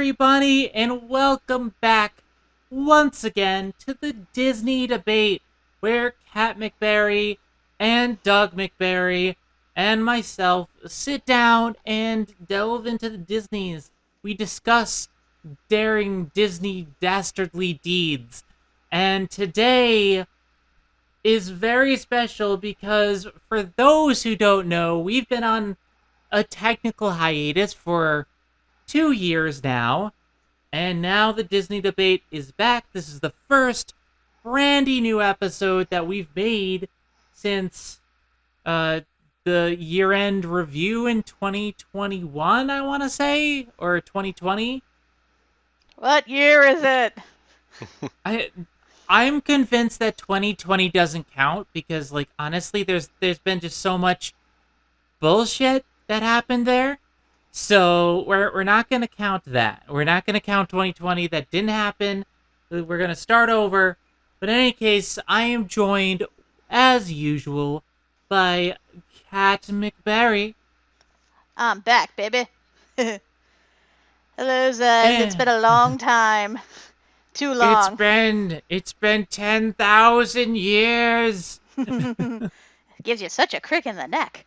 everybody, and welcome back once again to the Disney debate, where Kat Macberrie and Doug Macberrie and myself sit down and delve into the Disneys. We discuss daring Disney dastardly deeds, and today is very special because, for those who don't know, we've been on a technical hiatus for 2 years now, and now the Disney debate is back. This is the first brandy new episode that we've made since the year-end review in 2021, I want to say, or 2020. What year is it? I'm convinced that 2020 doesn't count because, like, honestly, there's been just so much bullshit that happened there. So we're not going to count that. We're not going to count 2020. That didn't happen. We're going to start over. But in any case, I am joined, as usual, by Kat Macberrie. I'm back, baby. Hello, Zed. It's been a long time. Too long. It's been 10,000 years. Gives you such a crick in the neck.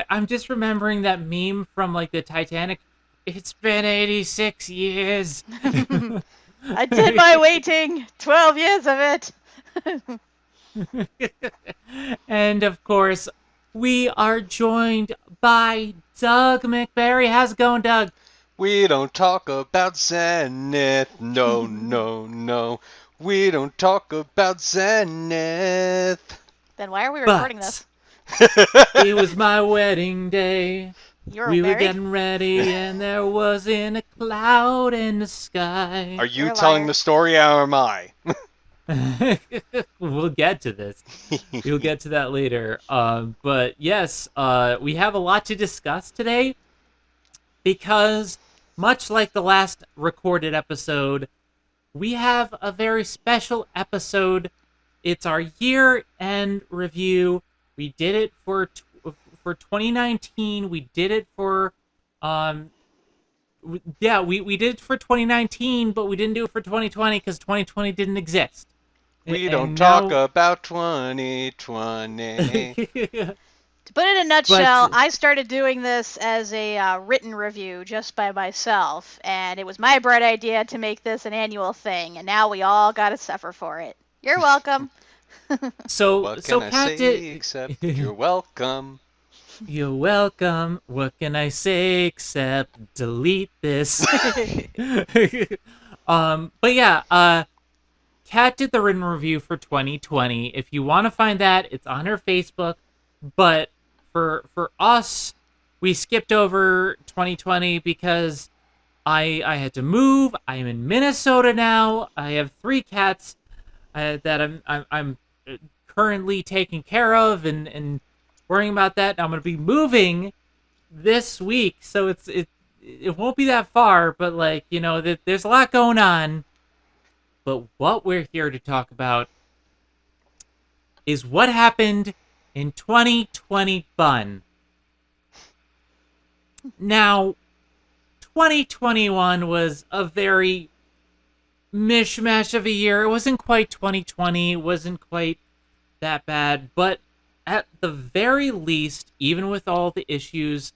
I'm just remembering that meme from, like, the Titanic. It's been 86 years. I did my waiting. 12 years of it. And, of course, we are joined by Doug Macberrie. How's it going, Doug? We don't talk about Zenith. No, no, no. We don't talk about Zenith. Then why are we recording this? It was my wedding day. We were getting ready, and there wasn't a cloud in the sky. Are you telling the story, or am I? We'll get to this. We'll get to that later. But yes, we have a lot to discuss today because, much like the last recorded episode, we have a very special episode. It's our year-end review. We did it for 2019. We did it for we did it for 2019, but we didn't do it for 2020 because 2020 didn't exist. We don't talk about 2020. To put it in a nutshell, I started doing this as a written review just by myself, and it was my bright idea to make this an annual thing, and now we all got to suffer for it. You're welcome. What can I say except you're welcome? You're welcome. What can I say except delete this? But yeah, Kat did the written review for 2020. If you want to find that, it's on her Facebook. But for us, we skipped over 2020 because I had to move. I am in Minnesota now. I have 3 cats that I'm currently taking care of and worrying about that. I'm going to be moving this week, so it won't be that far, but, like, you know, there's a lot going on. But what we're here to talk about is what happened in 2020 Bun. Now, 2021 was a very mishmash of a year. It wasn't quite 2020. It wasn't quite that bad. But at the very least, even with all the issues,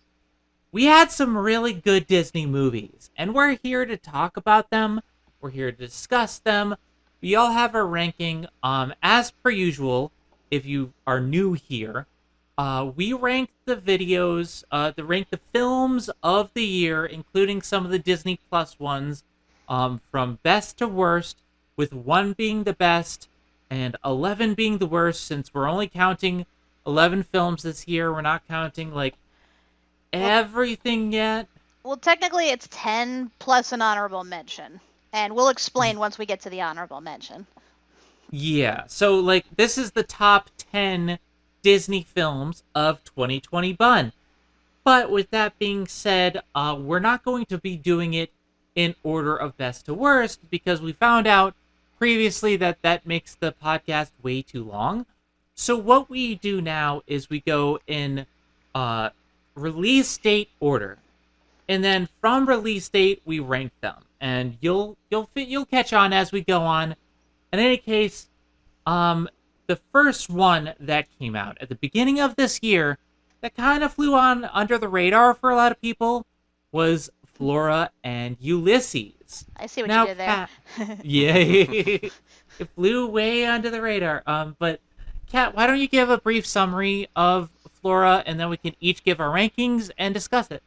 we had some really good Disney movies. And we're here to talk about them. We're here to discuss them. We all have our ranking. As per usual, if you are new here, we ranked the videos, ranked the films of the year, including some of the Disney Plus ones, from best to worst, with 1 being the best and 11 being the worst, since we're only counting 11 films this year. We're not counting, like, everything yet. Well, technically it's 10 plus an honorable mention. And we'll explain once we get to the honorable mention. Yeah, so, like, this is the top 10 Disney films of 2020 Bun. But with that being said, we're not going to be doing it in order of best to worst, because we found out previously that makes the podcast way too long. So what we do now is we go in release date order. and then from release date we rank them, and you'll catch on as we go on. In any case, the first one that came out at the beginning of this year that kind of flew on under the radar for a lot of people was Flora and Ulysses. I see what you Now, did there. Kat, yeah, it flew way under the radar. But Kat, why don't you give a brief summary of Flora, and then we can each give our rankings and discuss it.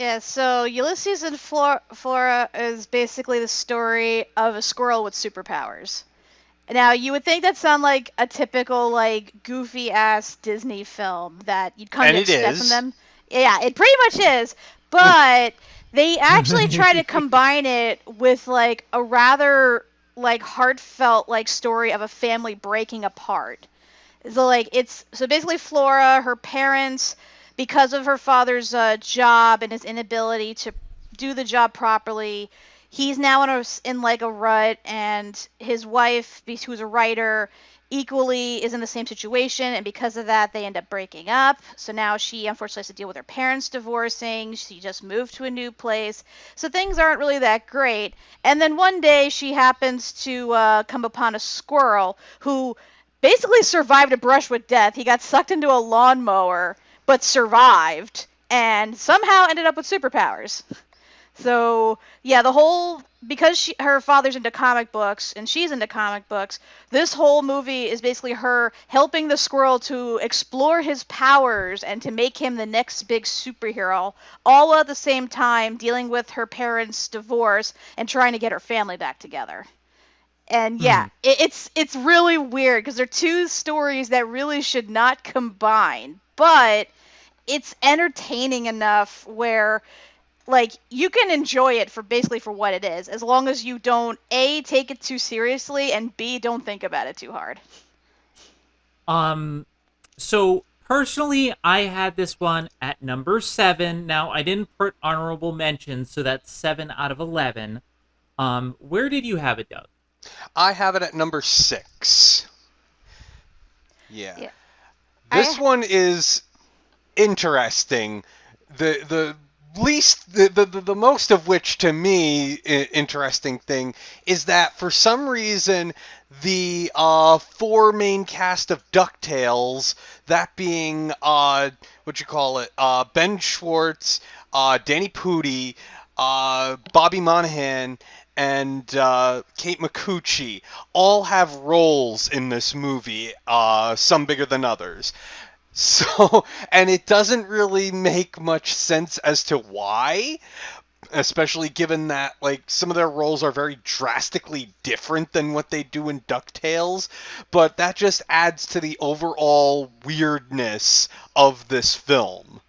Yeah, so Ulysses and Flora is basically the story of a squirrel with superpowers. Now, you would think that sound like a typical, like, goofy-ass Disney film that you'd come And to it expect from is. them. Yeah, it pretty much is, but they actually try to combine it with, like, a rather, like, heartfelt, like, story of a family breaking apart. So, like, so basically Flora, her parents, because of her father's job and his inability to do the job properly, he's now in like a rut, and his wife, who's a writer, equally is in the same situation, and because of that they end up breaking up. So now she unfortunately has to deal with her parents divorcing. She just moved to a new place, so things aren't really that great. And then one day she happens to come upon a squirrel who basically survived a brush with death. He got sucked into a lawnmower but survived and somehow ended up with superpowers. So yeah, because her father's into comic books and she's into comic books, this whole movie is basically her helping the squirrel to explore his powers and to make him the next big superhero, all at the same time dealing with her parents' divorce and trying to get her family back together. And yeah, it's really weird because they're two stories that really should not combine, but it's entertaining enough where, like, you can enjoy it for basically for what it is, as long as you don't A, take it too seriously, and B, don't think about it too hard. So personally, I had this one at number 7. Now, I didn't put honorable mentions, so that's 7 out of 11. Where did you have it, Doug? I have it at number 6. Yeah. Yeah. This one is interesting. The least the most of which to me interesting thing is that for some reason the 4 main cast of DuckTales, that being Ben Schwartz, Danny Pudi, Bobby Monahan, and Kate Micucci all have roles in this movie, some bigger than others. So, and it doesn't really make much sense as to why, especially given that, like, some of their roles are very drastically different than what they do in DuckTales, but that just adds to the overall weirdness of this film.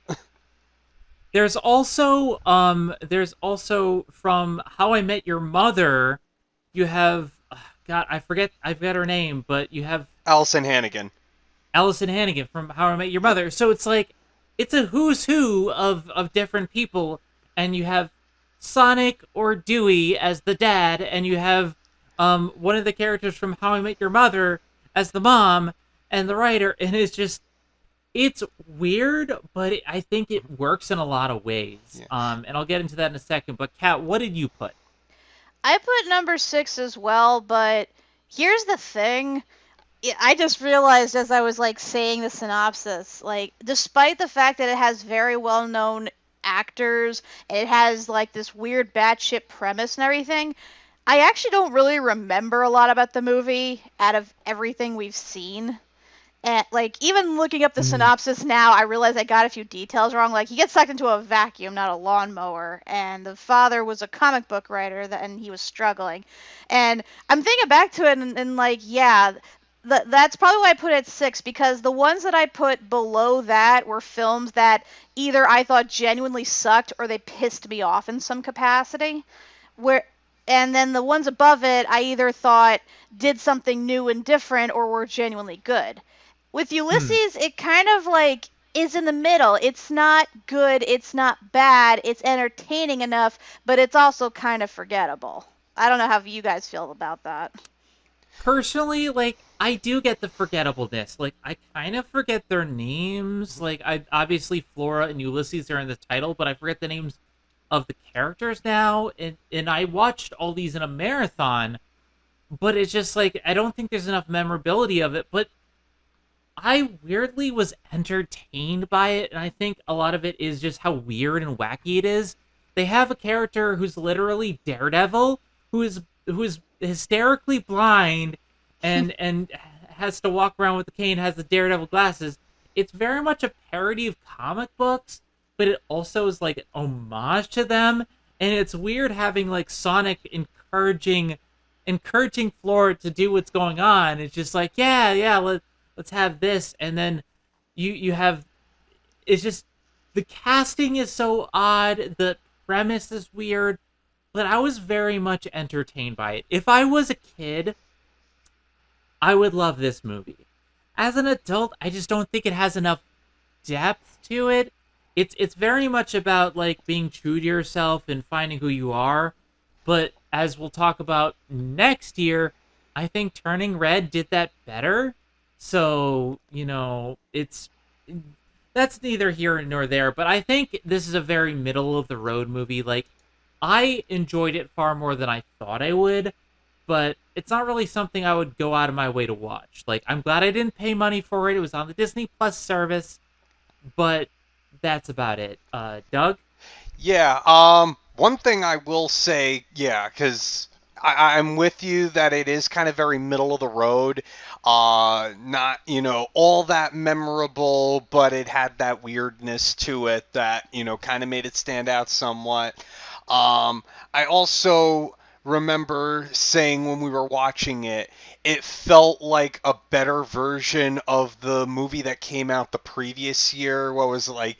There's also from How I Met Your Mother, you have God, I forget her name, but you have Allison Hannigan. Allison Hannigan from How I Met Your Mother. So it's like it's a who's who of different people, and you have Sonic or Dewey as the dad, and you have one of the characters from How I Met Your Mother as the mom and the writer, and it's weird, but I think it works in a lot of ways. Yeah. And I'll get into that in a second. But Kat, what did you put? I put number 6 as well, but here's the thing. I just realized as I was, like, saying the synopsis, like, despite the fact that it has very well-known actors and it has, like, this weird batshit premise and everything, I actually don't really remember a lot about the movie out of everything we've seen. And, like, even looking up the synopsis now, I realize I got a few details wrong. Like, he gets sucked into a vacuum, not a lawnmower. And the father was a comic book writer, and he was struggling. And I'm thinking back to it, and like, yeah, that's probably why I put it at 6, because the ones that I put below that were films that either I thought genuinely sucked or they pissed me off in some capacity. And then the ones above it, I either thought did something new and different or were genuinely good. With Ulysses, it kind of, like, is in the middle. It's not good, it's not bad, it's entertaining enough, but it's also kind of forgettable. I don't know how you guys feel about that. Personally, like, I do get the forgettableness. Like, I kind of forget their names. Like, I obviously Flora and Ulysses are in the title, but I forget the names of the characters now. And I watched all these in a marathon, but it's just like I don't think there's enough memorability of it. But I weirdly was entertained by it, and I think a lot of it is just how weird and wacky it is. They have a character who's literally Daredevil, who is hysterically blind and has to walk around with a cane, has the Daredevil glasses. It's very much a parody of comic books, but it also is like an homage to them. And it's weird having like Sonic encouraging Flora to do what's going on. It's just like, yeah, let's have this, and then you have, it's just, the casting is so odd, the premise is weird, but I was very much entertained by it. If I was a kid, I would love this movie. As an adult, I just don't think it has enough depth to it. It's very much about like being true to yourself and finding who you are. But as we'll talk about next year, I think Turning Red did that better. So, that's neither here nor there, but I think this is a very middle of the road movie. Like, I enjoyed it far more than I thought I would, but it's not really something I would go out of my way to watch. Like, I'm glad I didn't pay money for it. It was on the Disney Plus service, but that's about it. Doug? Yeah, one thing I will say, yeah, because I'm with you that it is kind of very middle of the road. Not, all that memorable, but it had that weirdness to it that, kind of made it stand out somewhat. I also remember saying when we were watching it, it felt like a better version of the movie that came out the previous year. What was it, like,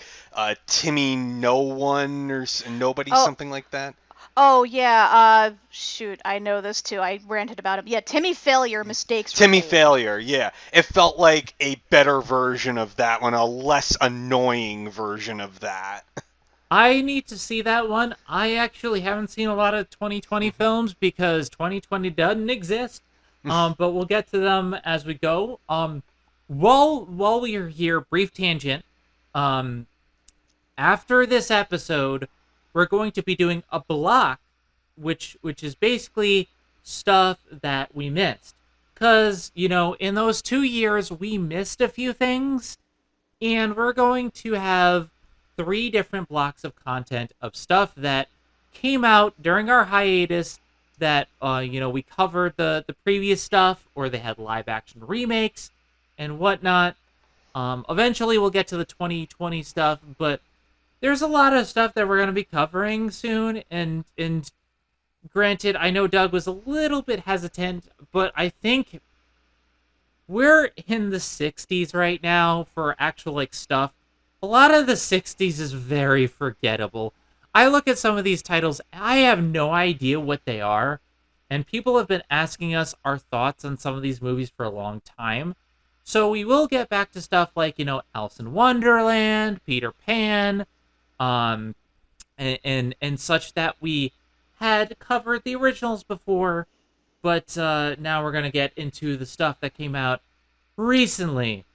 Timmy No One or Nobody, Oh, something like that? oh yeah. Shoot, I know this too. I ranted about it. Yeah, Timmy Failure, Mistakes Were Timmy Made. Failure, yeah. It felt like a better version of that one, a less annoying version of that. I need to see that one. I actually haven't seen a lot of 2020 films because 2020 doesn't exist. But we'll get to them as we go. While we are here, brief tangent. Um, After this episode, we're going to be doing a block, which is basically stuff that we missed. Cause in those 2 years we missed a few things, and we're going to have 3 different blocks of content of stuff that came out during our hiatus that we covered the previous stuff, or they had live action remakes and whatnot. Eventually we'll get to the 2020 stuff, but there's a lot of stuff that we're going to be covering soon, and granted, I know Doug was a little bit hesitant, but I think we're in the 60s right now for actual like stuff. A lot of the 60s is very forgettable. I look at some of these titles, I have no idea what they are, and people have been asking us our thoughts on some of these movies for a long time. So we will get back to stuff like, Alice in Wonderland, Peter Pan, um, and such that we had covered the originals before, but now we're gonna get into the stuff that came out recently.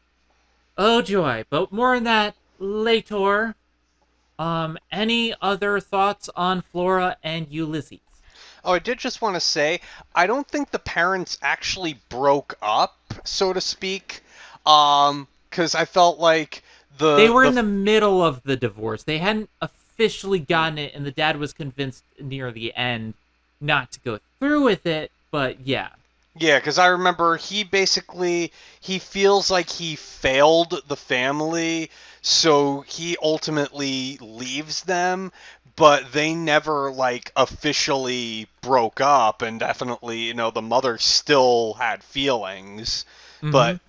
Oh joy! But more on that later. Any other thoughts on Flora and Ulysses? Oh, I did just want to say, I don't think the parents actually broke up, so to speak. Because I felt like They the were the in the middle of the divorce. They hadn't officially gotten it, and the dad was convinced near the end not to go through with it. But yeah, Yeah, because I remember he feels like he failed the family, so he ultimately leaves them, but they never like officially broke up, and definitely, the mother still had feelings, hmm but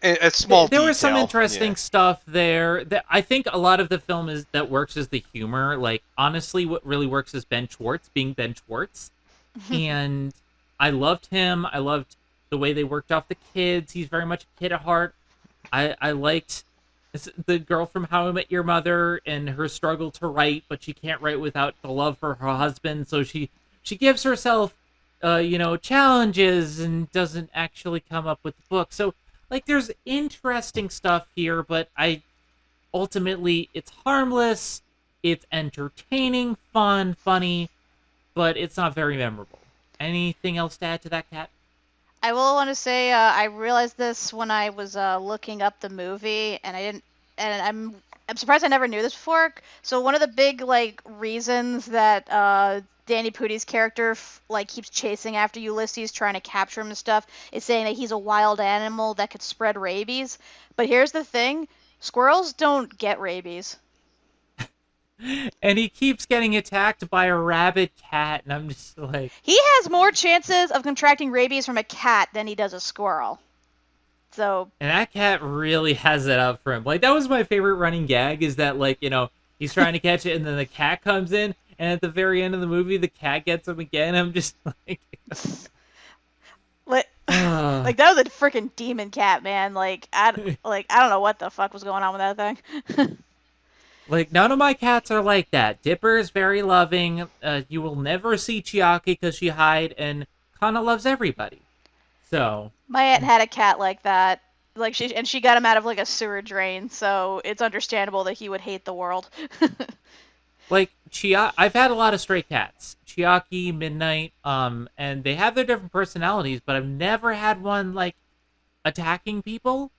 a small there was some detail. Yeah. interesting stuff there. That I think a lot of the film is that works is the humor. Like honestly, what really works is Ben Schwartz being Ben Schwartz, and I loved him. I loved the way they worked off the kids. He's very much a kid at heart. I liked the girl from How I Met Your Mother and her struggle to write, but she can't write without the love for her husband. So she gives herself challenges and doesn't actually come up with the book. So, like, there's interesting stuff here, but I ultimately it's harmless, it's entertaining, fun, funny, but it's not very memorable. Anything else to add to that, Cat? I will want to say I realized this when I was looking up the movie, and I didn't, and I'm surprised I never knew this before. So one of the big like reasons that Danny Pudi's character like keeps chasing after Ulysses, trying to capture him and stuff, is saying that he's a wild animal that could spread rabies. But here's the thing: squirrels don't get rabies. And he keeps getting attacked by a rabid cat, and I'm just like, He has more chances of contracting rabies from a cat than he does a squirrel. So and that cat really has it up for him. Like, that was my favorite running gag, is that, like, he's trying to catch it, and then the cat comes in, and at the very end of the movie, the cat gets him again. I'm just like, like that was a freaking demon cat, man. Like I don't know what the fuck was going on with that thing. like, none of my cats are like that. Dipper is very loving. You will never see Chiaki because she hide, and Kana loves everybody. So My aunt had a cat like that. Like she got him out of like a sewer drain, so it's understandable that he would hate the world. like I've had a lot of stray cats, Chiaki, Midnight, and they have their different personalities, but I've never had one like attacking people.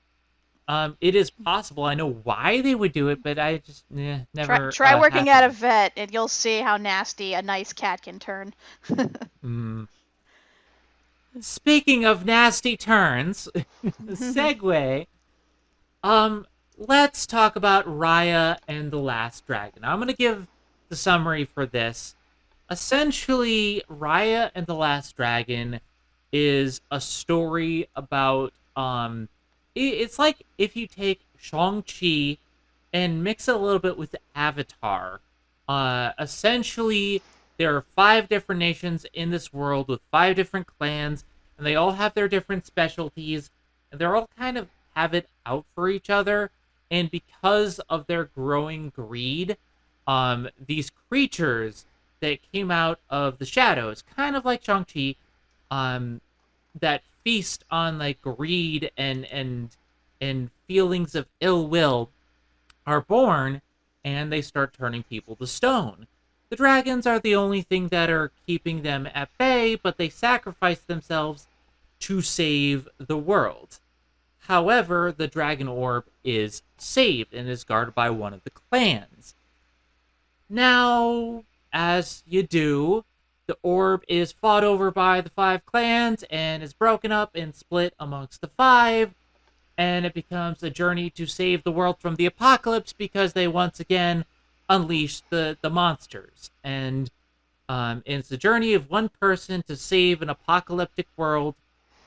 It is possible. I know why they would do it, but I just never. Try working at a happened. vet, and you'll see how nasty a nice cat can turn. Mm. Speaking of nasty turns, segue. Let's talk about Raya and the Last Dragon. I'm gonna give the summary for this. Essentially, Raya and the Last Dragon is a story about it's like if you take Shang-Chi and mix it a little bit with Avatar. Essentially, there are 5 different nations in this world with 5 different clans, and they all have their different specialties, and they're all kind of have it out for each other. And because of their growing greed, these creatures that came out of the shadows, kind of like Shang-Chi, um, that feast on like greed and feelings of ill will are born, and they start turning people to stone. The dragons are the only thing that are keeping them at bay, but they sacrifice themselves to save the world. However, the dragon orb is saved and is guarded by one of the clans. Now, as you do, the orb is fought over by the 5 clans and is broken up and split amongst the 5, and it becomes a journey to save the world from the apocalypse because they once again unleash the monsters. And it's a journey of one person to save an apocalyptic world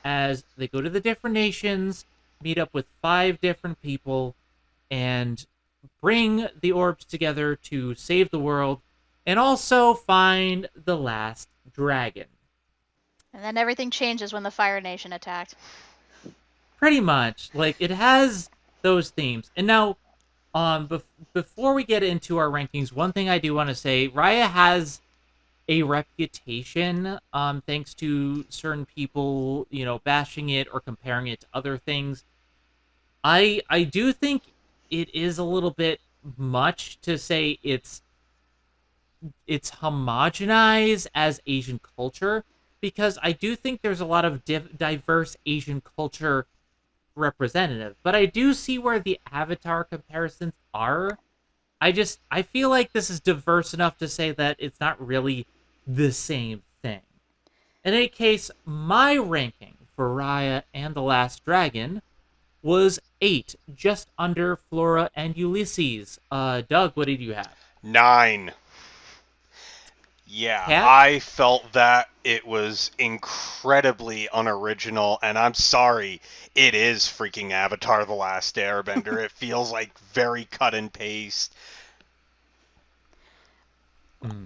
as they go to the different nations, meet up with 5 different people, and bring the orbs together to save the world and also find the last dragon. And then everything changes when the Fire Nation attacked. Pretty much. Like, it has those themes. And now, before we get into our rankings, one thing I do want to say, Raya has a reputation, thanks to certain people, bashing it or comparing it to other things. I do think it is a little bit much to say it's homogenized as Asian culture, because I do think there's a lot of diverse Asian culture representative. But I do see where the Avatar comparisons are. I feel like this is diverse enough to say that it's not really the same thing. In any case, my ranking for Raya and the Last Dragon was 8, just under Flora and Ulysses. Doug, what did you have? 9. Yeah, Cat? I felt that it was incredibly unoriginal, and I'm sorry, it is freaking Avatar The Last Airbender. It feels like very cut and paste.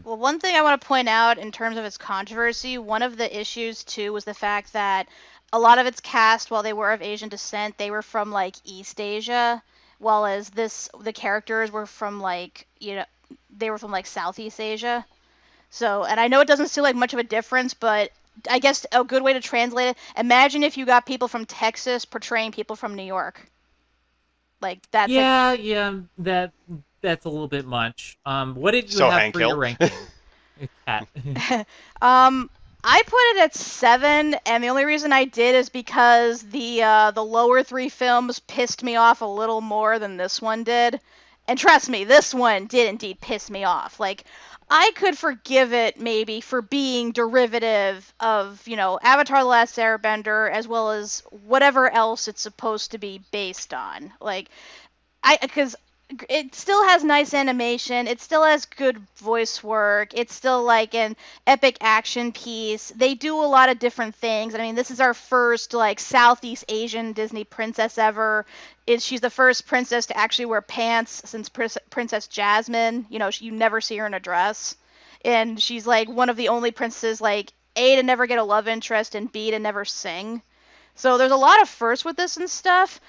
Well, one thing I want to point out in terms of its controversy, one of the issues too was the fact that a lot of its cast, while they were of Asian descent, they were from like East Asia, while as the characters were from like, they were from like Southeast Asia. So, and I know it doesn't seem like much of a difference, but I guess a good way to translate it, imagine if you got people from Texas portraying people from New York. Like that's like That's a little bit much. What did you So have Hank for your Hill. ranking, Kat? I put it at 7, and the only reason I did is because the lower 3 films pissed me off a little more than this one did. And trust me, this one did indeed piss me off. Like, I could forgive it maybe for being derivative of, Avatar: The Last Airbender, as well as whatever else it's supposed to be based on. Like, because it still has nice animation, it still has good voice work, it's still like an epic action piece. They do a lot of different things. I mean, this is our first like Southeast Asian Disney princess ever. She's the first princess to actually wear pants since Princess Jasmine. You never see her in a dress, and she's like one of the only princesses, like, A, to never get a love interest, and B, to never sing. So there's a lot of firsts with this and stuff.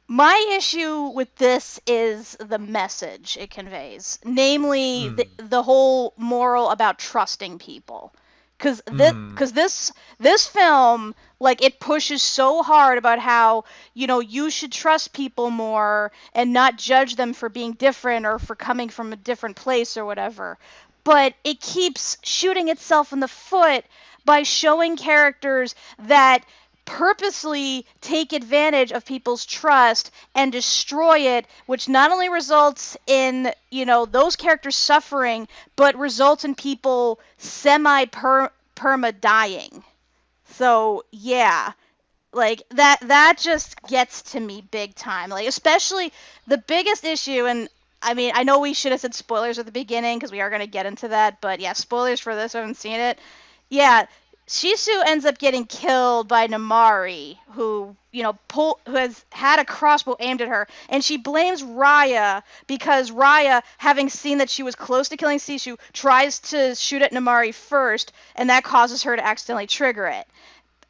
My issue with this is the message it conveys, namely the whole moral about trusting people. Because this film, like, it pushes so hard about how, you should trust people more and not judge them for being different or for coming from a different place or whatever. But it keeps shooting itself in the foot by showing characters that purposely take advantage of people's trust and destroy it, which not only results in, those characters suffering, but results in people perma dying. So, yeah, like that just gets to me big time. Like, especially the biggest issue, and I mean, I know we should have said spoilers at the beginning because we are going to get into that, but yeah, spoilers for this. I haven't seen it. Yeah, Shisu ends up getting killed by Namari, who, who has had a crossbow aimed at her, and she blames Raya because Raya, having seen that she was close to killing Shisu, tries to shoot at Namari first, and that causes her to accidentally trigger it.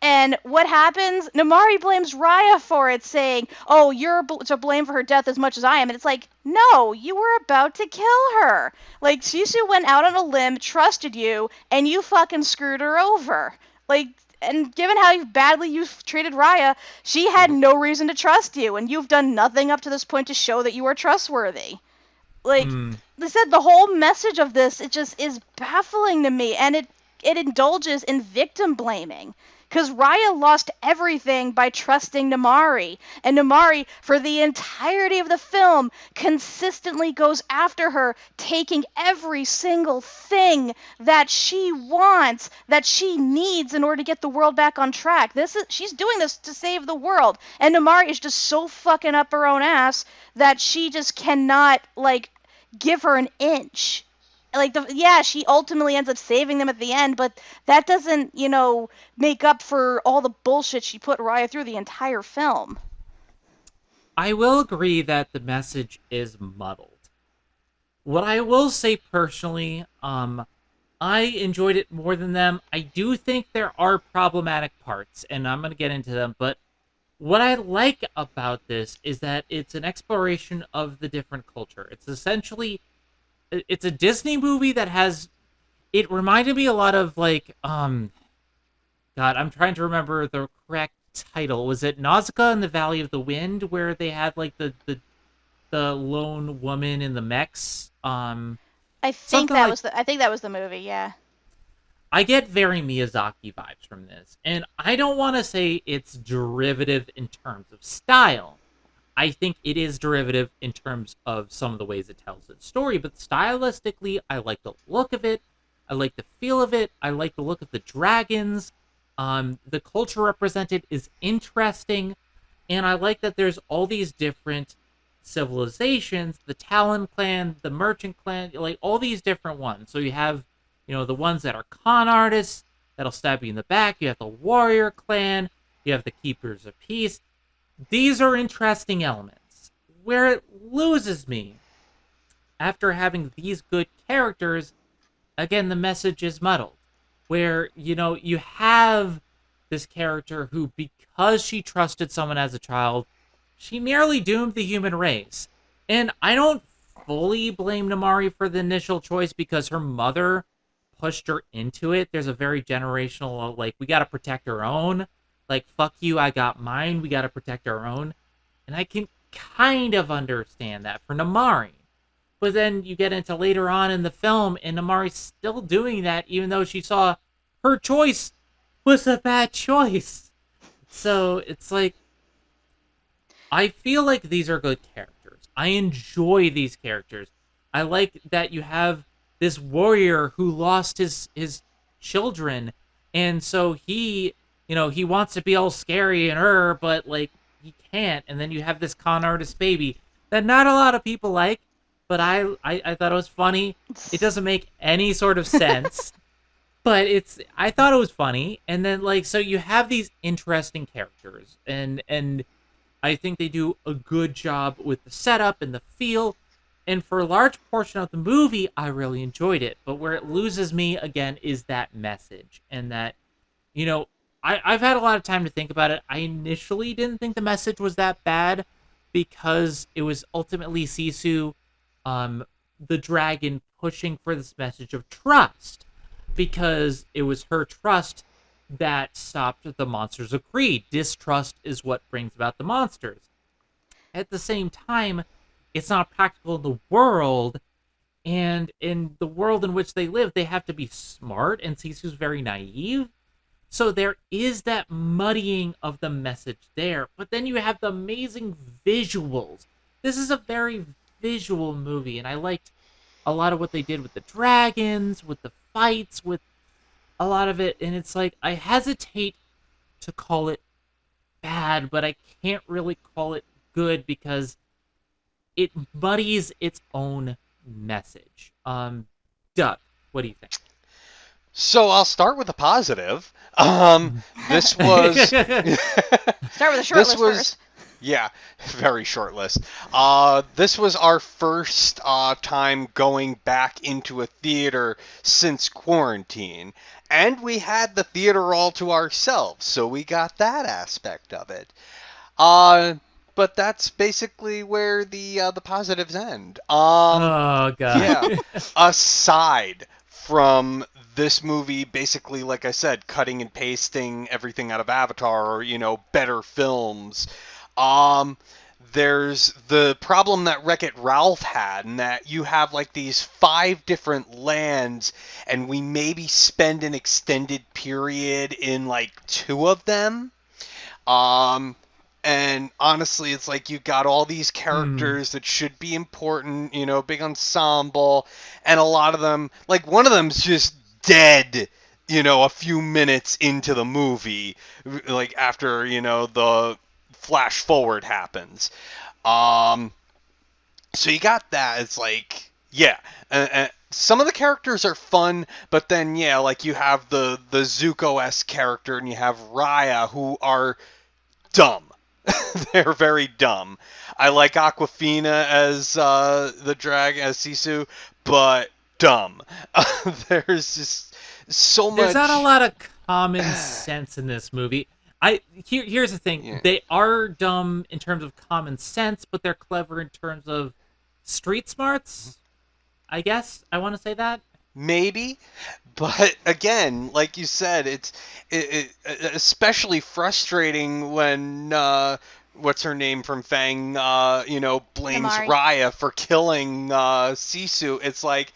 And what happens? Namari blames Raya for it, saying, "Oh, you're to blame for her death as much as I am." And it's like, no, you were about to kill her. Like, Sisu went out on a limb, trusted you, and you fucking screwed her over. Like, and given how badly you've treated Raya, she had no reason to trust you, and you've done nothing up to this point to show that you are trustworthy. Like, they said, the whole message of this, it just is baffling to me, and it indulges in victim blaming. Because Raya lost everything by trusting Namari. And Namari, for the entirety of the film, consistently goes after her, taking every single thing that she wants, that she needs in order to get the world back on track. She's doing this to save the world. And Namari is just so fucking up her own ass that she just cannot, like, give her an inch. Like, she ultimately ends up saving them at the end, but that doesn't, make up for all the bullshit she put Raya through the entire film. I will agree that the message is muddled. What I will say personally, I enjoyed it more than them. I do think there are problematic parts, and I'm going to get into them, but what I like about this is that it's an exploration of the different culture. It's a Disney movie that has, it reminded me a lot of, like, God, I'm trying to remember the correct title. Was it Nausicaa in the Valley of the Wind, where they had, like, the lone woman in the mechs? I think that was the movie, yeah. I get very Miyazaki vibes from this, and I don't want to say it's derivative in terms of style. I think it is derivative in terms of some of the ways it tells its story, but stylistically, I like the look of it. I like the feel of it. I like the look of the dragons. The culture represented is interesting, and I like that there's all these different civilizations, the Talon clan, the Merchant clan, like all these different ones. So you have, the ones that are con artists that'll stab you in the back. You have the warrior clan. You have the keepers of peace. These are interesting elements. Where it loses me, after having these good characters, again, the message is muddled. Where, you have this character who, because she trusted someone as a child, she nearly doomed the human race. And I don't fully blame Namari for the initial choice, because her mother pushed her into it. There's a very generational, like, we got to protect our own. Like, fuck you, I got mine. We got to protect our own. And I can kind of understand that for Namari. But then you get into later on in the film, and Namari's still doing that, even though she saw her choice was a bad choice. So it's like, I feel like these are good characters. I enjoy these characters. I like that you have this warrior who lost his children, and so he wants to be all scary and but like he can't. And then you have this con artist baby that not a lot of people like, but I thought it was funny. It doesn't make any sort of sense. But I thought it was funny. And then, like, so you have these interesting characters, and I think they do a good job with the setup and the feel. And for a large portion of the movie, I really enjoyed it. But where it loses me again is that message. And that, I've had a lot of time to think about it. I initially didn't think the message was that bad because it was ultimately Sisu, the dragon, pushing for this message of trust. Because it was her trust that stopped the monsters of greed. Distrust is what brings about the monsters. At the same time, it's not practical in the world, and in the world in which they live, they have to be smart, and Sisu's very naive. So there is that muddying of the message there, but then you have the amazing visuals. This is a very visual movie, and I liked a lot of what they did with the dragons, with the fights, with a lot of it, and it's like, I hesitate to call it bad, but I can't really call it good because it muddies its own message. Doug, what do you think? So I'll start with a positive. This was Start with a short list first. Yeah, very short list. This was our first time going back into a theater since quarantine, and we had the theater all to ourselves, so we got that aspect of it. But that's basically where the positives end. Oh god. Yeah. Aside from this movie, basically, like I said, cutting and pasting everything out of Avatar or better films. There's the problem that Wreck-It Ralph had, in that you have like these 5 different lands, and we maybe spend an extended period in like 2 of them. And honestly, it's like you got all these characters that should be important, big ensemble, and a lot of them, like one of them's just dead, a few minutes into the movie, like after, the flash forward happens. So you got that. It's like, yeah. Some of the characters are fun, but then, yeah, like you have the Zuko-esque character, and you have Raya, who are dumb. They're very dumb. I like Aquafina as the drag, as Sisu, but dumb. There's just so much. There's not a lot of common sense in this movie. Here's the thing. Yeah. They are dumb in terms of common sense, but they're clever in terms of street smarts. I guess I want to say that. Maybe, but again, like you said, it's especially frustrating when what's her name from Fang, blames Amari. Raya for killing Sisu. It's like,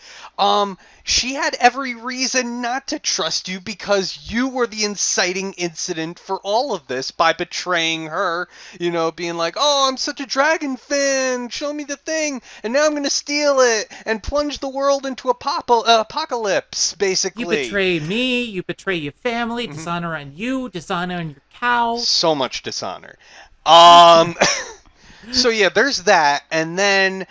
she had every reason not to trust you because you were the inciting incident for all of this by betraying her, being like, oh, I'm such a dragon fan, show me the thing, and now I'm going to steal it and plunge the world into apocalypse, basically. You betray me, you betray your family, dishonor on you, dishonor on your cow. So much dishonor. So yeah, there's that, and then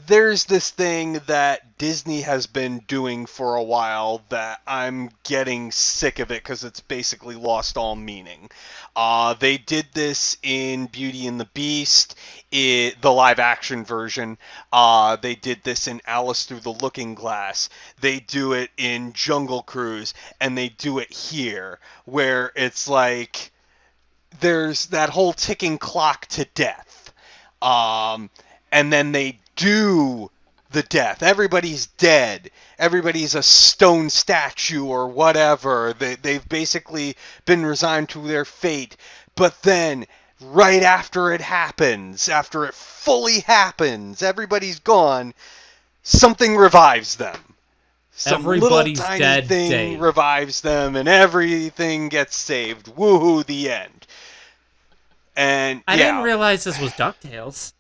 there's this thing that Disney has been doing for a while that I'm getting sick of it because it's basically lost all meaning. They did this in Beauty and the Beast, the live action version. They did this in Alice Through the Looking Glass. They do it in Jungle Cruise, and they do it here, where it's like there's that whole ticking clock to death. And then they do the death. Everybody's dead. Everybody's a stone statue or whatever. They've basically been resigned to their fate. But then, right after it happens, after it fully happens, everybody's gone, something revives them. Some little Everybody's tiny dead thing Dave. revives them, and everything gets saved. Woohoo, the end. And I didn't yeah, realize this was DuckTales.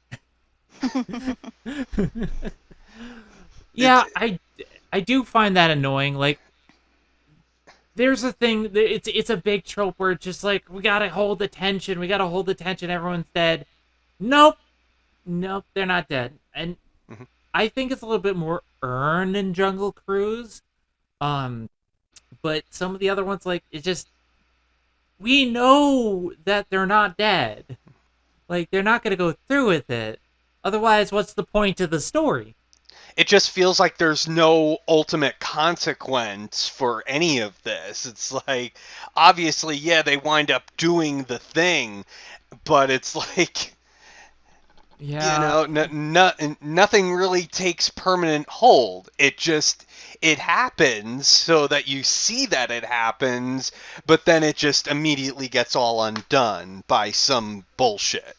Yeah, I do find that annoying. Like, there's a thing. It's a big trope where it's just like, we gotta hold the tension. We gotta hold the tension. Everyone's dead. Nope, nope, they're not dead. And Mhm. I think it's a little bit more earned in Jungle Cruise. But some of the other ones, like, it's just, we know that they're not dead. Like, they're not gonna go through with it. Otherwise, what's the point of the story? it just feels like there's no ultimate consequence for any of this. It's like, obviously, yeah, they wind up doing the thing, but it's like, Yeah, nothing really takes permanent hold. It happens so that you see that it happens, but then it just immediately gets all undone by some bullshit.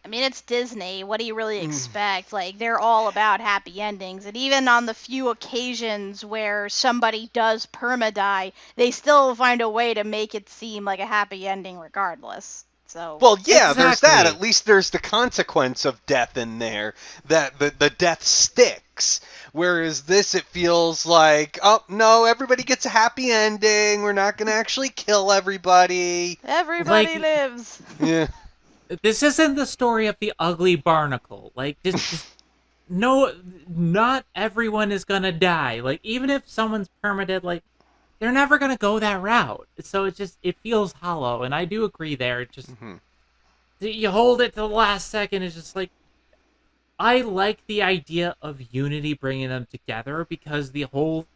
I mean, it's Disney. What do you really expect? Like, they're all about happy endings. And even on the few occasions where somebody does perma-die, they still find a way to make it seem like a happy ending regardless. So, Well, yeah, there's that. exactly. At least there's the consequence of death in there. That the death sticks. Whereas this, it feels like, oh no, everybody gets a happy ending. We're not gonna actually kill everybody. everybody Like, lives. Yeah. this isn't the story of the ugly barnacle. Like, just no, not everyone is gonna die. Like, even if someone's permadead, like, they're never gonna go that route. So it feels hollow, and I do agree there. It just, Mhm. you hold it to the last second. It's just like, I like the idea of Unity bringing them together, because the whole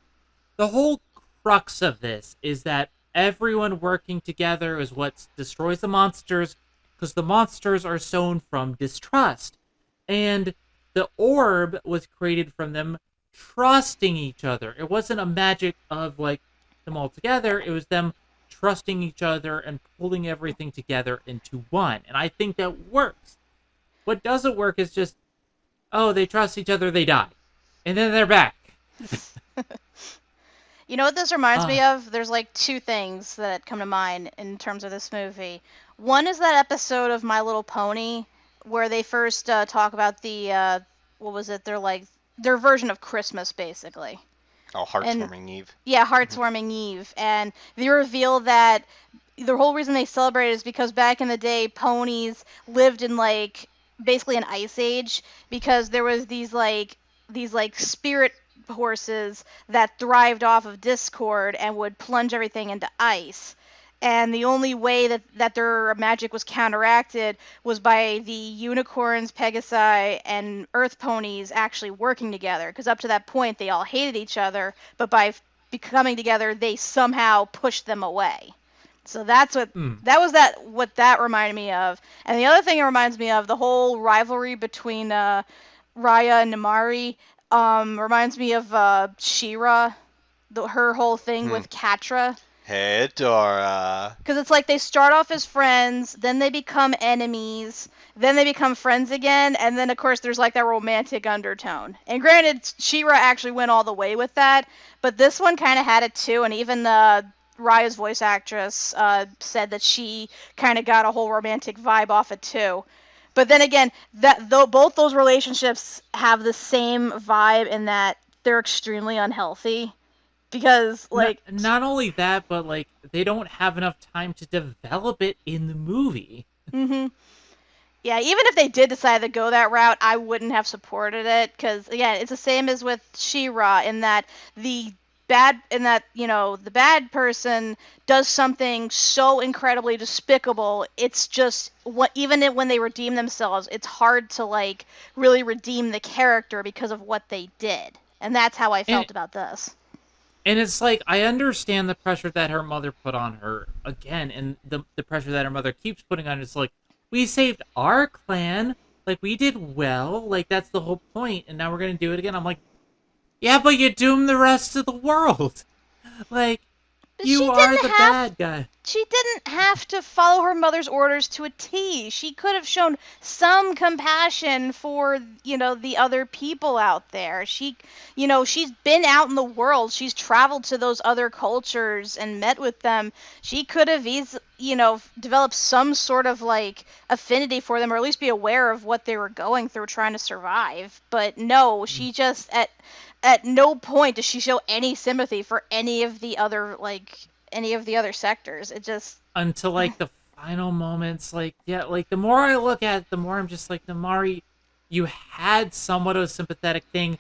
crux of this is that everyone working together is what destroys the monsters, because the monsters are sown from distrust. And the orb was created from them trusting each other. It wasn't a magic of, like, them all together. It was them trusting each other and pulling everything together into one. And I think that works. What doesn't work is just, oh, they trust each other, they die. And then they're back. You know what this reminds me Uh, of? There's like two things that come to mind in terms of this movie. One is that episode of My Little Pony where they first talk about what was it? They're like their version of Christmas, basically. Oh, And heartwarming Eve. yeah, Mhm. Heartswarming Eve. And they reveal that the whole reason they celebrate is because back in the day, ponies lived in like basically an ice age because there was these spirit horses that thrived off of discord and would plunge everything into ice. And the only way that their magic was counteracted was by the unicorns, Pegasi, and Earth ponies actually working together. Because up to that point, they all hated each other, but by becoming together, they somehow pushed them away. So that's hmm. what that reminded me of. And the other thing it reminds me of, the whole rivalry between Raya and Namari, reminds me of She-Ra, her whole thing Hmm. with Catra. Hey, Dora. Because it's like they start off as friends, then they become enemies, then they become friends again, and then of course there's like that romantic undertone. And granted, She-Ra actually went all the way with that, but this one kind of had it too. And even Raya's voice actress said that she kind of got a whole romantic vibe off it too. But then again, that though both those relationships have the same vibe in that they're extremely unhealthy because not, like not only that, but, like, they don't have enough time to develop it in the movie. mhm. Yeah, even if they did decide to go that route, I wouldn't have supported it because again, it's the same as with She-Ra in that the bad person does something so incredibly despicable. It's just what when they redeem themselves, it's hard to like really redeem the character because of what they did. And that's how I And felt about this. and it's like, I understand the pressure that her mother put on her again, and the pressure that her mother keeps putting on her. It's like, we saved our clan. Like, we did well. Like, that's the whole point. And now we're going to do it again. I'm like, yeah, but you doomed the rest of the world. Like, But you are the bad guy. she didn't have to follow her mother's orders to a T. She could have shown some compassion for, the other people out there. She's been out in the world. She's traveled to those other cultures and met with them. She could have developed some sort of like affinity for them, or at least be aware of what they were going through trying to survive. But no, she just at no point does she show any sympathy for any of the other sectors. It just Until like the final moments, like, yeah, like the more I look at it, the more I'm just like, Namari, you had somewhat of a sympathetic thing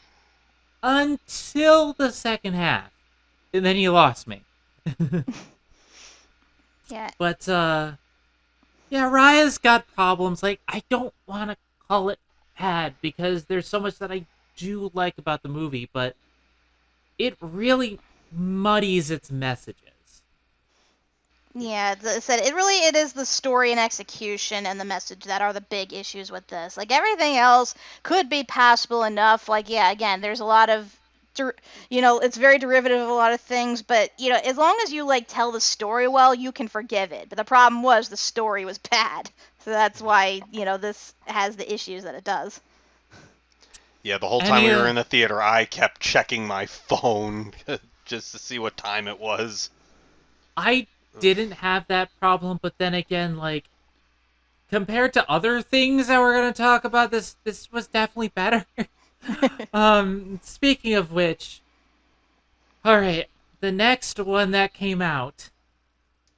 until the second half. And then you lost me. yeah. But yeah, Raya's got problems. Like, I don't want to call it bad because there's so much that I do like about the movie, but it really muddies its messages. Yeah, as I said, it is the story and execution and the message that are the big issues with this. Like, everything else could be passable enough. Like, yeah, again, there's a lot of it's very derivative of a lot of things, but as long as you like tell the story well, you can forgive it. But the problem was the story was bad, so that's why this has the issues that it does. Yeah, the whole time we were in the theater, I kept checking my phone just to see what time it was. I didn't have that problem, but then again, like, compared to other things that we're going to talk about, this was definitely better. Speaking of which, all right, the next one that came out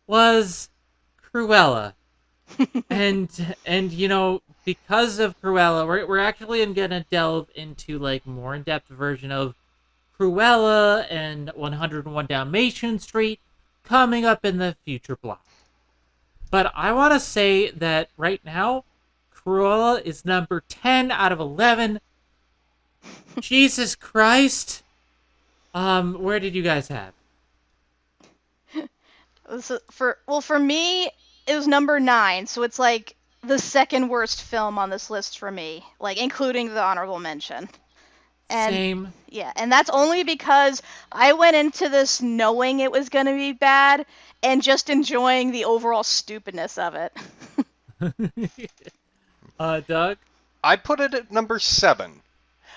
was Cruella. and because of Cruella, we're actually going to delve into like more in-depth version of Cruella and 101 Dalmatian Street coming up in the future block. But I want to say that right now, Cruella is number 10 out of 11. Jesus Christ. Where did you guys have? For me, it was number 9, so it's like the second worst film on this list for me, like including the honorable mention. And, Same. Yeah, and that's only because I went into this knowing it was going to be bad and just enjoying the overall stupidness of it. Doug? I put it at number 7.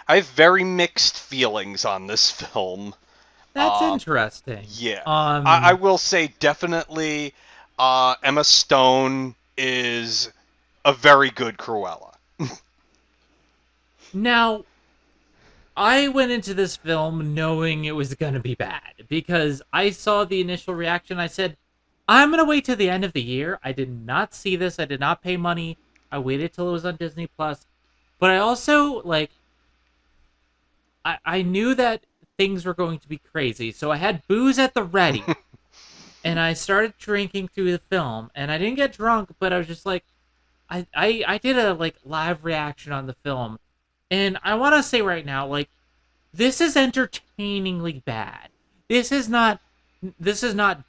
I have very mixed feelings on this film. That's interesting. Yeah. I will say definitely Emma Stone is a very good Cruella. Now, I went into this film knowing it was going to be bad because I saw the initial reaction. I said, I'm going to wait till the end of the year. I did not see this. I did not pay money. I waited till it was on Disney Plus. But I also, like, I knew that things were going to be crazy. So I had booze at the ready. And I started drinking through the film. And I didn't get drunk, but I was just like, I did a, like, live reaction on the film. And I want to say right now, like, this is entertainingly bad. This is not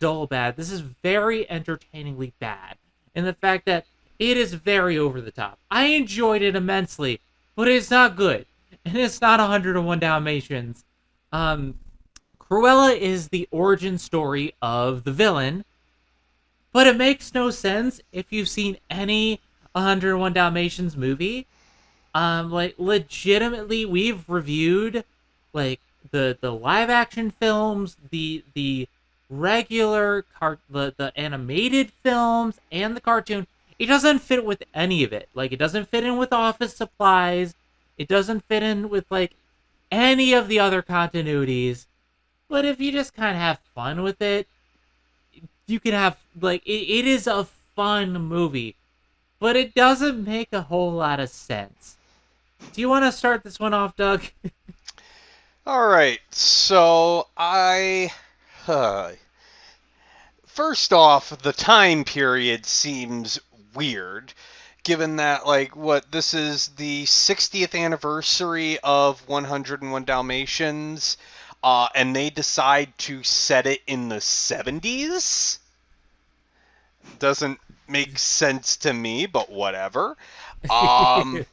dull bad. This is very entertainingly bad. And the fact that it is very over the top. I enjoyed it immensely, but it's not good. And it's not 101 Dalmatians. Cruella is the origin story of the villain, but it makes no sense if you've seen any 101 Dalmatians movie. Like, legitimately, we've reviewed like the live action films, the regular the animated films, and the cartoon. It doesn't fit with any of it. Like, it doesn't fit in with Office Supplies. It doesn't fit in with like any of the other continuities. But if you just kind of have fun with it, you can have like it is a fun movie, but it doesn't make a whole lot of sense. Do you want to start this one off, Doug? All right, so first off, the time period seems weird, given that, like, this is the 60th anniversary of 101 Dalmatians, and they decide to set it in the 70s? Doesn't make sense to me, but whatever. Um,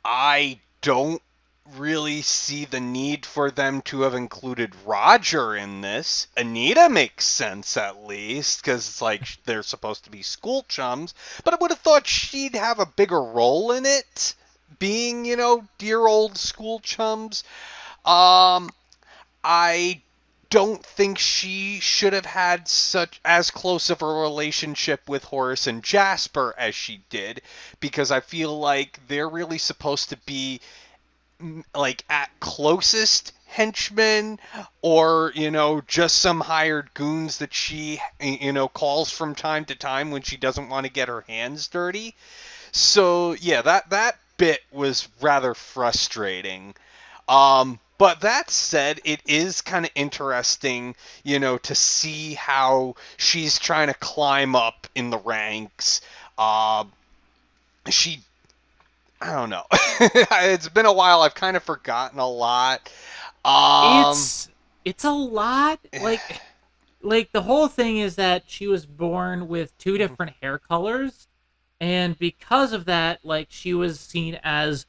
I don't really see the need for them to have included Roger in this. Anita makes sense at least because it's like they're supposed to be school chums, but I would have thought she'd have a bigger role in it, being, dear old school chums. Um, I don't think she should have had such as close of a relationship with Horace and Jasper as she did, because I feel like they're really supposed to be like at closest henchmen, or just some hired goons that she calls from time to time when she doesn't want to get her hands dirty. So yeah, that bit was rather frustrating. But that said, it is kind of interesting, to see how she's trying to climb up in the ranks. Uh, she, I don't know. It's been a while. I've kind of forgotten a lot. Um, It's a lot. Like the whole thing is that she was born with two different hair colors, and because of that, like she was seen as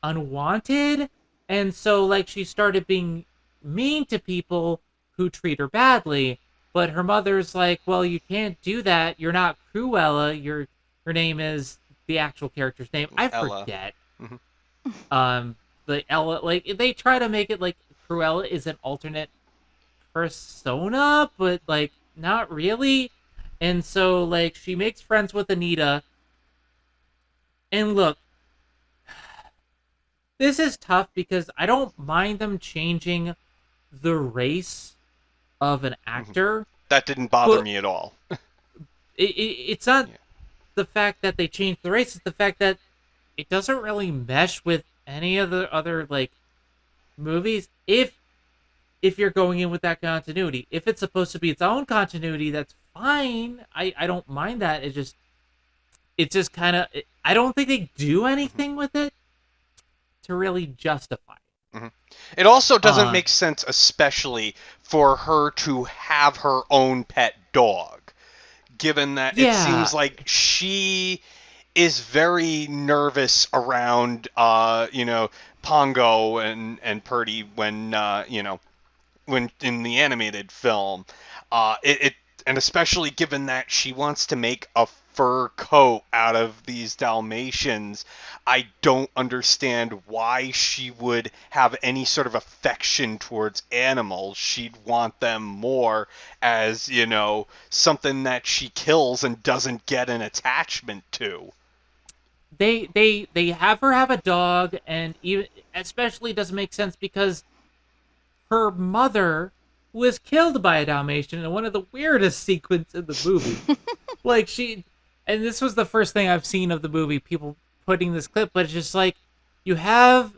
unwanted, and so like she started being mean to people who treat her badly. But her mother's like, well, you can't do that. You're not Cruella. Her name is the actual character's name. I Ella. forget. Mhm. The Ella, like they try to make it like Cruella is an alternate persona, but like not really. And so like she makes friends with Anita. And look, this is tough because I don't mind them changing the race of an actor, That didn't bother but me at all. it's not Yeah. the fact that they changed the race, it's the fact that it doesn't really mesh with any of the other like movies. If you're going in with that continuity, if it's supposed to be its own continuity, that's fine. I don't mind that. It's just kind of, I don't think they do anything with it to really justify it. Mhm. It also doesn't Uh, make sense, especially for her to have her own pet dog, given that it yeah, seems like she is very nervous around, Pongo and Purdy when, when in the animated film. It and especially given that she wants to make a fur coat out of these Dalmatians, I don't understand why she would have any sort of affection towards animals. She'd want them more as, something that she kills and doesn't get an attachment to. they have her have a dog, and even especially doesn't make sense because her mother was killed by a Dalmatian in one of the weirdest sequences in the movie. Like and this was the first thing I've seen of the movie, people putting this clip, but it's just like you have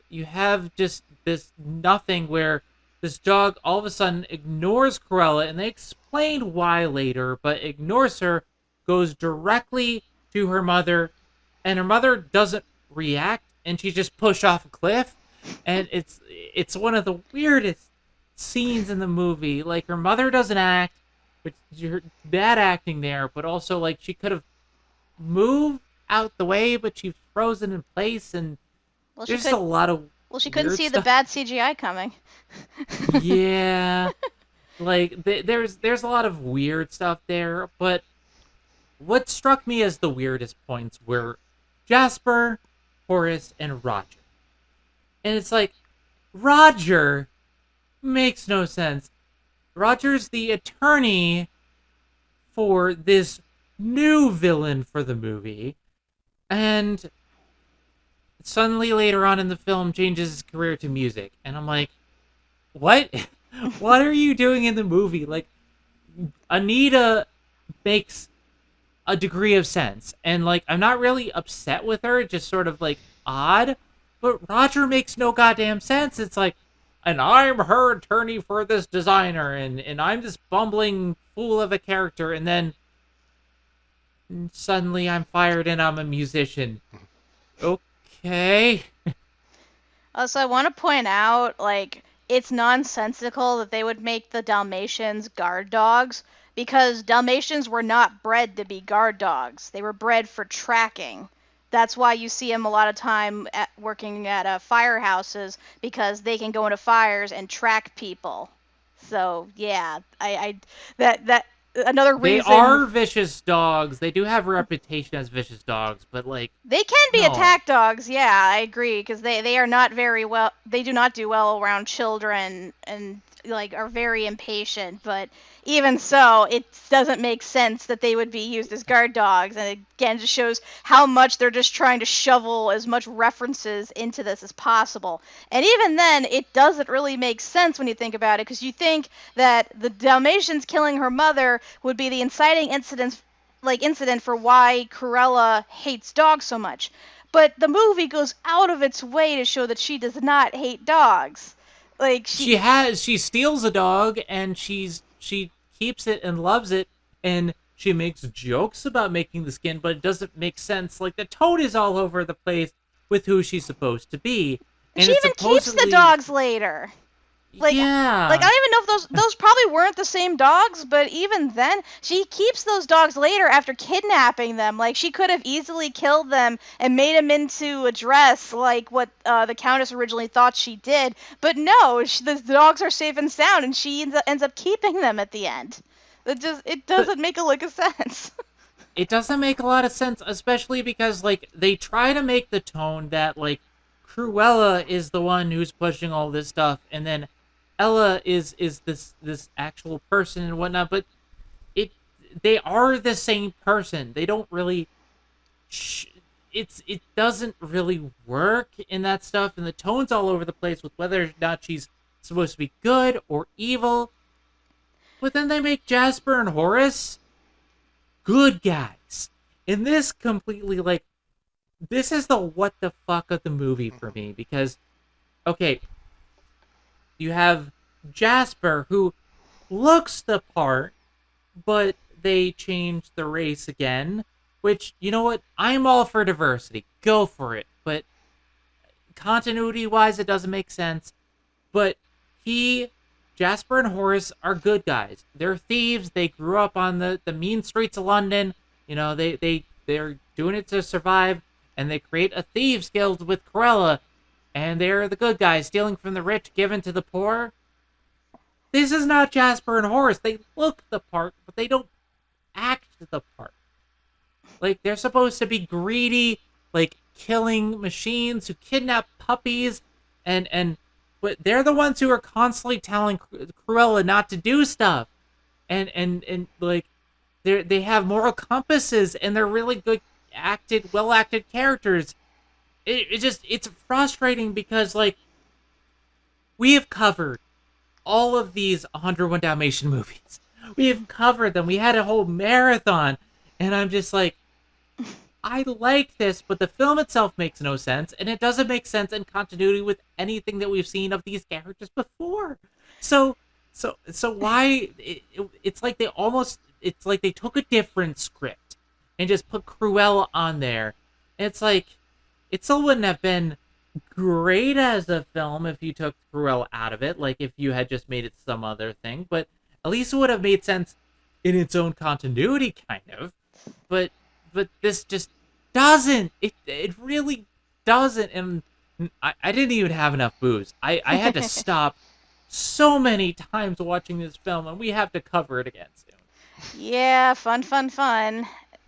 just this nothing where this dog all of a sudden ignores Cruella, and they explain why later, but ignores her, goes directly to her mother, and her mother doesn't react, and she just pushed off a cliff. And it's one of the weirdest scenes in the movie. Like her mother doesn't act, which you're bad acting there, but also like she could have moved out the way, but she's frozen in place, and Well, she there's just a could. lot of Well, she couldn't weird see the stuff. bad CGI coming. Yeah, like there's a lot of weird stuff there, but what struck me as the weirdest points were Jasper, Horace, and Roger. And it's like Roger makes no sense. Roger's the attorney for this new villain for the movie, and suddenly later on in the film changes his career to music. And I'm like, what? What are you doing in the movie? Like, Anita makes a degree of sense, and like I'm not really upset with her, just sort of like odd. But Roger makes no goddamn sense. It's like, and I'm her attorney for this designer, and I'm this bumbling fool of a character, and then suddenly I'm fired and I'm a musician. Okay. Also, I want to point out, like, it's nonsensical that they would make the Dalmatians guard dogs because Dalmatians were not bred to be guard dogs. They were bred for tracking. that's why you see them a lot of time working at firehouses, because they can go into fires and track people. So yeah, I that another They reason are vicious dogs. They do have a reputation as vicious dogs, but like they can be no. attack dogs. Yeah, I agree, because they are not very well. They do not do well around children, and like are very impatient. But even so, it doesn't make sense that they would be used as guard dogs. And again, just shows how much they're just trying to shovel as much references into this as possible. And even then, it doesn't really make sense when you think about it, because you think that the Dalmatians killing her mother would be the inciting incident for why Cruella hates dogs so much. But the movie goes out of its way to show that she does not hate dogs. Like She steals a dog and she keeps it and loves it, and she makes jokes about making the skin, but it doesn't make sense. Like the toad is all over the place with who she's supposed to be. And she it's even keeps the dogs later. Yeah. Like I don't even know if those probably weren't the same dogs, but even then, she keeps those dogs later after kidnapping them. Like she could have easily killed them and made them into a dress, like what the Countess originally thought she did. But no, the dogs are safe and sound, and she ends up keeping them at the end. It doesn't make a lick of sense. It doesn't make a lot of sense, especially because like they try to make the tone that like Cruella is the one who's pushing all this stuff, and then Ella is this actual person and whatnot. But they are the same person. They don't really. It doesn't really work in that stuff, and the tone's all over the place with whether or not she's supposed to be good or evil. But then they make Jasper and Horace good guys. And this completely, like, this is the what the fuck of the movie for me, because, okay, you have Jasper, who looks the part, but they changed the race again, which, you know what, I'm all for diversity. Go for it. But continuity-wise, it doesn't make sense. But Jasper and Horace are good guys. They're thieves. They grew up on the mean streets of London. You know, they're doing it to survive, and they create a thieves guild with Cruella, and they're the good guys, stealing from the rich, giving to the poor. This is not Jasper and Horace. They look the part, but they don't act the part. Like, they're supposed to be greedy, like, killing machines who kidnap puppies, but they're the ones who are constantly telling Cruella not to do stuff. And like, they have moral compasses, and they're really well acted characters. It's frustrating because, like, we have covered all of these 101 Dalmatian movies. We have covered them. We had a whole marathon, and I'm just like, I like this, but the film itself makes no sense, and it doesn't make sense in continuity with anything that we've seen of these characters before. So why? It's like they took a different script and just put Cruella on there. And it's like, it still wouldn't have been great as a film if you took Cruella out of it, like if you had just made it some other thing, but at least it would have made sense in its own continuity, kind of. But this just doesn't. It really doesn't. And I didn't even have enough booze. I had to stop so many times watching this film, and we have to cover it again soon. Yeah, fun.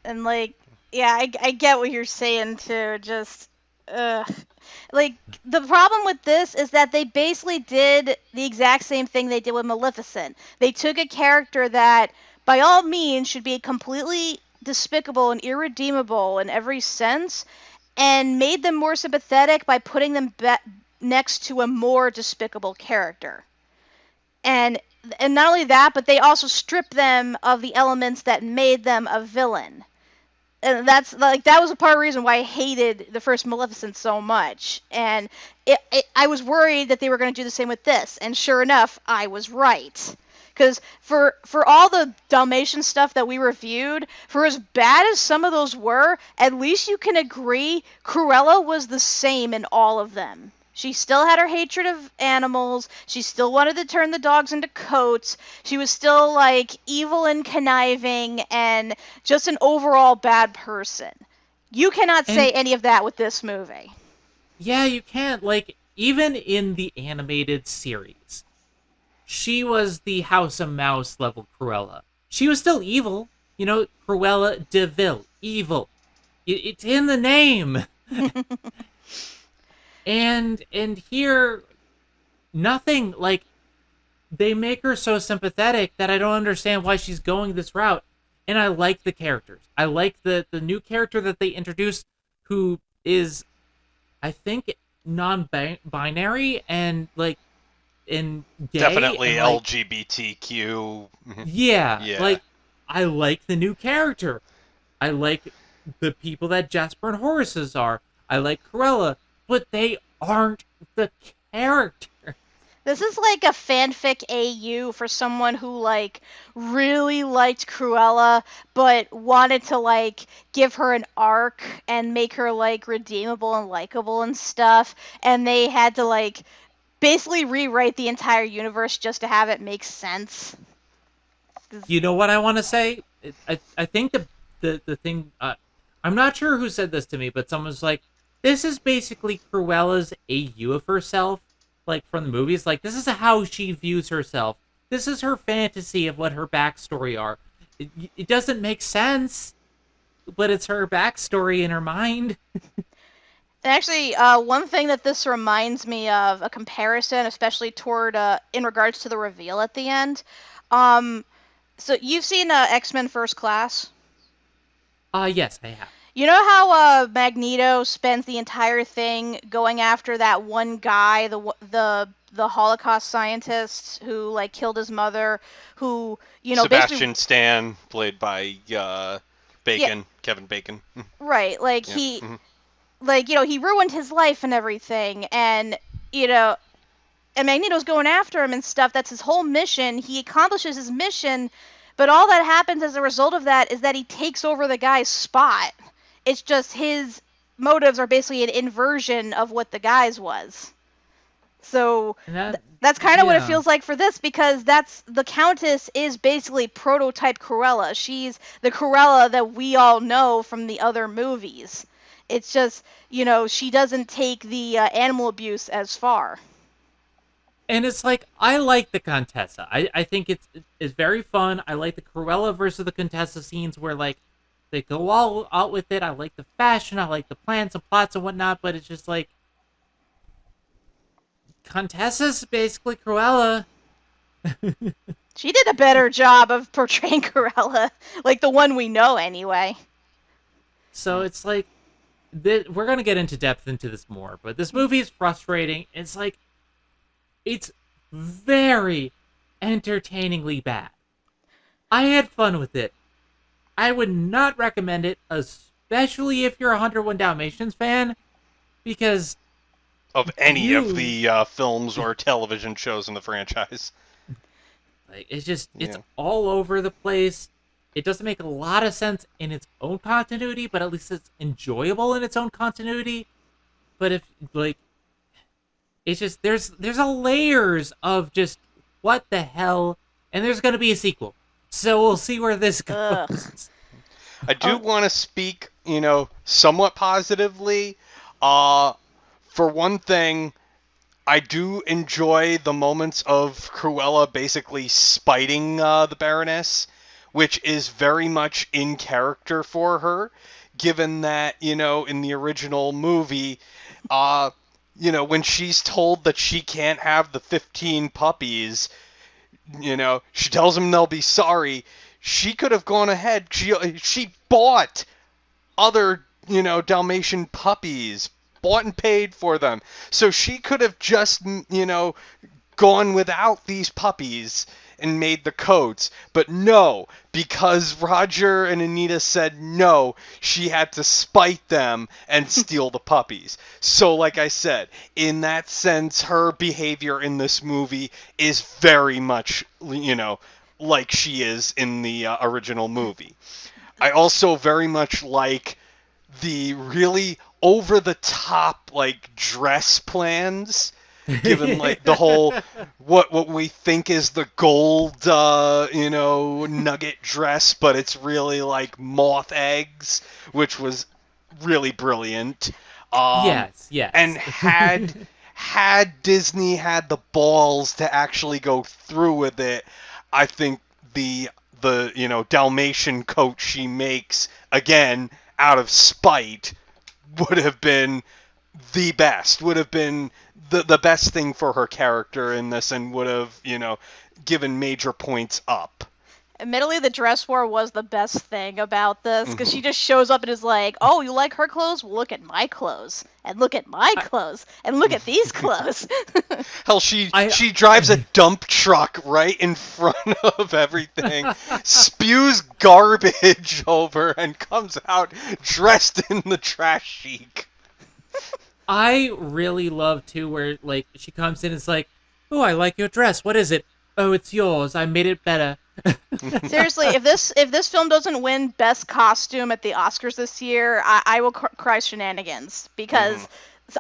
And like, yeah, I get what you're saying too. Just, like, the problem with this is that they basically did the exact same thing they did with Maleficent. They took a character that, by all means, should be completely despicable and irredeemable in every sense, and made them more sympathetic by putting them next to a more despicable character. And not only that, but they also stripped them of the elements that made them a villain. And that was a part of the reason why I hated the first Maleficent so much. And I was worried that they were going to do the same with this. And sure enough, I was right. Because for all the Dalmatian stuff that we reviewed, for as bad as some of those were, at least you can agree Cruella was the same in all of them. She still had her hatred of animals. She still wanted to turn the dogs into coats. She was still, like, evil and conniving and just an overall bad person. You cannot say And any of that with this movie. yeah, you can't. Like, even in the animated series, she was the House of Mouse level Cruella. She was still evil. You know, Cruella de Vil, evil. It's in the name. And here, nothing. Like, they make her so sympathetic that I don't understand why she's going this route. And I like the characters. I like the new character that they introduced, who is, I think, non-binary and like and gay Definitely and like LGBTQ. yeah, Yeah. like I like the new character. I like the people that Jasper and Horace's are. I like Cruella, but they aren't the character. This is like a fanfic AU for someone who like really liked Cruella but wanted to like give her an arc and make her like redeemable and likable and stuff, and they had to like basically rewrite the entire universe just to have it make sense. You know what I want to say? I think the thing I'm not sure who said this to me, but someone was like, "This is basically Cruella's AU of herself, like from the movies. Like this is how she views herself. This is her fantasy of what her backstory are. It doesn't make sense, but it's her backstory in her mind." And actually, one thing that this reminds me of, a comparison, especially toward in regards to the reveal at the end. So you've seen X-Men First Class? Yes, I have. You know how Magneto spends the entire thing going after that one guy, the Holocaust scientist who like killed his mother, who Sebastian basically Stan, played by Bacon, yeah, Kevin Bacon. right, like Yeah. he Mm-hmm. like he ruined his life and everything, and you know and Magneto's going after him and stuff. That's his whole mission. He accomplishes his mission, but all that happens as a result of that is that he takes over the guy's spot. It's just his motives are basically an inversion of what the guy's was. So And that, that's kind of what it yeah. feels like for this, because that's the Countess is basically prototype Cruella. She's the Cruella that we all know from the other movies. It's just, she doesn't take the animal abuse as far. And it's like I like the Contessa. I think it's very fun. I like the Cruella versus the Contessa scenes where like they go all out with it. I like the fashion. I like the plans and plots and whatnot. But it's just like Contessa's basically Cruella. She did a better job of portraying Cruella, like the one we know anyway. So it's like we're gonna get into depth into this more. But this movie is frustrating. It's like it's very entertainingly bad. I had fun with it. I would not recommend it, especially if you're a 101 Dalmatians fan, because Of any of the films or television shows in the franchise. like, it's Yeah. all over the place. It doesn't make a lot of sense in its own continuity, but at least it's enjoyable in its own continuity. But if like, it's just there's a layers of just what the hell, and there's gonna be a sequel, so we'll see where this Ugh. goes. I do want to speak, somewhat positively. For one thing, I do enjoy the moments of Cruella basically spiting the Baroness, which is very much in character for her, given that, in the original movie, when she's told that she can't have the 15 puppies, she tells them they'll be sorry. She could have gone ahead. She bought other, Dalmatian puppies, bought and paid for them. So she could have just, gone without these puppies and made the coats. But no, because Roger and Anita said no, she had to spite them and steal the puppies. So like I said, in that sense, her behavior in this movie is very much, like she is in the original movie. I also very much like the really over the top like dress plans, given like the whole what we think is the gold nugget dress, but it's really like moth eggs, which was really brilliant. Um, Yes, yes. and had Disney had the balls to actually go through with it, I think the Dalmatian coat she makes again out of spite would have been the best. Would have been the best thing for her character in this, and would have given major points up. Admittedly, the dress war was the best thing about this because she Mhm. just shows up and is like, "Oh, you like her clothes? Well, look at my clothes, and look at my I, clothes, and look at these clothes." Hell, she I she drives a dump truck right in front of everything, spews garbage over, and comes out dressed in the trash chic. I really love too where like she comes in and it's like, "Oh, I like your dress. What is it? Oh, it's yours. I made it better." Seriously, if this film doesn't win Best Costume at the Oscars this year, I will cry shenanigans Mhm. because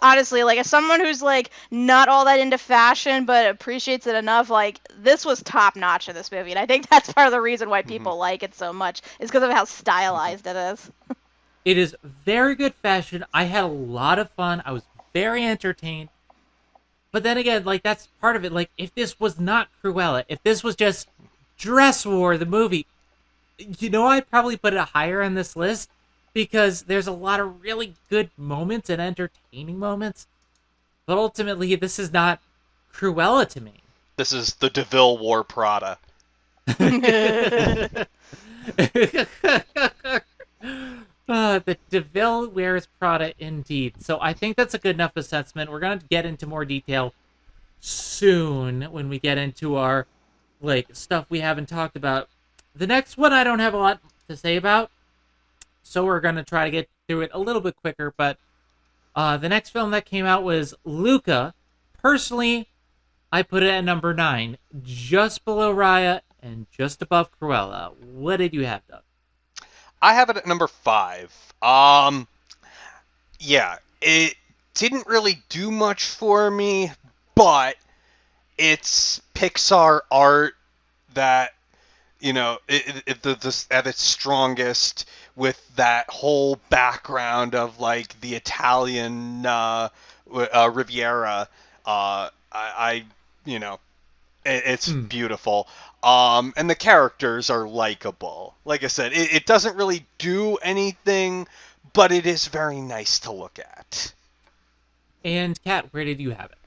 honestly, like as someone who's like not all that into fashion but appreciates it enough, like this was top notch in this movie, and I think that's part of the reason why Mhm. people like it so much is because of how stylized it is. It is very good fashion. I had a lot of fun. I was very entertained. But then again, like that's part of it. Like if this was not Cruella, if this was just Dress War, the movie, I'd probably put it higher on this list because there's a lot of really good moments and entertaining moments. But ultimately, this is not Cruella to me. This is the DeVille War Prada. The DeVille wears Prada indeed. So I think that's a good enough assessment. We're going to get into more detail soon when we get into our stuff we haven't talked about. The next one I don't have a lot to say about, so we're going to try to get through it a little bit quicker, but the next film that came out was Luca. Personally, I put it at number 9, just below Raya and just above Cruella. What did you have, Doug? I have it at number 5. Yeah, it didn't really do much for me, but it's Pixar art that at its strongest, with that whole background of like the Italian Riviera. I you know it's Hmm. beautiful. And the characters are likable. Like I said, it doesn't really do anything, but it is very nice to look at. And Kat, where did you have it?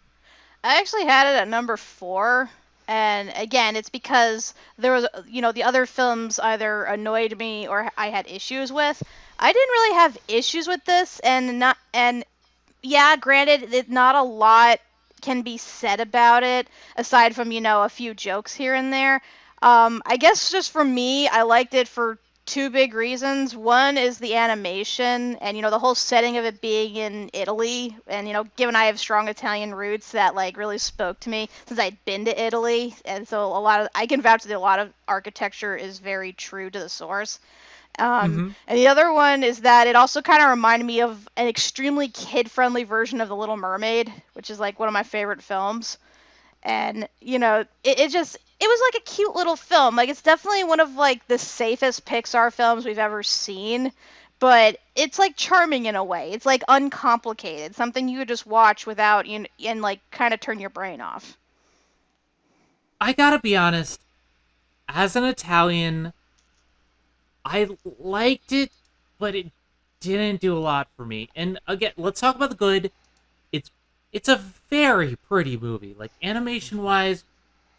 I actually had it at number 4. And again, it's because there was, the other films either annoyed me or I had issues with. I didn't really have issues with this, and yeah, granted, not a lot can be said about it aside from a few jokes here and there. I guess just for me, I liked it for two big reasons. One is the animation and the whole setting of it being in Italy, and given I have strong Italian roots, that like really spoke to me since I'd been to Italy, and so I can vouch that a lot of architecture is very true to the source. Mm-hmm. And the other one is that it also kind of reminded me of an extremely kid-friendly version of The Little Mermaid, which is like one of my favorite films. And it was like a cute little film. Like it's definitely one of like the safest Pixar films we've ever seen, but it's like charming in a way. It's like uncomplicated, something you could just watch without and like kind of turn your brain off. I gotta be honest, as an Italian, I liked it, but it didn't do a lot for me. And again, let's talk about the good. It's it's a very pretty movie. Like animation wise,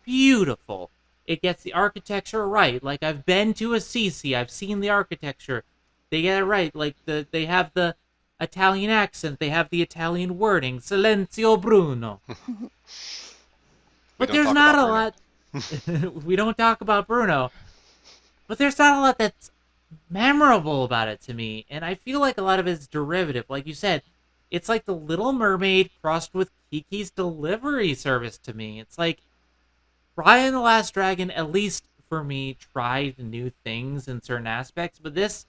beautiful. It gets the architecture right. Like I've been to Assisi, I've seen the architecture. They get it right. Like they have the Italian accent, they have the Italian wording. Silenzio Bruno. We But don't there's talk not about a Bruno. lot. We don't talk about Bruno. But there's not a lot that's memorable about it to me. And I feel like a lot of it's derivative. Like you said, it's like the Little Mermaid crossed with Kiki's Delivery Service to me. It's like Raya and the Last Dragon, at least for me, tried new things in certain aspects. But this,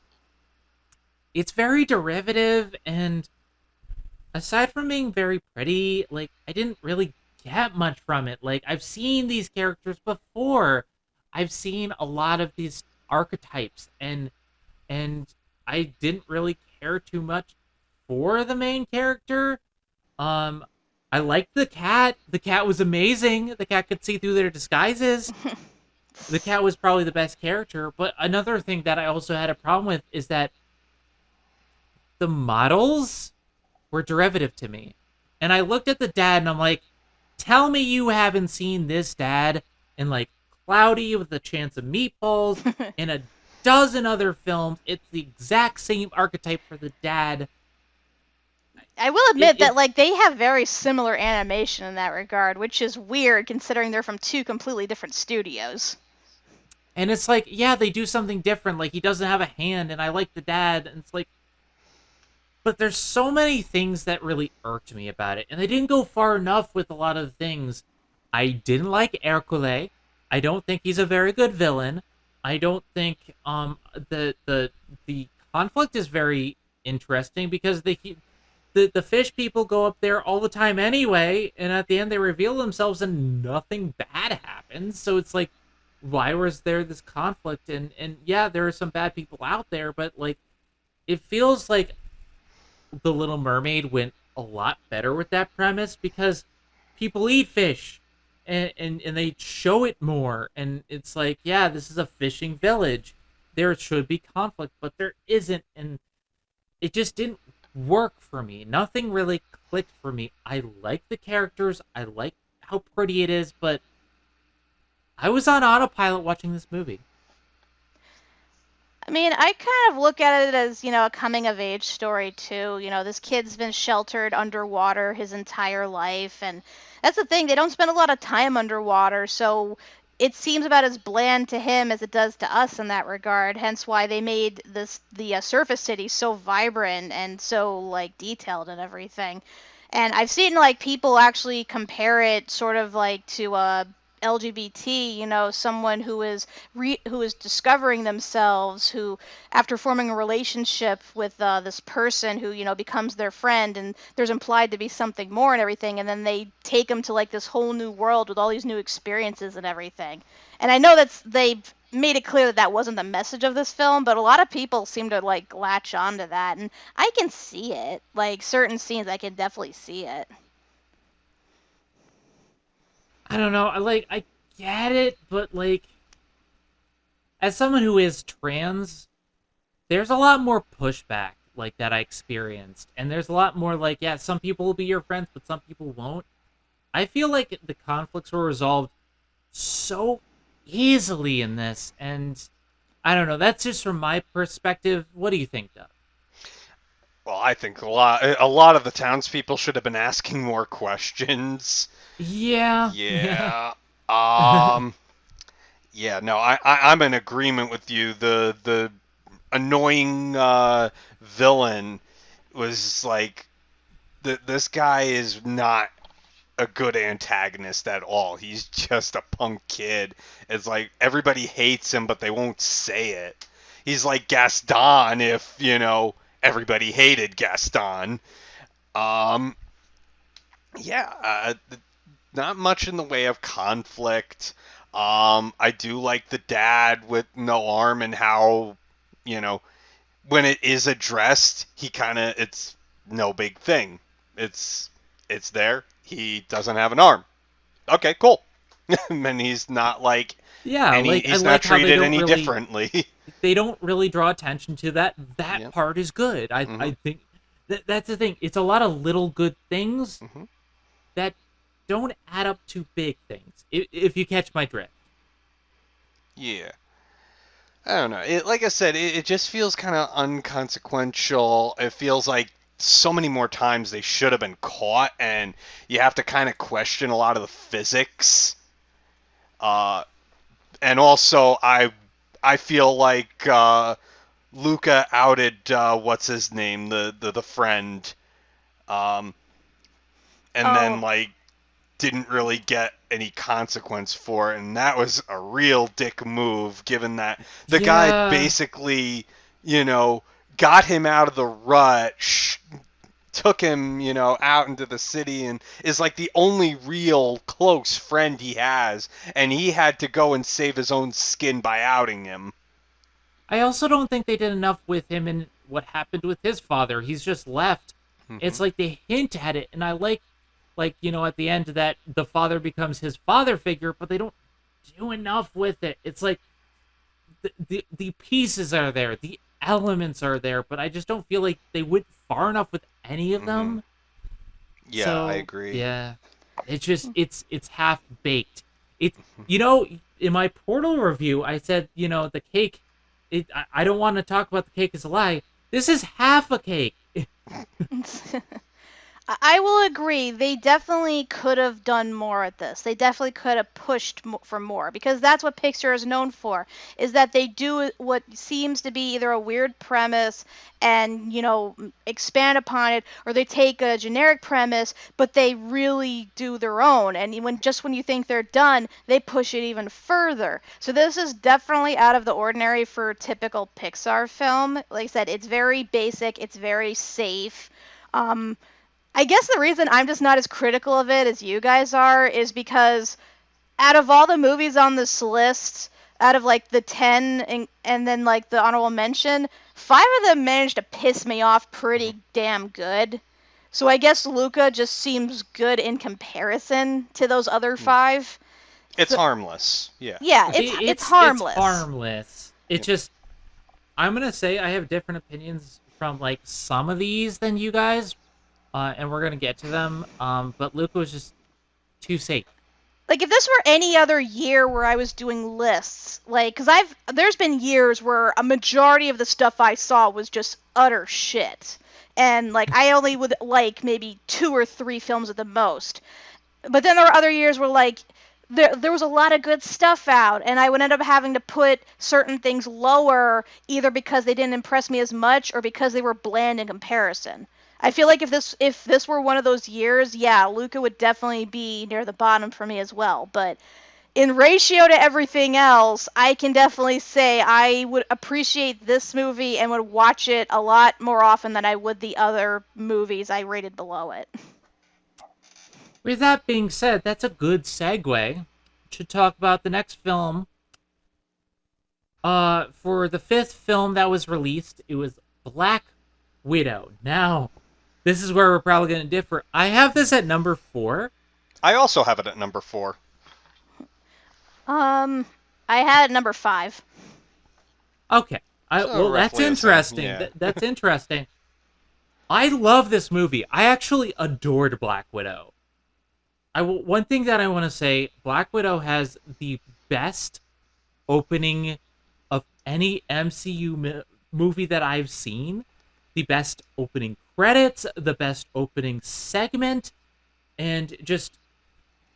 it's very derivative. And aside from being very pretty, like, I didn't really get much from it. Like, I've seen these characters before. I've seen a lot of these archetypes and I didn't really care too much for the main character. Um, I liked the cat. The cat was amazing. The cat could see through their disguises. The cat was probably the best character. But another thing that I also had a problem with is that the models were derivative to me. And I looked at the dad and I'm like, tell me you haven't seen this dad in like Cloudy with a Chance of Meatballs and a dozen other films. It's the exact same archetype for the dad. I will admit that like they have very similar animation in that regard, which is weird considering they're from two completely different studios. And it's like, yeah, they do something different. Like, he doesn't have a hand, and I like the dad. And it's like, but there's so many things that really irked me about it. And they didn't go far enough with a lot of the things. I didn't like Hercule. I don't think he's a very good villain. I don't think the conflict is very interesting because the fish people go up there all the time anyway, and at the end they reveal themselves and nothing bad happens. So it's like, why was there this conflict? And yeah, there are some bad people out there, but like, it feels like The Little Mermaid went a lot better with that premise because people eat fish and they show it more. And it's like, yeah, this is a fishing village. There should be conflict, but there isn't. And it just didn't work for me. Nothing really clicked for me. I like the characters. I like how pretty it is, but I was on autopilot watching this movie. I mean, I kind of look at it as, a coming of age story too. This kid's been sheltered underwater his entire life, and that's the thing, they don't spend a lot of time underwater, so it seems about as bland to him as it does to us in that regard. Hence why they made the surface city so vibrant and so like detailed and everything. And I've seen like people actually compare it sort of like to LGBT, someone who is discovering themselves, who after forming a relationship with this person who becomes their friend, and there's implied to be something more and everything, and then they take them to like this whole new world with all these new experiences and everything. And I know they've made it clear that that wasn't the message of this film, but a lot of people seem to like latch onto that, and I can see it. Like certain scenes, I can definitely see it. I don't know. I get it, but like, as someone who is trans, there's a lot more pushback like that I experienced, and there's a lot more like, yeah, some people will be your friends, but some people won't. I feel like the conflicts were resolved so easily in this, and I don't know. That's just from my perspective. What do you think, Doug? Well, I think a lot of the townspeople should have been asking more questions. Yeah. Yeah. Yeah. No, I'm in agreement with you. The annoying villain was like, this guy is not a good antagonist at all. He's just a punk kid. It's like everybody hates him, but they won't say it. He's like Gaston if, everybody hated Gaston. Yeah, not much in the way of conflict. I do like the dad with no arm and how, when it is addressed, it's no big thing. It's there. He doesn't have an arm. Okay, cool. And he's not like yeah, he's not treated any differently. They don't really draw attention to that. That Yep. part is good. I think that's the thing. It's a lot of little good things that don't add up to big things. If you catch my drift. Yeah. I don't know. Like I said, it just feels kind of unconsequential. It feels like so many more times they should have been caught, and you have to kind of question a lot of the physics. And also, I feel like Luca outed what's his name, the friend, and then like didn't really get any consequence for it, and that was a real dick move, given that the guy basically, got him out of the rut, took him, out into the city, and is like the only real close friend he has, and he had to go and save his own skin by outing him. I also don't think they did enough with him and what happened with his father. He's just left. Hmm. It's like they hint at it, and I like at the end that the father becomes his father figure, but they don't do enough with it. It's like the pieces are there, the elements are there, but I just don't feel like they went far enough with any of Hmm. them. Yeah, I So agree. yeah, it's just it's half baked. It in my Portal review, I said the cake. I don't want to talk about the cake as a lie. This is half a cake. I will agree. They definitely could have done more at this. They definitely could have pushed for more because that's what Pixar is known for. Is that they do what seems to be either a weird premise and expand upon it, or they take a generic premise but they really do their own. And when you think they're done, they push it even further. So this is definitely out of the ordinary for a typical Pixar film. Like I said, it's very basic. It's very safe. Um, I guess the reason I'm just not as critical of it as you guys are is because out of all the movies on this list, out of like the 10 and then like the honorable mention, 5 of them managed to piss me off Hmm. pretty damn good. So I guess Luca just seems good in comparison to those other 5. It's So harmless. Yeah. yeah, It, it's it's harmless. harmless. It Yep. just I'm gonna say I have different opinions from like some of these than you guys, and we're gonna get to them. But Luca was just too safe. Like if this were any other year where I was doing lists, like cuz there's been years where a majority of the stuff I saw was just utter shit. And like I only would like maybe 2 or 3 films at the most. But then there were other years where like there was a lot of good stuff out and I would end up having to put certain things lower either because they didn't impress me as much or because they were bland in comparison. I feel like if this were one of those years, yeah, Luca would definitely be near the bottom for me as well, but in ratio to everything else, I can definitely say I would appreciate this movie and would watch it a lot more often than I would the other movies I rated below it. With that being said, that's a good segue to talk about the next film. For the 5th film that was released, it was Black Widow. Now, this is where we're probably going to differ. I have this at number 4. I also have it at number 4. Um, I had number 5. Okay. So Well, that's roughly the same. interesting. Yeah. That's interesting. I love this movie. I actually adored Black Widow. One thing that I want to say, Black Widow has the best opening of any movie that I've seen. The best opening credits, the best opening segment, and just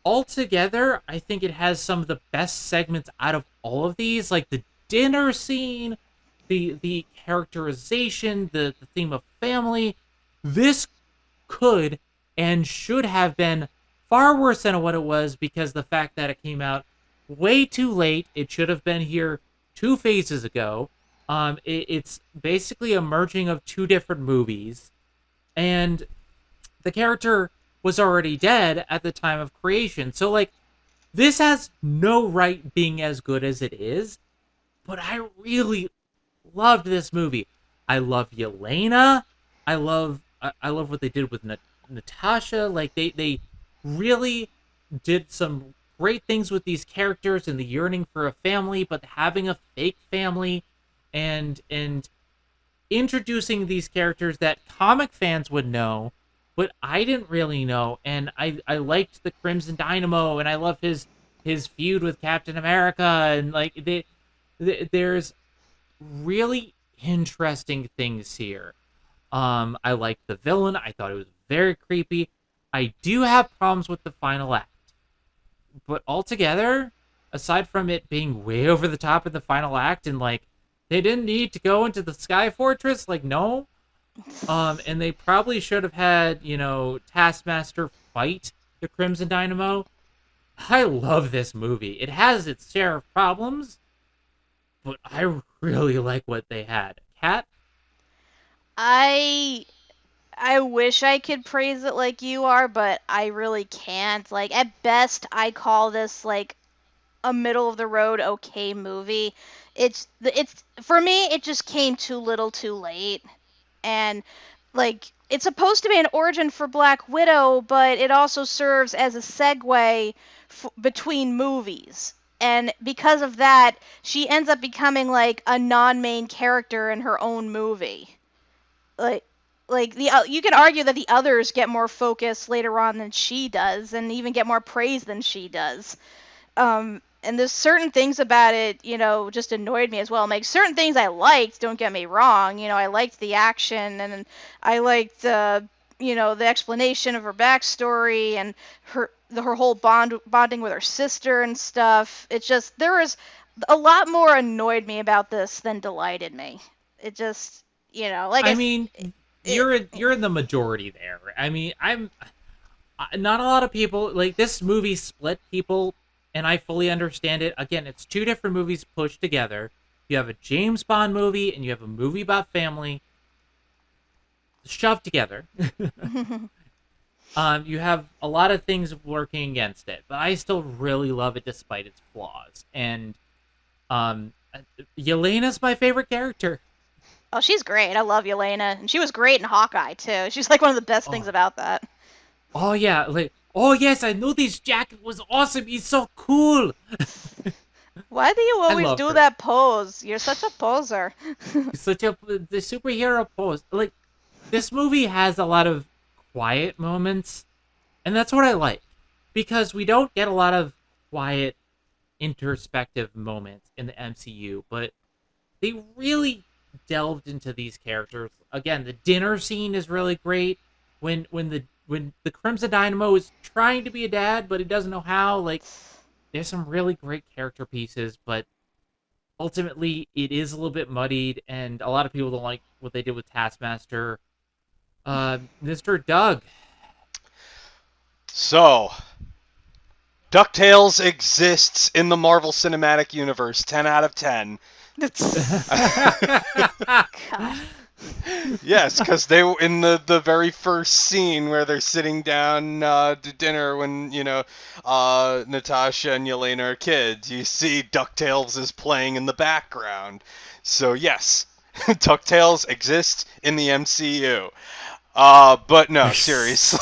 altogether, I think it has some of the best segments out of all of these, like the dinner scene, the characterization, the theme of family. This could and should have been far worse than what it was because the fact that it came out way too late. It should have been here 2 phases ago. It's basically a merging of 2 different movies, and the character was already dead at the time of creation. So like this has no right being as good as it is, but I really loved this movie. I love Yelena. I love what they did with Natasha. Like they really did some great things with these characters and the yearning for a family, but having a fake family and introducing these characters that comic fans would know, but I didn't really know. And I liked the Crimson Dynamo, and I love his feud with Captain America, and like there's really interesting things here. I liked the villain. I thought it was very creepy. I do have problems with the final act, but altogether, aside from it being way over the top in the final act, and like they didn't need to go into the Sky Fortress, like no, and they probably should have had Taskmaster fight the Crimson Dynamo. I love this movie. It has its share of problems, but I really like what they had. Kat? I I wish I could praise it like you are, but I really can't. Like at best I call this like a middle of the road okay movie. It's for me it just came too little too late. And like it's supposed to be an origin for Black Widow, but it also serves as a segue between movies. And because of that, she ends up becoming like a non-main character in her own movie. Like the you can argue that the others get more focus later on than she does, and even get more praise than she does. And there's certain things about it, just annoyed me as well. Like certain things I liked, don't get me wrong. I liked the action, and I liked the explanation of her backstory and her whole bonding with her sister and stuff. It's just there was a lot more annoyed me about this than delighted me. It just like I mean, you're in the majority there. I mean, I'm not a lot of people like this movie split people, and I fully understand it. Again, it's two different movies pushed together. You have a James Bond movie and you have a movie about family shoved together. You have a lot of things working against it, but I still really love it despite its flaws. And Yelena's my favorite character. Oh, she's great. I love Yelena, and she was great in Hawkeye too. She's like one of the best things about that. Oh yeah, like oh yes, I knew this jacket was awesome. He's so cool. Why do you always do that pose? You're such a poser. The superhero pose. Like this movie has a lot of quiet moments, and that's what I like because we don't get a lot of quiet, introspective moments in the MCU, but they really delved into these characters. Again, the dinner scene is really great when the Crimson Dynamo is trying to be a dad, but he doesn't know how. Like, there's some really great character pieces, but ultimately it is a little bit muddied, and a lot of people don't like what they did with Taskmaster. Mr. Doug. So, DuckTales exists in the Marvel Cinematic Universe. 10 out of 10. God. Yes, because they were in the very first scene where they're sitting down to dinner when, Natasha and Yelena are kids. You see DuckTales is playing in the background. So, yes, DuckTales exists in the MCU. But no, seriously.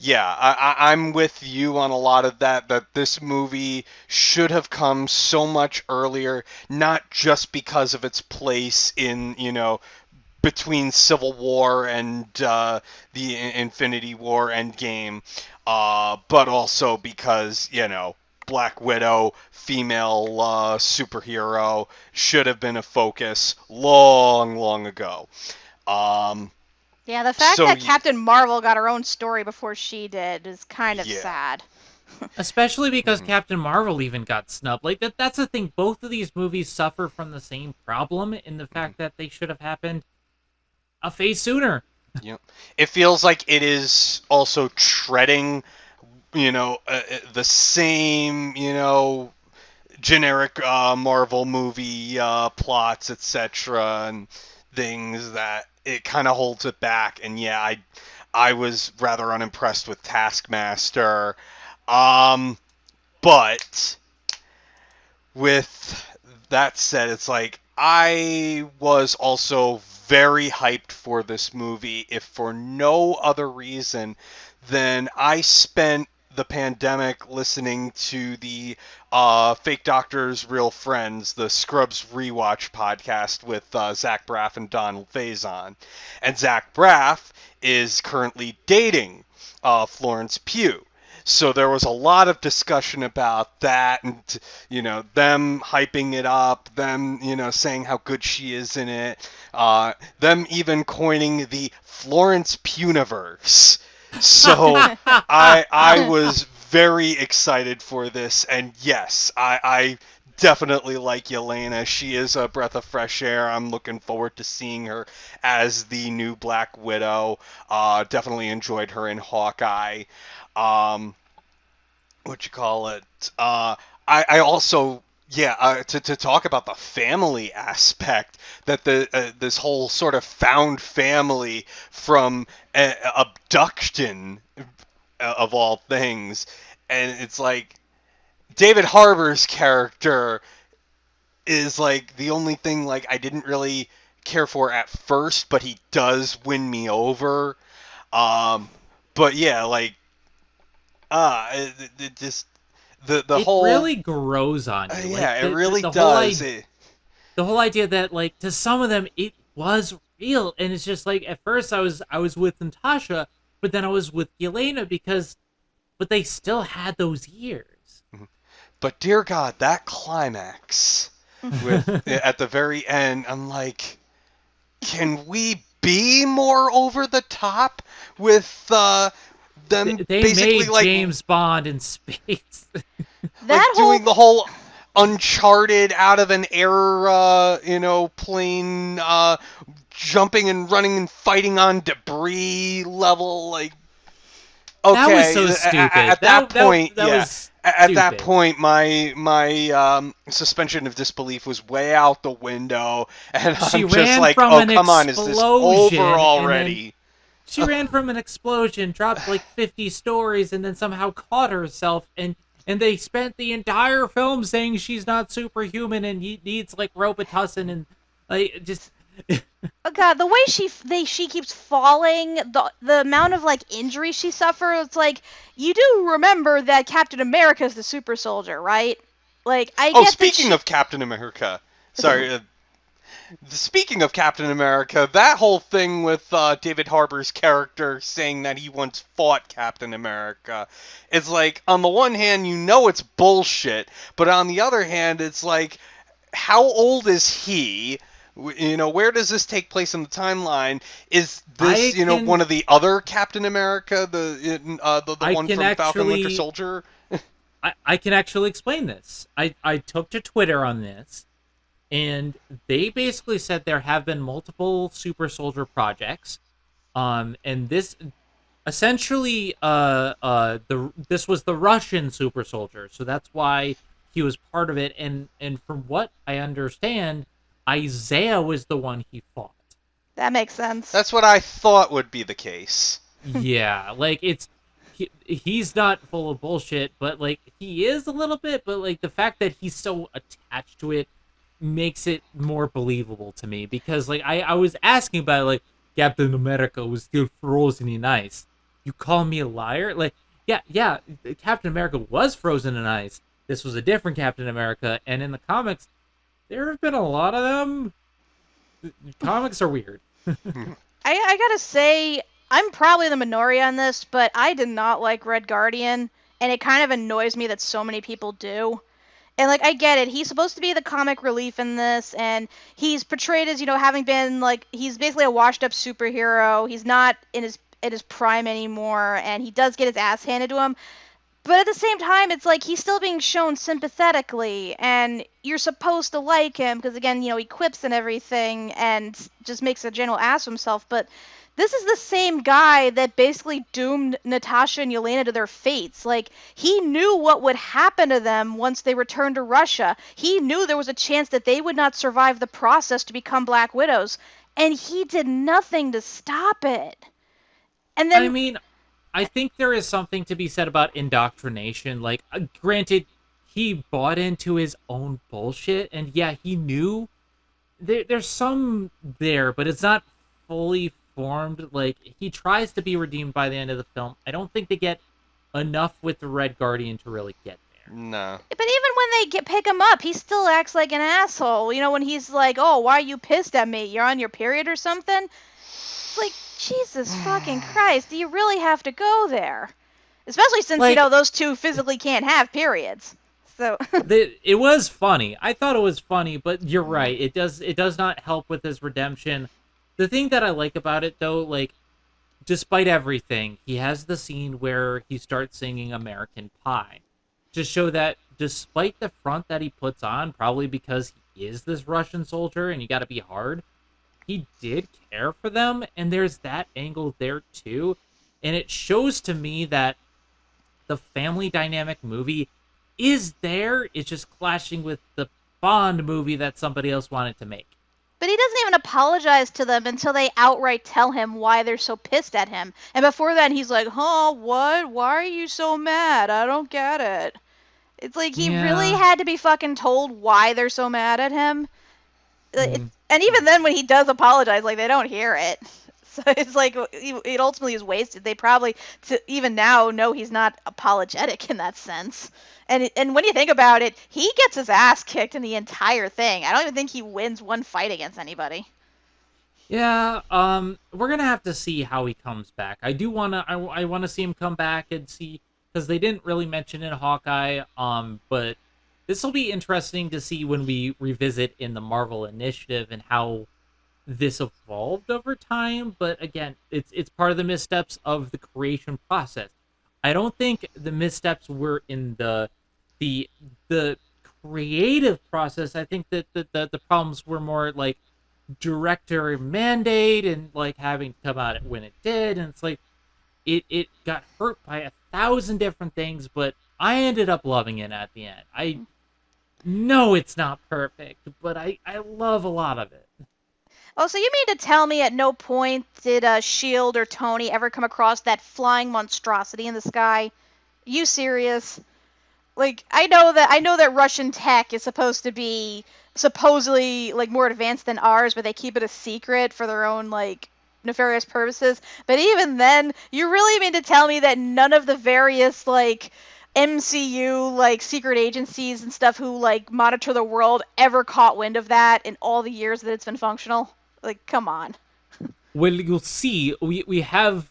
Yeah, I'm with you on a lot of that this movie should have come so much earlier, not just because of its place in, between Civil War and the Infinity War Endgame, but also because, Black Widow, female superhero, should have been a focus long, long ago. Yeah, the fact that Captain Marvel got her own story before she did is kind of sad. Especially because Captain Marvel even got snubbed. Like that's the thing. Both of these movies suffer from the same problem in the fact that they should have happened a phase sooner. Yep. It feels like it is also treading, the same, generic Marvel movie plots, etc., and things that it kind of holds it back. And yeah, I was rather unimpressed with Taskmaster. But with that said, it's like I was also very hyped for this movie, if for no other reason than I spent the pandemic listening to the Fake Doctors, Real Friends, the Scrubs Rewatch podcast with Zach Braff and Donald Faison. And Zach Braff is currently dating Florence Pugh. So there was a lot of discussion about that and, them hyping it up, them, saying how good she is in it, them even coining the Florence Pugh-niverse. So I was very excited for this, and yes, I definitely like Yelena. She is a breath of fresh air. I'm looking forward to seeing her as the new Black Widow. Definitely enjoyed her in Hawkeye. I also, to talk about the family aspect, that this whole sort of found family from abduction of all things, and it's like David Harbour's character is like the only thing like I didn't really care for at first, but he does win me over. Um, but yeah, like it just the It whole really grows on you. Like yeah, it really the whole does. idea, the whole idea that like to some of them it was real, and it's just like at first I was with Natasha, but then I was with Yelena because but they still had those years. But dear God, that climax with at the very end, I'm like, can we be more over the top with them They basically made like James Bond in space. That whole doing the whole Uncharted out of an air, plane, jumping and running and fighting on debris level, like. That was Okay, so stupid. at that point, That yeah. was At that stupid. point, my suspension of disbelief was way out the window, and She I'm just ran like, from oh an come on, is this over explosion, and then already? she ran from an explosion, dropped like 50 stories, and then somehow caught herself. And they spent the entire film saying she's not superhuman and needs like Robitussin and like just. Oh God, the way she keeps falling, the amount of like injury she suffers, it's like you do remember that Captain America is the super soldier, right? Like I Oh, get that speaking of Captain America, sorry. Speaking of Captain America, that whole thing with David Harbour's character saying that he once fought Captain America, it's like, on the one hand, you know it's bullshit, but on the other hand, it's like, how old is he? Where does this take place in the timeline? Is this, I can one of the other Captain America, the I one can from Falcon Winter actually Soldier? I can actually explain this. I took to Twitter on this, and they basically said there have been multiple super soldier projects. And this essentially this was the Russian super soldier, so that's why he was part of it. And from what I understand, Isaiah was the one he fought. that makes sense. That's what I thought would be the case. Yeah, like he's not full of bullshit, but like he is a little bit, but like the fact that he's so attached to it makes it more believable to me, because like I was asking about like Captain America was still frozen in ice. You call me a liar? Like yeah, Captain America was frozen in ice. This was a different Captain America, and in the comics there have been a lot of them. Comics are weird. I gotta say, I'm probably the minority on this, but I did not like Red Guardian, and it kind of annoys me that so many people do. And like I get it, he's supposed to be the comic relief in this, and he's portrayed as having been like he's basically a washed-up superhero. He's not in his prime anymore, and he does get his ass handed to him. But at the same time, it's like he's still being shown sympathetically, and you're supposed to like him because again, he quips and everything, and just makes a general ass of himself. But this is the same guy that basically doomed Natasha and Yelena to their fates. Like, he knew what would happen to them once they returned to Russia. He knew there was a chance that they would not survive the process to become Black Widows, and he did nothing to stop it. And I then mean, I think there is something to be said about indoctrination. Like, granted, he bought into his own bullshit, and yeah, he knew there's some there, but it's not fully formed. Like, he tries to be redeemed by the end of the film. I don't think they get enough with the Red Guardian to really get there. No. But even when they pick him up, he still acts like an asshole. When he's like, "Oh, why are you pissed at me? You're on your period or something?" It's like, Jesus fucking Christ, do you really have to go there? Especially since, Like, those two physically can't have periods. So it was funny. I thought it was funny, but you're right. It does not help with his redemption. The thing that I like about it, though, like, despite everything, he has the scene where he starts singing American Pie to show that despite the front that he puts on, probably because he is this Russian soldier and you got to be hard, he did care for them, and there's that angle there too. And it shows to me that the family dynamic movie is there. It's just clashing with the Bond movie that somebody else wanted to make. But he doesn't even apologize to them until they outright tell him why they're so pissed at him. And before then, he's like, huh, what? Why are you so mad? I don't get it. It's like he really Yeah. had to be fucking told why they're so mad at him. Mm. And even then, when he does apologize, like, they don't hear it. So it's like, it ultimately is wasted. They probably, even now, know he's not apologetic in that sense. And when you think about it, he gets his ass kicked in the entire thing. I don't even think he wins one fight against anybody. Yeah, we're gonna have to see how he comes back. I do wanna, I wanna see him come back and see, because they didn't really mention in Hawkeye. But this will be interesting to see when we revisit in the Marvel Initiative and how this evolved over time. But again, it's part of the missteps of the creation process. I don't think the missteps were in the the creative process. I think that the problems were more like director mandate and like having to come out when it did, and it's like it got hurt by 1,000 different things, but I ended up loving it at the end. I know it's not perfect, but I love a lot of it. Oh, so you mean to tell me at no point did Shield or Tony ever come across that flying monstrosity in the sky? You serious? Like, I know that Russian tech is supposed to be supposedly like more advanced than ours, but they keep it a secret for their own like nefarious purposes. But even then, you really mean to tell me that none of the various like MCU like secret agencies and stuff who like monitor the world ever caught wind of that in all the years that it's been functional? Like, come on. Well, you'll see, we have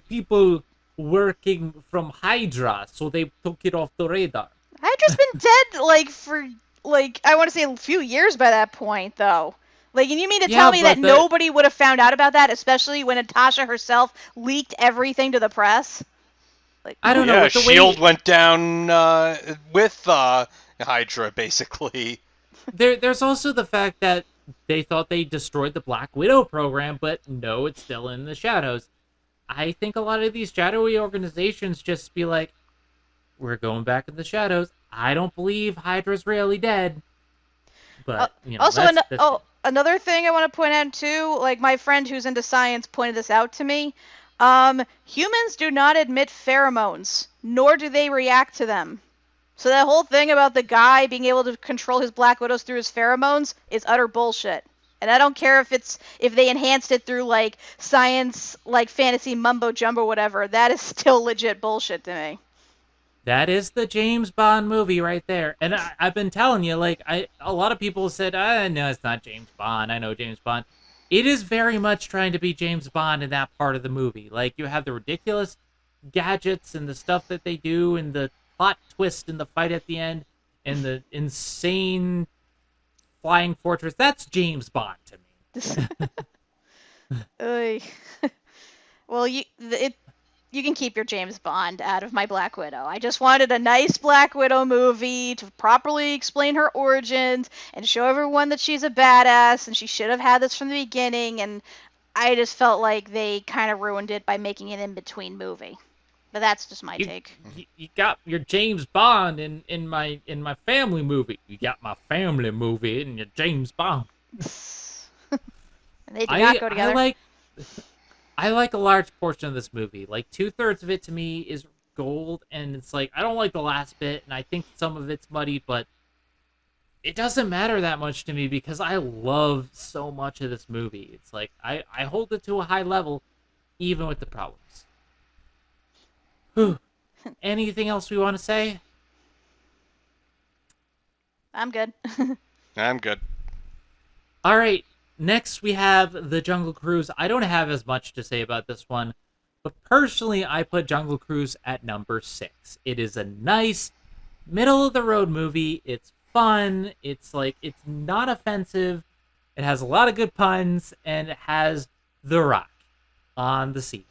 people working from Hydra, so they took it off the radar. Hydra's been dead like for like I want to say a few years by that point though. Like, and you mean to tell Yeah, me that but the nobody would have found out about that, especially when Natasha herself leaked everything to the press? Like, I don't know Yeah, with the Shield way went down with Hydra, basically. there's also the fact that they thought they destroyed the Black Widow program, but no, it's still in the shadows. I think a lot of these shadowy organizations just be like, we're going back in the shadows. I don't believe Hydra's really dead, but also, that's me. another thing I want to point out too, like my friend who's into science pointed this out to me. Humans do not emit pheromones, nor do they react to them. So that whole thing about the guy being able to control his Black Widows through his pheromones is utter bullshit. And I don't care if they enhanced it through like science, like fantasy mumbo jumbo, whatever. That is still legit bullshit to me. That is the James Bond movie right there. And I've been telling you, like, a lot of people said, no, it's not James Bond. I know James Bond. It is very much trying to be James Bond in that part of the movie. Like, you have the ridiculous gadgets and the stuff that they do, and the plot twist in the fight at the end, and the insane flying fortress. That's James Bond to me. Well, you can keep your James Bond out of my Black Widow. I just wanted a nice Black Widow movie to properly explain her origins and show everyone that she's a badass and she should have had this from the beginning. And I just felt like they kind of ruined it by making an in-between movie. But that's just my take. You got your James Bond in my family movie. You got my family movie in your James Bond. They do not go together. I like a large portion of this movie. Like 2/3 of it to me is gold, and it's like I don't like the last bit, and I think some of it's muddy, but it doesn't matter that much to me because I love so much of this movie. It's like I hold it to a high level, even with the problems. Whew. Anything else we want to say? I'm good. I'm good. All right. Next, we have the Jungle Cruise. I don't have as much to say about this one, but personally, I put Jungle Cruise at number 6. It is a nice, middle-of-the-road movie. It's fun. It's not offensive. It has a lot of good puns, and it has The Rock on the scene.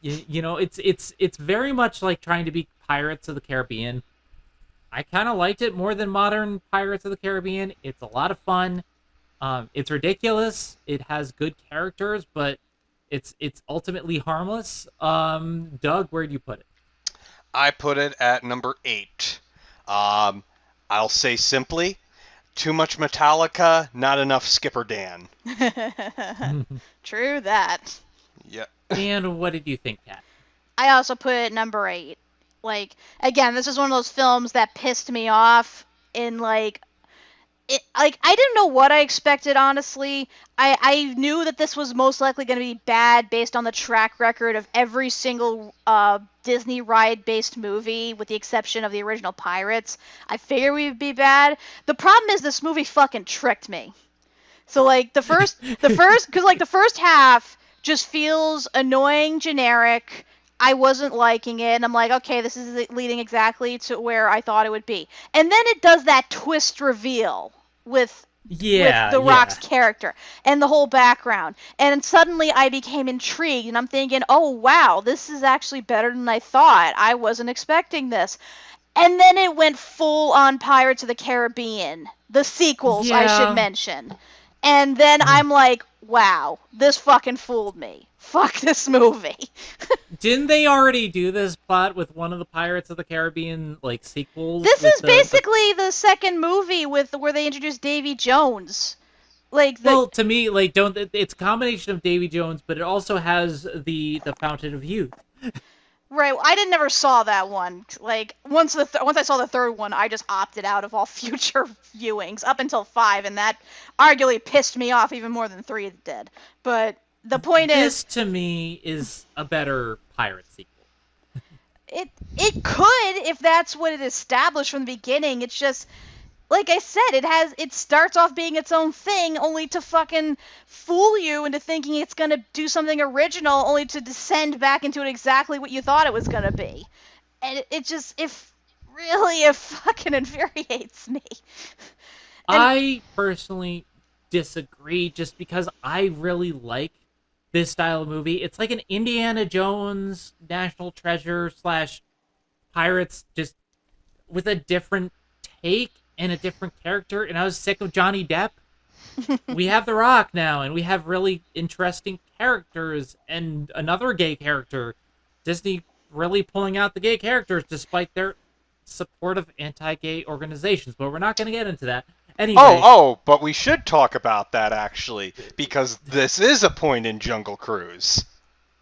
It's very much like trying to be Pirates of the Caribbean. I kind of liked it more than modern Pirates of the Caribbean. It's a lot of fun. It's ridiculous. It has good characters, but it's ultimately harmless. Doug, where do you put it? I put it at number 8. I'll say simply, Too much Metallica, not enough Skipper Dan. True that. Yeah. And what did you think, Kat? I also put it number 8. Like, again, this is one of those films that pissed me off in, like, I didn't know what I expected, honestly. I knew that this was most likely going to be bad based on the track record of every single Disney ride-based movie, with the exception of the original Pirates. I figured we'd be bad. The problem is this movie fucking tricked me. So, like, because, like, the first half just feels annoying, generic. I wasn't liking it, and I'm like, okay, this is leading exactly to where I thought it would be. And then it does that twist reveal with The Rock's character and the whole background. And suddenly I became intrigued, and I'm thinking, oh, wow, this is actually better than I thought. I wasn't expecting this. And then it went full on Pirates of the Caribbean. The sequels, I should mention. And then I'm like, wow, this fucking fooled me. Fuck this movie. Didn't they already do this plot with one of the Pirates of the Caribbean, like, sequels? This is basically the second movie where they introduced Davy Jones. Well, to me, like, it's a combination of Davy Jones, but it also has the Fountain of Youth. Right, I never saw that one. Like, once I saw the third one, I just opted out of all future viewings up until 5, and that arguably pissed me off even more than 3 did. But the point is, this to me is a better pirate sequel. It could, if that's what it established from the beginning. It's just, like I said, it starts off being its own thing, only to fucking fool you into thinking it's gonna do something original, only to descend back into it exactly what you thought it was gonna be. And it fucking infuriates me. I personally disagree, just because I really like this style of movie. It's like an Indiana Jones, National Treasure / Pirates, just with a different take and a different character, and I was sick of Johnny Depp. We have The Rock now, and we have really interesting characters, and another gay character. Disney really pulling out the gay characters despite their support of anti-gay organizations, but we're not going to get into that. Anyway. But we should talk about that, actually, because this is a point in Jungle Cruise.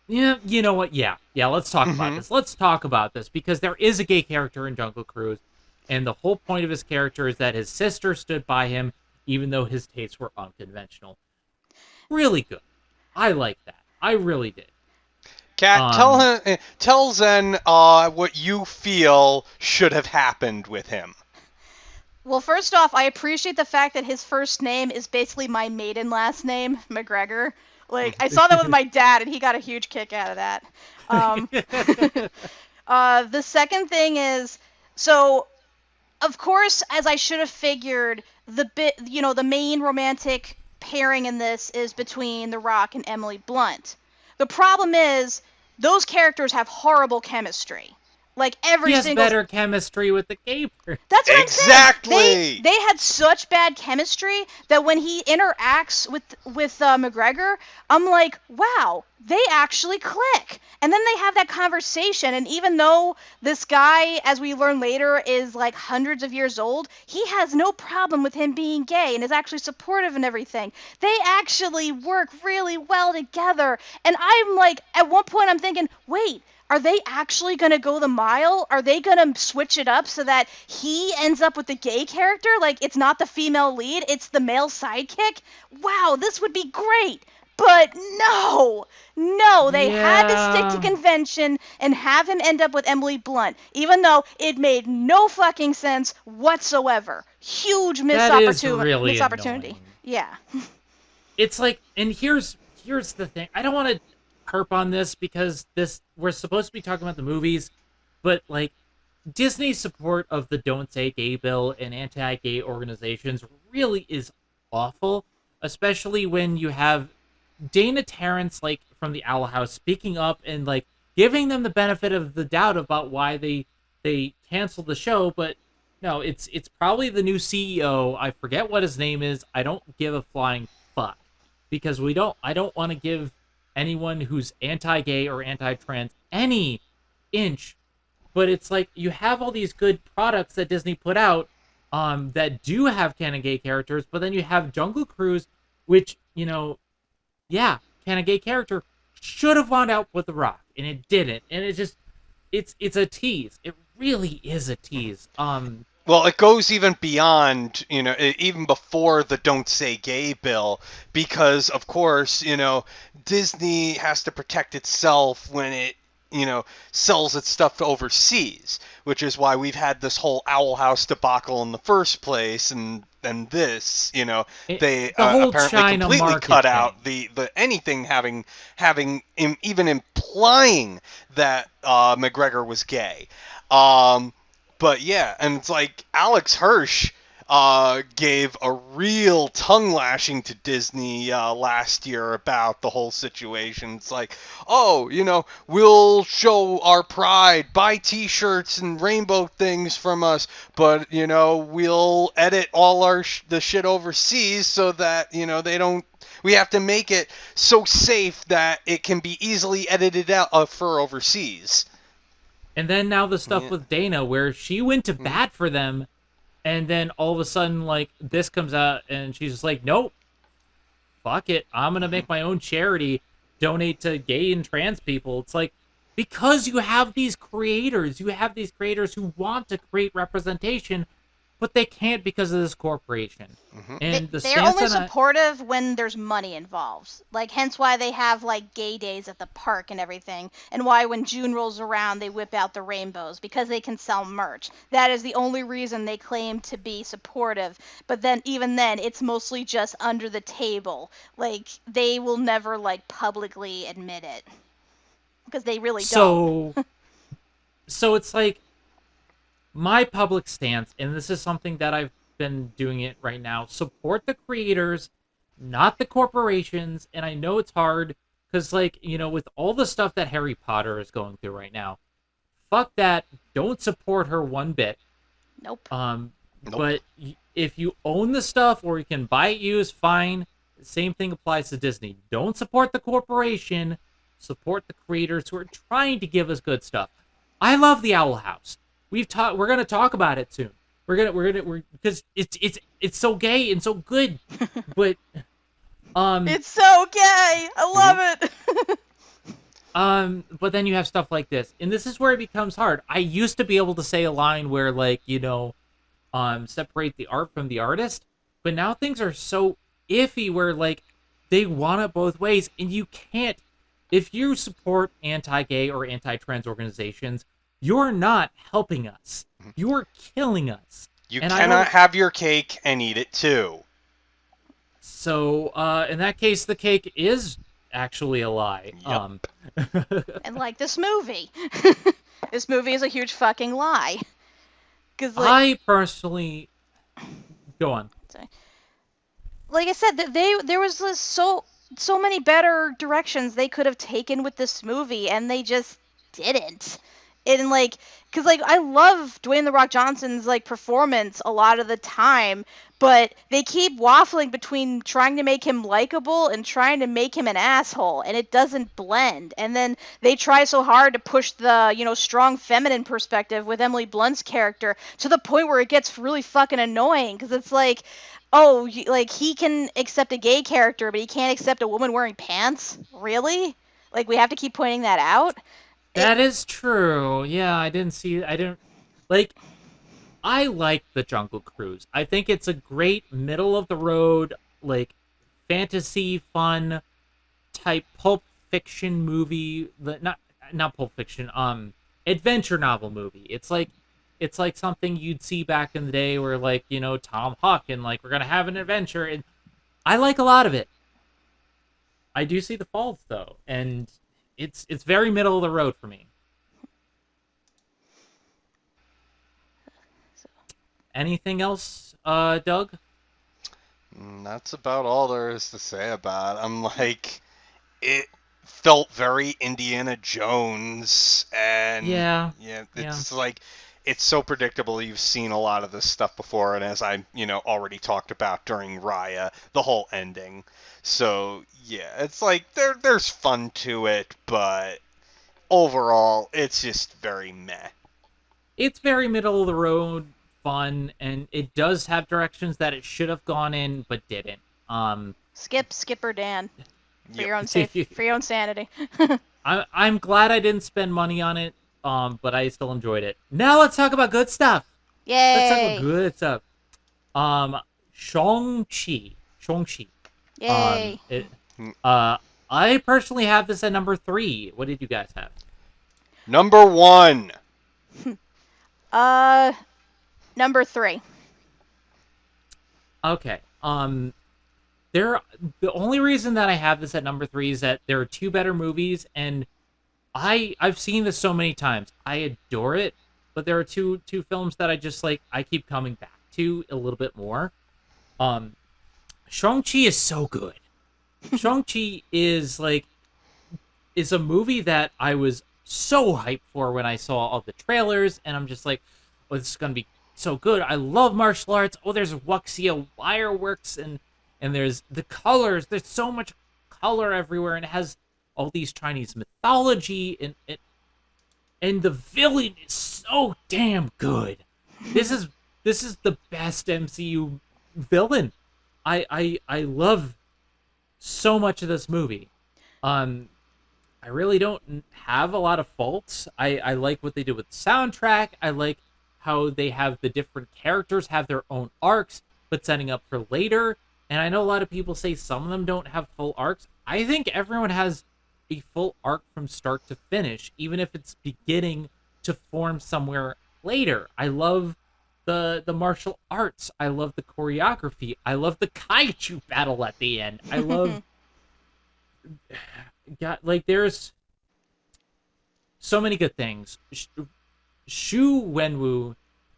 Yeah, you know what? Yeah, let's talk about this. Let's talk about this, because there is a gay character in Jungle Cruise. And the whole point of his character is that his sister stood by him, even though his tastes were unconventional. Really good. I like that. I really did. Kat, tell Zen what you feel should have happened with him. Well, first off, I appreciate the fact that his first name is basically my maiden last name, McGregor. Like, I saw that with my dad, and he got a huge kick out of that. The second thing is, so, of course, as I should have figured, the main romantic pairing in this is between The Rock and Emily Blunt. The problem is, those characters have horrible chemistry. Like, he has better chemistry with the gay person. That's what exactly. I'm saying. They had such bad chemistry that when he interacts with McGregor, I'm like, wow, they actually click. And then they have that conversation, and even though this guy, as we learn later, is like hundreds of years old, he has no problem with him being gay and is actually supportive and everything. They actually work really well together. And I'm like, at one point I'm thinking, wait, are they actually going to go the mile? Are they going to switch it up so that he ends up with the gay character? Like, it's not the female lead, it's the male sidekick? Wow, this would be great. But no, they had to stick to convention and have him end up with Emily Blunt, even though it made no fucking sense whatsoever. Huge misopportunity. Annoying. Yeah. It's like, and here's the thing. I don't want to harp on this because we're supposed to be talking about the movies, but like, Disney's support of the Don't Say Gay bill and anti-gay organizations really is awful, especially when you have Dana Terrence, like, from the Owl House, speaking up and like giving them the benefit of the doubt about why they canceled the show. But no, it's probably the new CEO. I forget what his name is. I don't give a flying fuck, because I don't want to give anyone who's anti-gay or anti-trans any inch. But it's like, you have all these good products that Disney put out. that do have canon gay characters, but then you have Jungle Cruise, which, yeah, canon gay character should have wound up with The Rock, and it didn't. And it's a tease. It really is a tease. Well, it goes even beyond, even before the Don't Say Gay bill, because, of course, Disney has to protect itself when it, sells its stuff overseas, which is why we've had this whole Owl House debacle in the first place, and then this, they The whole apparently China completely market cut out thing. the anything even implying that McGregor was gay. But yeah, and it's like Alex Hirsch gave a real tongue lashing to Disney last year about the whole situation. It's like, oh, we'll show our pride, buy T-shirts and rainbow things from us, but we'll edit all the shit overseas so that they don't. We have to make it so safe that it can be easily edited out for overseas. And then now the stuff Yeah. with Dana, where she went to bat for them, and then all of a sudden, like, this comes out, and she's just like, nope, fuck it. I'm going to make my own charity, donate to gay and trans people. It's like, because you have these creators who want to create representation, but they can't because of this corporation. And the They're stance only on supportive when there's money involved. Like, hence why they have, like, gay days at the park and everything. And why when June rolls around, they whip out the rainbows. Because they can sell merch. That is the only reason they claim to be supportive. But then, even then, it's mostly just under the table. Like, they will never, like, publicly admit it. Because they really don't. So it's like, my public stance, and this is something that I've been doing it right now, support the creators, not the corporations. And I know it's hard because, like, with all the stuff that Harry Potter is going through right now, fuck that. Don't support her one bit. Nope. Nope. But if you own the stuff or you can buy it used, fine. The same thing applies to Disney. Don't support the corporation. Support the creators who are trying to give us good stuff. I love the Owl House. We're going to talk about it soon. We're because it's so gay and so good. But It's so gay. I love it. but then you have stuff like this, and this is where it becomes hard. I used to be able to say a line where, like, separate the art from the artist, but now things are so iffy where, like, they want it both ways, and you can't. If you support anti-gay or anti-trans organizations, you're not helping us. You're killing us. You And cannot have your cake and eat it too. So, in that case, the cake is actually a lie. Yep. And like this movie. This movie is a huge fucking lie. 'Cause, like, I personally... Go on. like I said, there was this so many better directions they could have taken with this movie, and they just didn't. And like, cause like I love Dwayne the Rock Johnson's like performance a lot of the time, but they keep waffling between trying to make him likable and trying to make him an asshole, and it doesn't blend. And then they try so hard to push the strong feminine perspective with Emily Blunt's character to the point where it gets really fucking annoying, because it's like, oh, like he can accept a gay character, but he can't accept a woman wearing pants? Really? Like, we have to keep pointing that out? That is true. Yeah, I didn't like, I like the Jungle Cruise. I think it's a great middle of the road, like, fantasy fun type Pulp Fiction movie. Not Pulp Fiction, adventure novel movie. It's like something you'd see back in the day where, like, Tom Huck and, like, we're gonna have an adventure, and I like a lot of it. I do see the faults though, and it's very middle of the road for me. Anything else, Doug? That's about all there is to say about it. I'm like, it felt very Indiana Jones, and Yeah. it's like, it's so predictable. You've seen a lot of this stuff before, and as I already talked about during Raya, the whole ending. So yeah, it's like there's fun to it, but overall, it's just very meh. It's very middle of the road fun, and it does have directions that it should have gone in but didn't. Skipper Dan, for Yep. your own sanity. I'm glad I didn't spend money on it, but I still enjoyed it. Now let's talk about good stuff. Yay! Let's talk about good stuff. Shang-Chi. Yay! I personally have this at number 3. What did you guys have? Number 1. Number 3. Okay. The only reason that I have this at number 3 is that there are 2 better movies, and I've seen this so many times. I adore it, but there are two films that I just like. I keep coming back to a little bit more. Shang-Chi is so good. Shang-Chi is a movie that I was so hyped for when I saw all the trailers, and I'm just like, oh, this is gonna be so good. I love martial arts. Oh, there's wuxia fireworks, and there's the colors. There's so much color everywhere, and it has all these Chinese mythology, and the villain is so damn good. This is the best MCU villain. I love so much of this movie. I really don't have a lot of faults. I like what they did with the soundtrack. I like how they have the different characters have their own arcs, but setting up for later. And I know a lot of people say some of them don't have full arcs. I think everyone has a full arc from start to finish, even if it's beginning to form somewhere later. I love the martial arts. I love the choreography. I love the kaiju battle at the end. I love there's so many good things. Shu Wenwu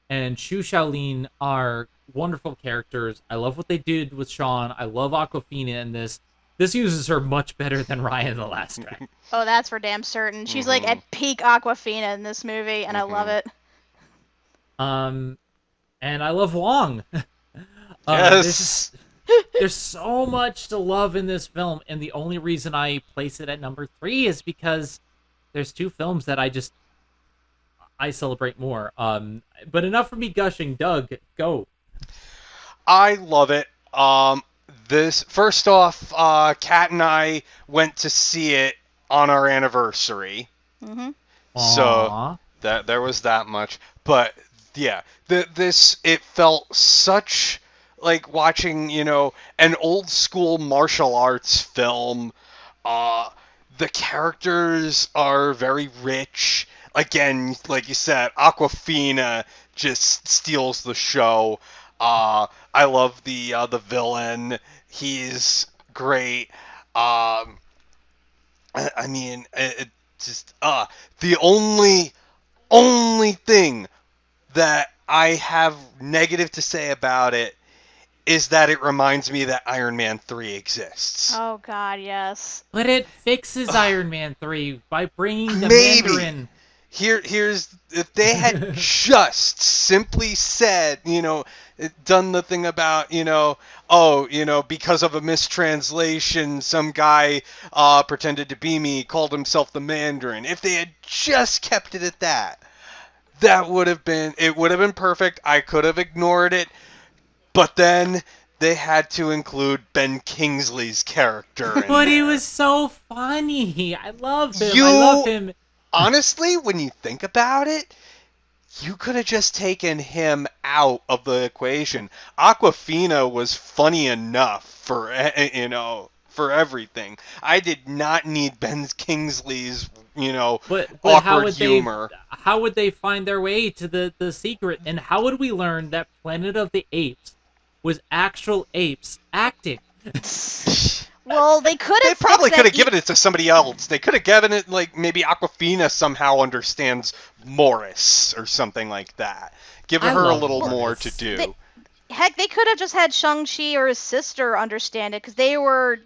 and Shu Shaolin are wonderful characters. I love what they did with Sean. I love Aquafina in this. This uses her much better than Raya in The Last Dragon. Oh, that's for damn certain. She's like at peak Aquafina in this movie, and I love it. And I love Wong. Yes. There's so much to love in this film, and the only reason I place it at number 3 is because there's 2 films that I celebrate more. But enough for me gushing. Doug, go. I love it. This first off, Kat and I went to see it on our anniversary. Mm-hmm. So that there was that much. But yeah, it felt such like watching, an old school martial arts film. The characters are very rich. Again, like you said, Aquafina just steals the show. I love the villain. He's great. I mean, it just the only thing that I have negative to say about it is that it reminds me that Iron Man 3 exists. Oh God, yes. But it fixes Iron Man 3 by bringing the Maybe. Mandarin. Here's if they had just simply said, done the thing about, because of a mistranslation, some guy pretended to be me, called himself the Mandarin. If they had just kept it at that, it would have been perfect. I could have ignored it, but then they had to include Ben Kingsley's character in But he there. was so funny. I love him. I love him. Honestly, when you think about it, you could have just taken him out of the equation. Aquafina was funny enough for everything. I did not need Ben Kingsley's, But awkward humor. How would they find their way to the secret? And how would we learn that Planet of the Apes was actual apes acting? Well, they could have. They probably could have given it to somebody else. They could have given it, like, maybe Aquafina somehow understands Morris or something like that. Give her a little more to do. Heck, they could have just had Shang-Chi or his sister understand it, because they were,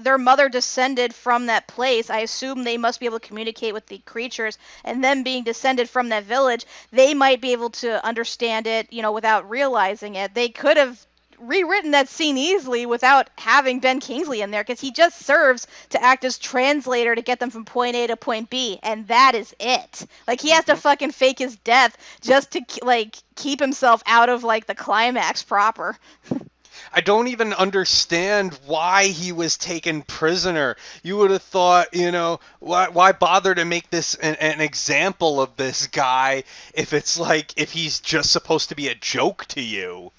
their mother descended from that place. I assume they must be able to communicate with the creatures, and them being descended from that village, they might be able to understand it, without realizing it. They could have rewritten that scene easily without having Ben Kingsley in there, because he just serves to act as translator to get them from point A to point B, and that is it. Like, he has to fucking fake his death just to, like, keep himself out of, like, the climax proper. I don't even understand why he was taken prisoner. You would have thought, why bother to make this an example of this guy if it's like, if he's just supposed to be a joke to you?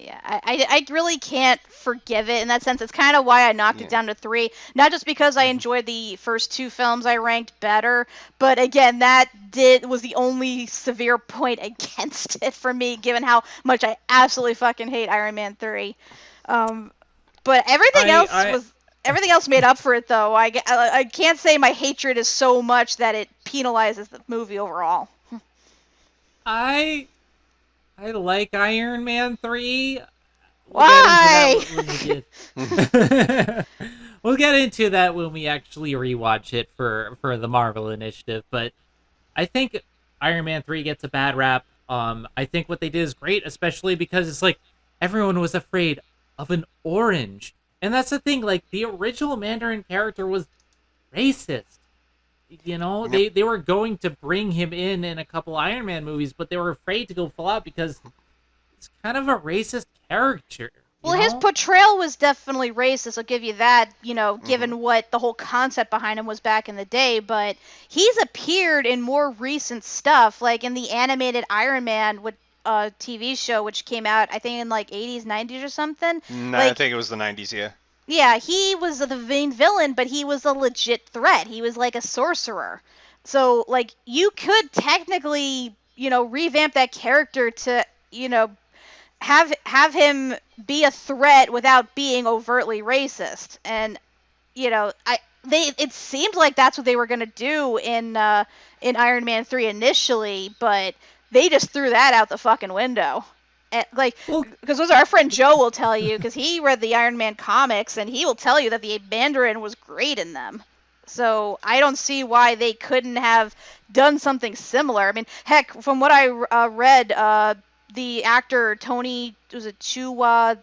Yeah, I really can't forgive it in that sense. It's kind of why I knocked it down to 3. Not just because I enjoyed the first 2 films I ranked better, but again, that was the only severe point against it for me, given how much I absolutely fucking hate Iron Man 3. But everything else made up for it, though. I can't say my hatred is so much that it penalizes the movie overall. I like Iron Man 3. Why? We'll get into that when we actually rewatch it for the Marvel Initiative. But I think Iron Man 3 gets a bad rap. I think what they did is great, especially because it's like everyone was afraid of an orange. And that's the thing, like, the original Mandarin character was racist. They were going to bring him in a couple Iron Man movies, but they were afraid to go full out because it's kind of a racist character. Well, his portrayal was definitely racist, I'll give you that, given what the whole concept behind him was back in the day, but he's appeared in more recent stuff, like in the animated Iron Man TV show, which came out, I think, in like 80s, 90s or something. No, I think it was the 90s, yeah. Yeah, he was the main villain, but he was a legit threat. He was like a sorcerer. So, like, you could technically, revamp that character to, have him be a threat without being overtly racist. And, it seemed like that's what they were going to do in Iron Man 3 initially, but they just threw that out the fucking window. Because our friend Joe will tell you, because he read the Iron Man comics, and he will tell you that the Mandarin was great in them. So I don't see why they couldn't have done something similar. I mean, heck, from what I read, the actor Tony, was it Chua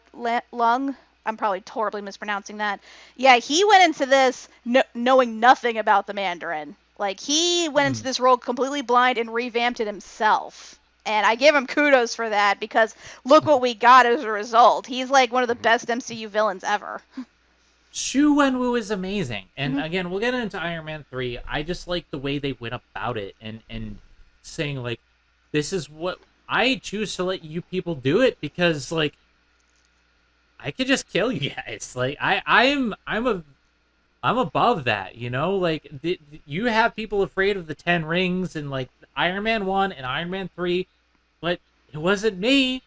Lung? I'm probably horribly mispronouncing that. Yeah, he went into this knowing nothing about the Mandarin. Like, he went into this role completely blind and revamped it himself. And I give him kudos for that, because look what we got as a result. He's like one of the best MCU villains ever. Xu Wenwu is amazing. And again, we'll get into Iron Man 3. I just like the way they went about it and saying, like, this is what I choose to let you people do it, because, like, I could just kill you guys. Like, I'm above that, Like, you have people afraid of the 10 rings and, like, Iron Man 1 and Iron Man 3, but it wasn't me.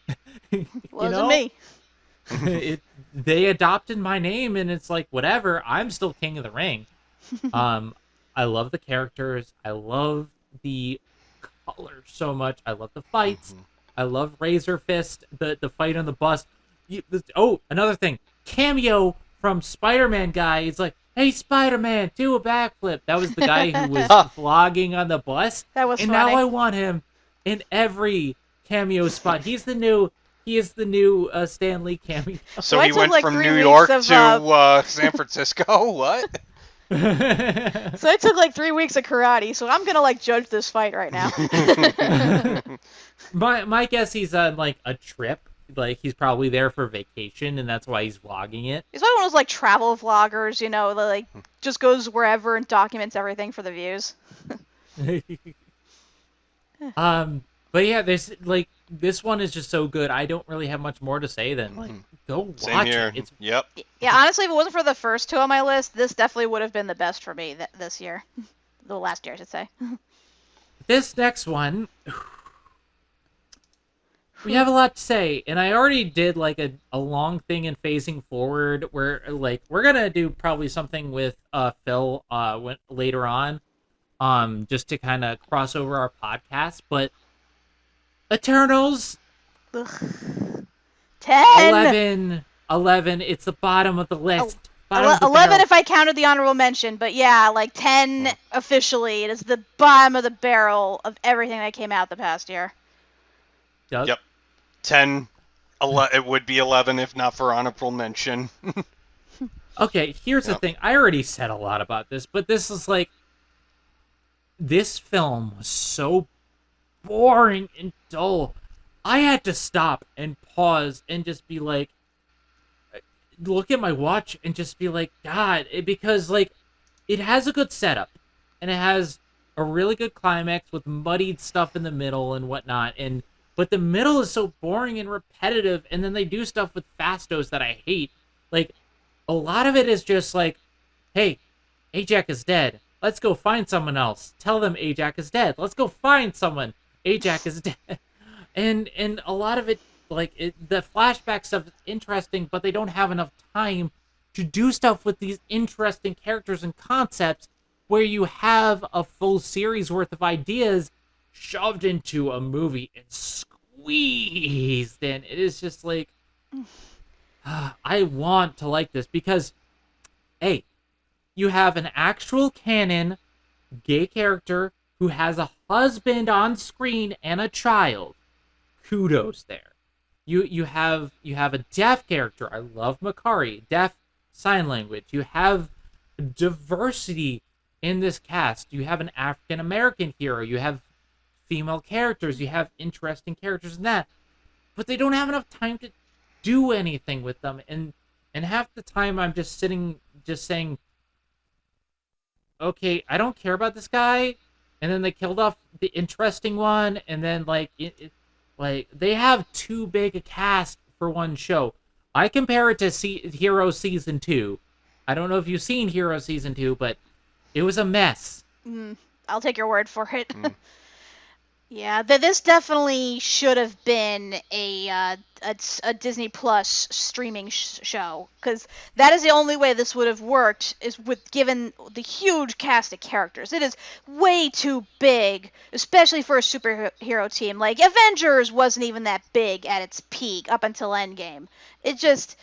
It wasn't me. They adopted my name, and it's like, whatever, I'm still King of the Ring. I love the characters. I love the colors so much. I love the fights. I love Razor Fist, the fight on the bus. Another thing. Cameo from Spider-Man guy. It's like, hey, Spider-Man, do a backflip. That was the guy who was vlogging on the bus. That was funny. Now I want him in every cameo spot. He is the new Stan Lee cameo. So he went from New York to San Francisco? What? So it took like 3 weeks of karate, so I'm gonna like judge this fight right now. My guess, he's on like a trip. Like, he's probably there for vacation, and that's why he's vlogging it. He's probably one of those like travel vloggers, that like just goes wherever and documents everything for the views. But yeah, there's like, this one is just so good. I don't really have much more to say than, like, go watch it. Yep. Yeah, honestly, if it wasn't for the first 2 on my list, this definitely would have been the best for me this year. The last year, I should say. This next one, we have a lot to say, and I already did like a long thing in phasing forward where, like, we're gonna do probably something with Phil later on, just to kind of cross over our podcast. But Eternals, 10. 11. It's the bottom of the list. 11 if I counted the honorable mention, but yeah, like 10 officially. It is the bottom of the barrel of everything that came out the past year. Doug? Yep. 10 It would be 11 if not for honorable mention. Okay, here's the Yep. thing. I already said a lot about this, but this is like this film was so boring and dull. I had to stop and pause and just be like, look at my watch and just be like, God, because like it has a good setup and it has a really good climax with muddied stuff in the middle and whatnot. And but the middle is so boring and repetitive, and then they do stuff with Fastos that I hate. Like a lot of it is just like, hey, Ajax is dead. Let's go find someone else. Tell them Ajax is dead. Let's go find someone. Ajax is dead. And a lot of it, like the flashback stuff is interesting, but they don't have enough time to do stuff with these interesting characters and concepts where you have a full series worth of ideas shoved into a movie and squeezed in. It is just like I want to like this because hey, you have an actual canon gay character who has a husband on screen and a child. Kudos there. You have a deaf character. I love Makari. Deaf sign language. You have diversity in this cast. You have an African American hero. You have female characters. You have interesting characters in that. But they don't have enough time to do anything with them. And half the time I'm just sitting just saying, okay, I don't care about this guy. And then they killed off the interesting one, and then like like they have too big a cast for one show. I compare it to Hero season 2. I don't know if you've seen Hero season 2, but it was a mess. I'll take your word for it. Yeah, this definitely should have been a Disney Plus streaming show, because that is the only way this would have worked, is with given the huge cast of characters. It is way too big, especially for a superhero team. Like Avengers wasn't even that big at its peak up until Endgame. It just,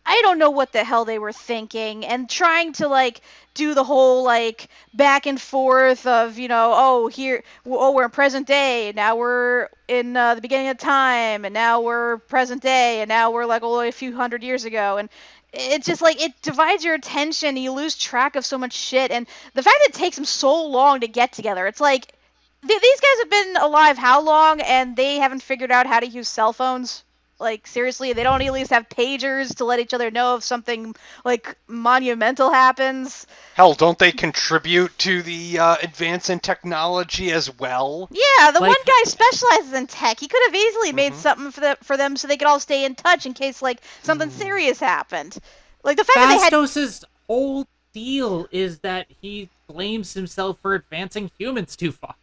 I don't know what the hell they were thinking, and trying to like do the whole like back and forth of, you know, we're in present day, and now we're in the beginning of time, and now we're present day, and now we're like only a few hundred years ago, and it's just like it divides your attention, and you lose track of so much shit, and the fact that it takes them so long to get together, it's like these guys have been alive how long, and they haven't figured out how to use cell phones? Like, seriously, they don't at least have pagers to let each other know if something, like, monumental happens? Hell, don't they contribute to the advance in technology as well? Yeah, the Like- one guy specializes in tech. He could have easily made something for them so they could all stay in touch in case, like, something serious happened. Like, the fact that they had... Fastos' whole deal is that he blames himself for advancing humans too far.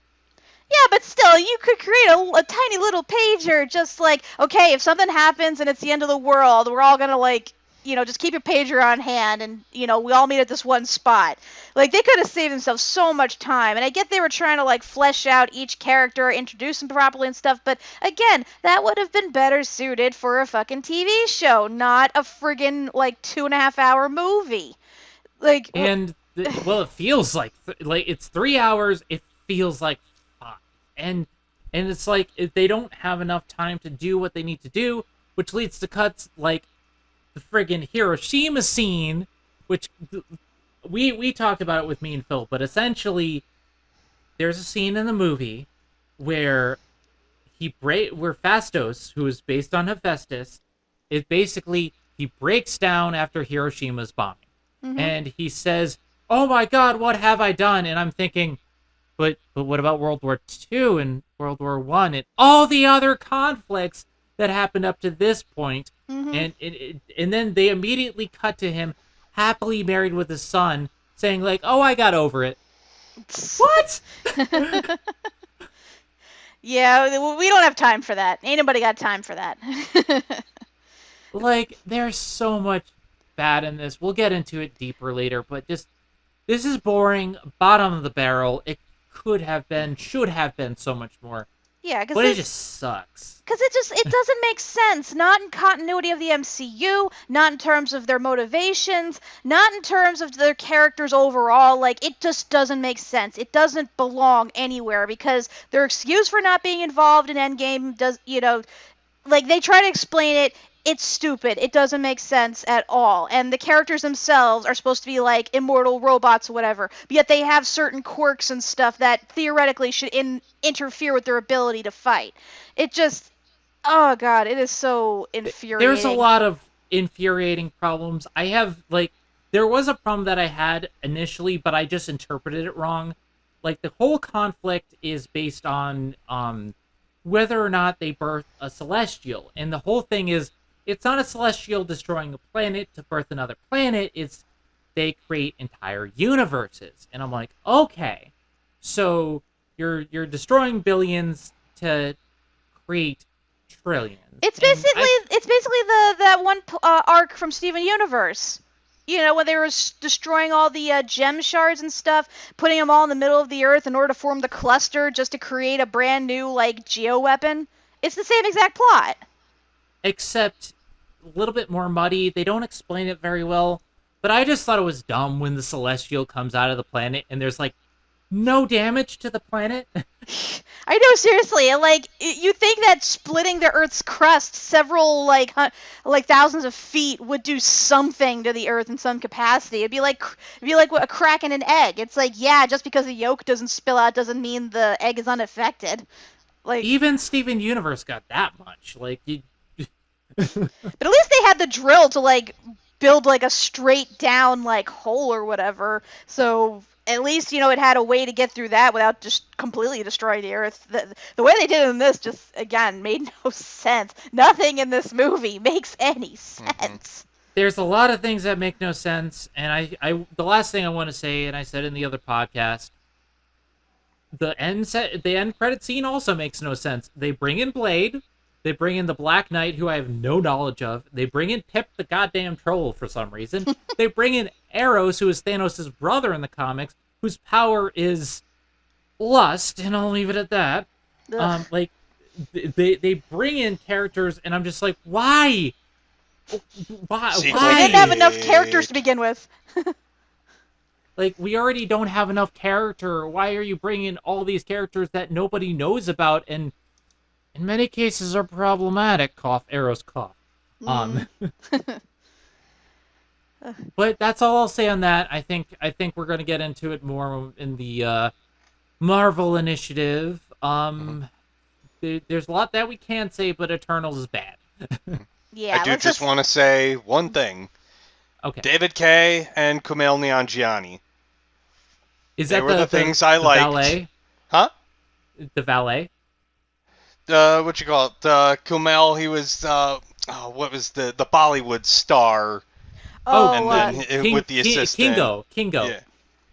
Yeah, but still, you could create a tiny little pager, just like, okay, if something happens and it's the end of the world, we're all gonna, like, you know, just keep your pager on hand, and, you know, we all meet at this one spot. Like, they could have saved themselves so much time, and I get they were trying to, like, flesh out each character, introduce them properly and stuff, but, again, that would have been better suited for a fucking TV show, not a friggin', like, 2.5-hour movie. Like... And well, it feels like it's 3 hours. It feels like 5, and it's like they don't have enough time to do what they need to do, which leads to cuts like the friggin' Hiroshima scene, which we talked about it with me and Phil, but essentially there's a scene in the movie where where Fastos, who is based on Hephaestus, is basically he breaks down after Hiroshima's bombing. And he says, "Oh my God, what have I done?" And I'm thinking, but what about World War II and World War I and all the other conflicts that happened up to this point? And then they immediately cut to him happily married with his son, saying like, "Oh, I got over it." What? Yeah, we don't have time for that. Ain't nobody got time for that. Like, there's so much bad in this. We'll get into it deeper later, but just this is boring, bottom of the barrel. It could have been, should have been so much more. Yeah, but it just sucks. Because it doesn't make sense. Not in continuity of the MCU, not in terms of their motivations, not in terms of their characters overall. Like, it just doesn't make sense. It doesn't belong anywhere, because their excuse for not being involved in Endgame does, you know, like they try to explain it. It's stupid. It doesn't make sense at all. And the characters themselves are supposed to be like immortal robots or whatever, but yet they have certain quirks and stuff that theoretically should interfere with their ability to fight. It just, oh god, it is so There's a infuriating. lot of infuriating problems. I have, like, there was a problem that I had initially, but I just interpreted it wrong. Like, the whole conflict is based on whether or not they birth a celestial. And the whole thing is, it's not a celestial destroying a planet to birth another planet. It's they create entire universes. And I'm like, okay, so you're destroying billions to create trillions. It's And basically the that one arc from Steven Universe. You know, when they were destroying all the gem shards and stuff, putting them all in the middle of the Earth in order to form the cluster just to create a brand new, like, geo-weapon. It's the same exact plot. Except a little bit more muddy. They don't explain it very well. But I just thought it was dumb when the Celestial comes out of the planet and there's, like, no damage to the planet. I know, seriously. Like, you think that splitting the Earth's crust several, like thousands of feet would do something to the Earth in some capacity. It'd be like a crack in an egg. It's like, yeah, just because the yolk doesn't spill out doesn't mean the egg is unaffected. Like, Even Steven Universe got that much. Like, but at least they had the drill to, like, build, like, a straight down, like, hole or whatever. So at least, you know, it had a way to get through that without just completely destroying the Earth. The way they did it in this just, again, made no sense. Nothing in this movie makes any sense. there's a lot of things that make no sense. And the last thing I want to say, and I said in the other podcast, the end credit scene also makes no sense. They bring in Blade. They bring in the Black Knight, who I have no knowledge of. They bring in Pip the goddamn troll for some reason. They bring in Eros, who is Thanos' brother in the comics, whose power is lust, and I'll leave it at that. Like, they bring in characters, and I'm just like, why? Why? See, We didn't have enough characters to begin with. Like, we already don't have enough character. Why are you bringing all these characters that nobody knows about, and in many cases are problematic? Cough, Eros cough. But that's all I'll say on that. I think we're going to get into it more in the Marvel initiative. There's a lot that we can say, but Eternals is bad. Yeah, I do just want to say one thing. Okay. David Kay and Kumail Nanjiani. Is They that were the things I liked. Valet? Huh? The valet? What you call it? Kumail, he was, what was the Bollywood star? With the assistant. Kingo.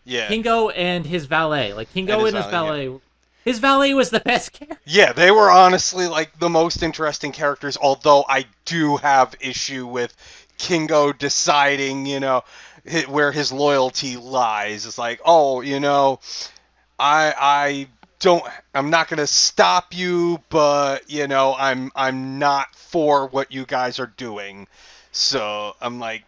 Yeah. Kingo and his valet. Like, Kingo and his valet. Yeah. His valet was the best character. Yeah, they were honestly, like, the most interesting characters, although I do have issue with Kingo deciding, you know, where his loyalty lies. It's like, oh, you know, I'm not gonna stop you, but, you know, I'm not for what you guys are doing. So I'm like,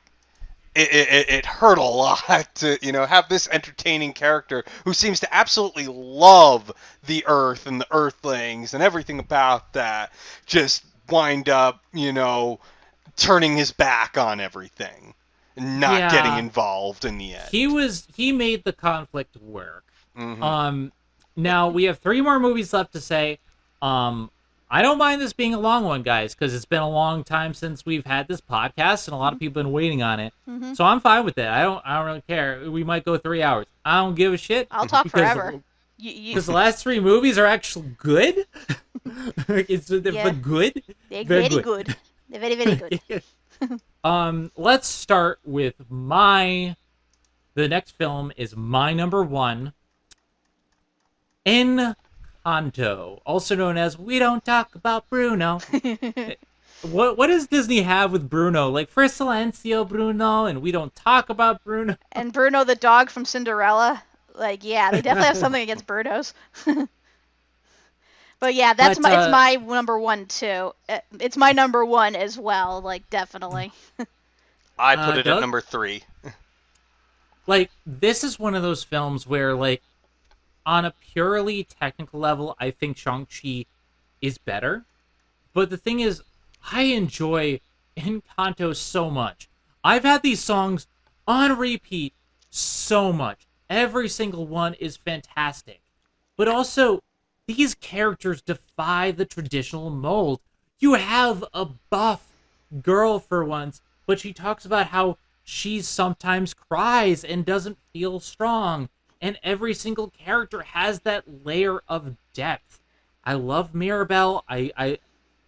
it hurt a lot to, you know, have this entertaining character who seems to absolutely love the Earth and the Earthlings and everything about that just wind up, you know, turning his back on everything and not getting involved in the end. He made the conflict work. Now we have 3 more movies left to say. I don't mind this being a long one, guys, because it's been a long time since we've had this podcast, and a lot of people have been waiting on it. So I'm fine with it. I don't really care. We might go 3 hours. I don't give a shit. I'll talk forever. Because the last 3 movies are actually good. They're good. They're very good. They're very, very good. Let's start with the next film is my number 1. Encanto, also known as We Don't Talk About Bruno. What does Disney have with Bruno? Like, for Silencio Bruno, and We Don't Talk About Bruno. And Bruno the dog from Cinderella. Like, yeah, they definitely have something against Brunos. But yeah, it's my number 1 too. It's my number 1 as well, like, definitely. I put it at number 3. Like, this is one of those films where, like, on a purely technical level, I think Shang-Chi is better. But the thing is, I enjoy Encanto so much. I've had these songs on repeat so much. Every single one is fantastic. But also, these characters defy the traditional mold. You have a buff girl for once, but she talks about how she sometimes cries and doesn't feel strong. And every single character has that layer of depth. I love Mirabelle. I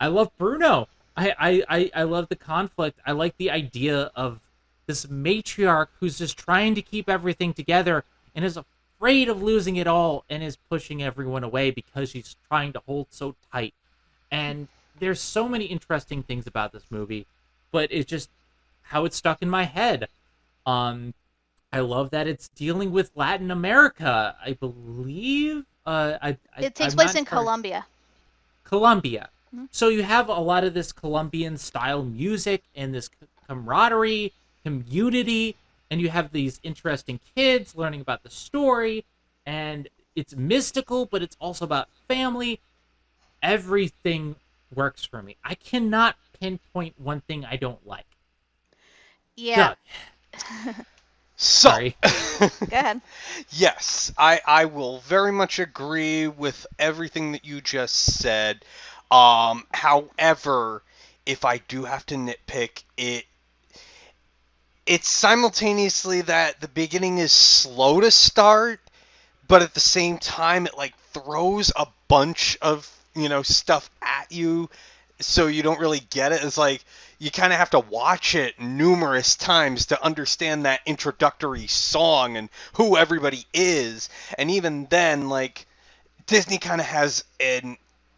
love Bruno. I love the conflict. I like the idea of this matriarch who's just trying to keep everything together and is afraid of losing it all and is pushing everyone away because she's trying to hold so tight. And there's so many interesting things about this movie, but it's just how it's stuck in my head. Um, I love that it's dealing with Latin America. I believe. It takes I'm place not in Colombia. Colombia. Mm-hmm. So you have a lot of this Colombian style music and this camaraderie, community, and you have these interesting kids learning about the story, and it's mystical, but it's also about family. Everything works for me. I cannot pinpoint one thing I don't like. Yeah. Doug. So, Sorry. Go ahead. yes, I will very much agree with everything that you just said. However, if I do have to nitpick, it's simultaneously that the beginning is slow to start, but at the same time it like throws a bunch of, stuff at you, so you don't really get it. It's like you kind of have to watch it numerous times to understand that introductory song and who everybody is. And even then, like, Disney kind of has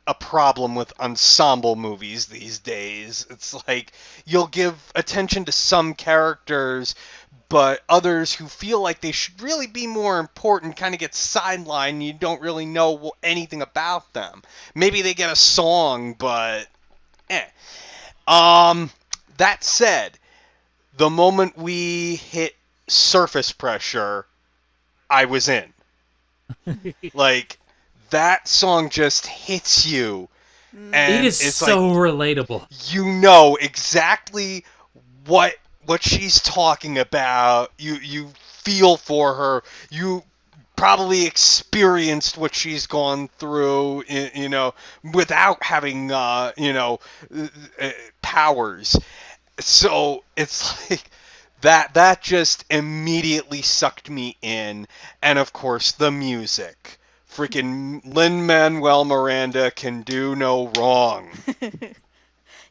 a problem with ensemble movies these days. It's like you'll give attention to some characters, but others who feel like they should really be more important kind of get sidelined. You don't really know anything about them. Maybe they get a song, but eh. Um, that said, the moment we hit surface pressure, I was in. Like, that song just hits you, It and is it's so like relatable. you know exactly what she's talking about. You feel for her. You probably experienced what she's gone through, without having powers. So it's like that just immediately sucked me in. And of course the music. Freaking Lin-Manuel Miranda can do no wrong.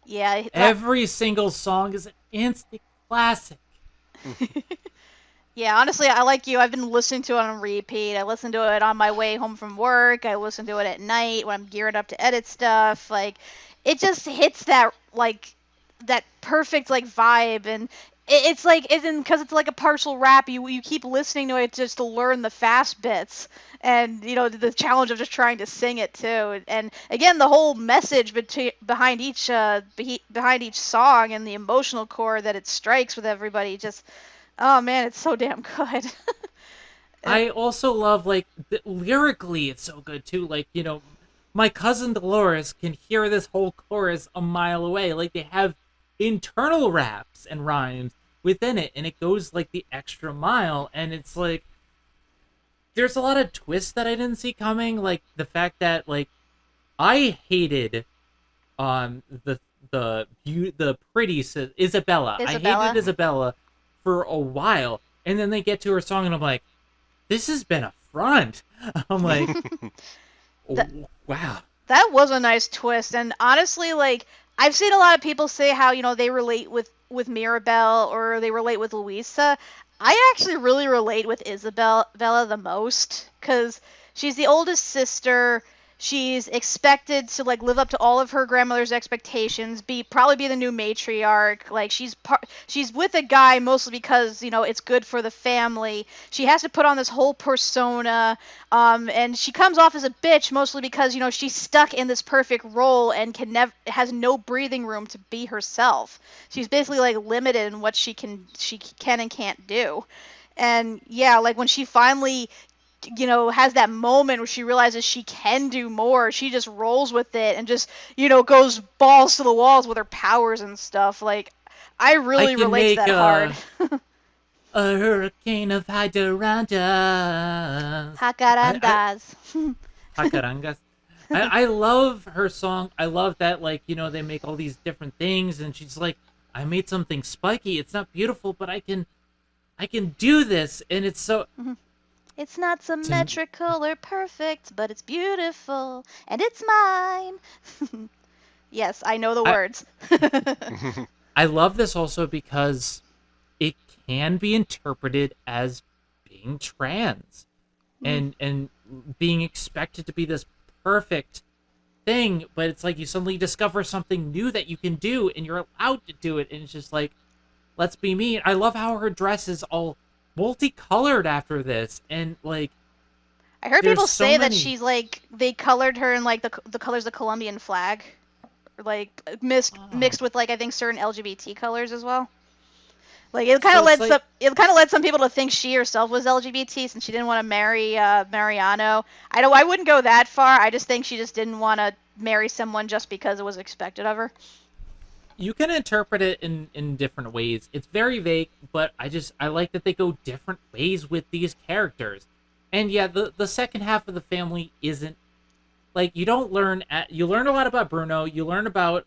Yeah. Every single song is an instant classic. Yeah, honestly, I like you. I've been listening to it on repeat. I listen to it on my way home from work. I listen to it at night when I'm gearing up to edit stuff. Like, it just hits that perfect vibe, and it's like because it's like a partial rap. You keep listening to it just to learn the fast bits, and the challenge of just trying to sing it too. And again, the whole message behind each song and the emotional chord that it strikes with everybody just. Oh man, it's so damn good. I also love lyrically it's so good too. My cousin Dolores can hear this whole chorus a mile away. Like they have internal raps and rhymes within it, and it goes like the extra mile. And it's like there's a lot of twists that I didn't see coming. Like the fact that I hated the pretty Isabella. I Isabella. hated Isabella for a while, and then they get to her song, and I'm like, this has been a front. I'm like, wow. That was a nice twist, and honestly, I've seen a lot of people say how they relate with Mirabelle or they relate with Louisa. I actually really relate with Isabella the most because she's the oldest sister. She's expected to live up to all of her grandmother's expectations, probably be the new matriarch. She's with a guy mostly because it's good for the family. She has to put on this whole persona, and she comes off as a bitch mostly because she's stuck in this perfect role and has no breathing room to be herself. She's basically limited in what she can and can't do. And yeah, when she finally has that moment where she realizes she can do more. She just rolls with it and just, goes balls to the walls with her powers and stuff. Like, I I really can relate to make that hard. a hurricane of hydrangeas. Jacarandas. Jacarangas. I love her song. I love that, like, they make all these different things, and she's like, I made something spiky. It's not beautiful, but I can do this, and it's so. It's not To, symmetrical or perfect, but it's beautiful, and it's mine. Yes, I know the I words. I love this also because it can be interpreted as being trans and being expected to be this perfect thing, but it's like you suddenly discover something new that you can do and you're allowed to do it, and it's just like, let's be me. I love how her dress is all multicolored after this, and like I heard there's people so say that many. she's like they colored her in like the colors of the Colombian flag, like Oh, mixed with like I think certain LGBT colors as well. Like it kind so of it's led like some people to think she herself was LGBT since she didn't want to marry Mariano. I wouldn't go that far. I just think she just didn't want to marry someone just because it was expected of her. you can interpret it in different ways. It's very vague, but I like that they go different ways with these characters. And yeah, the second half of the family isn't like you learn a lot about Bruno, you learn about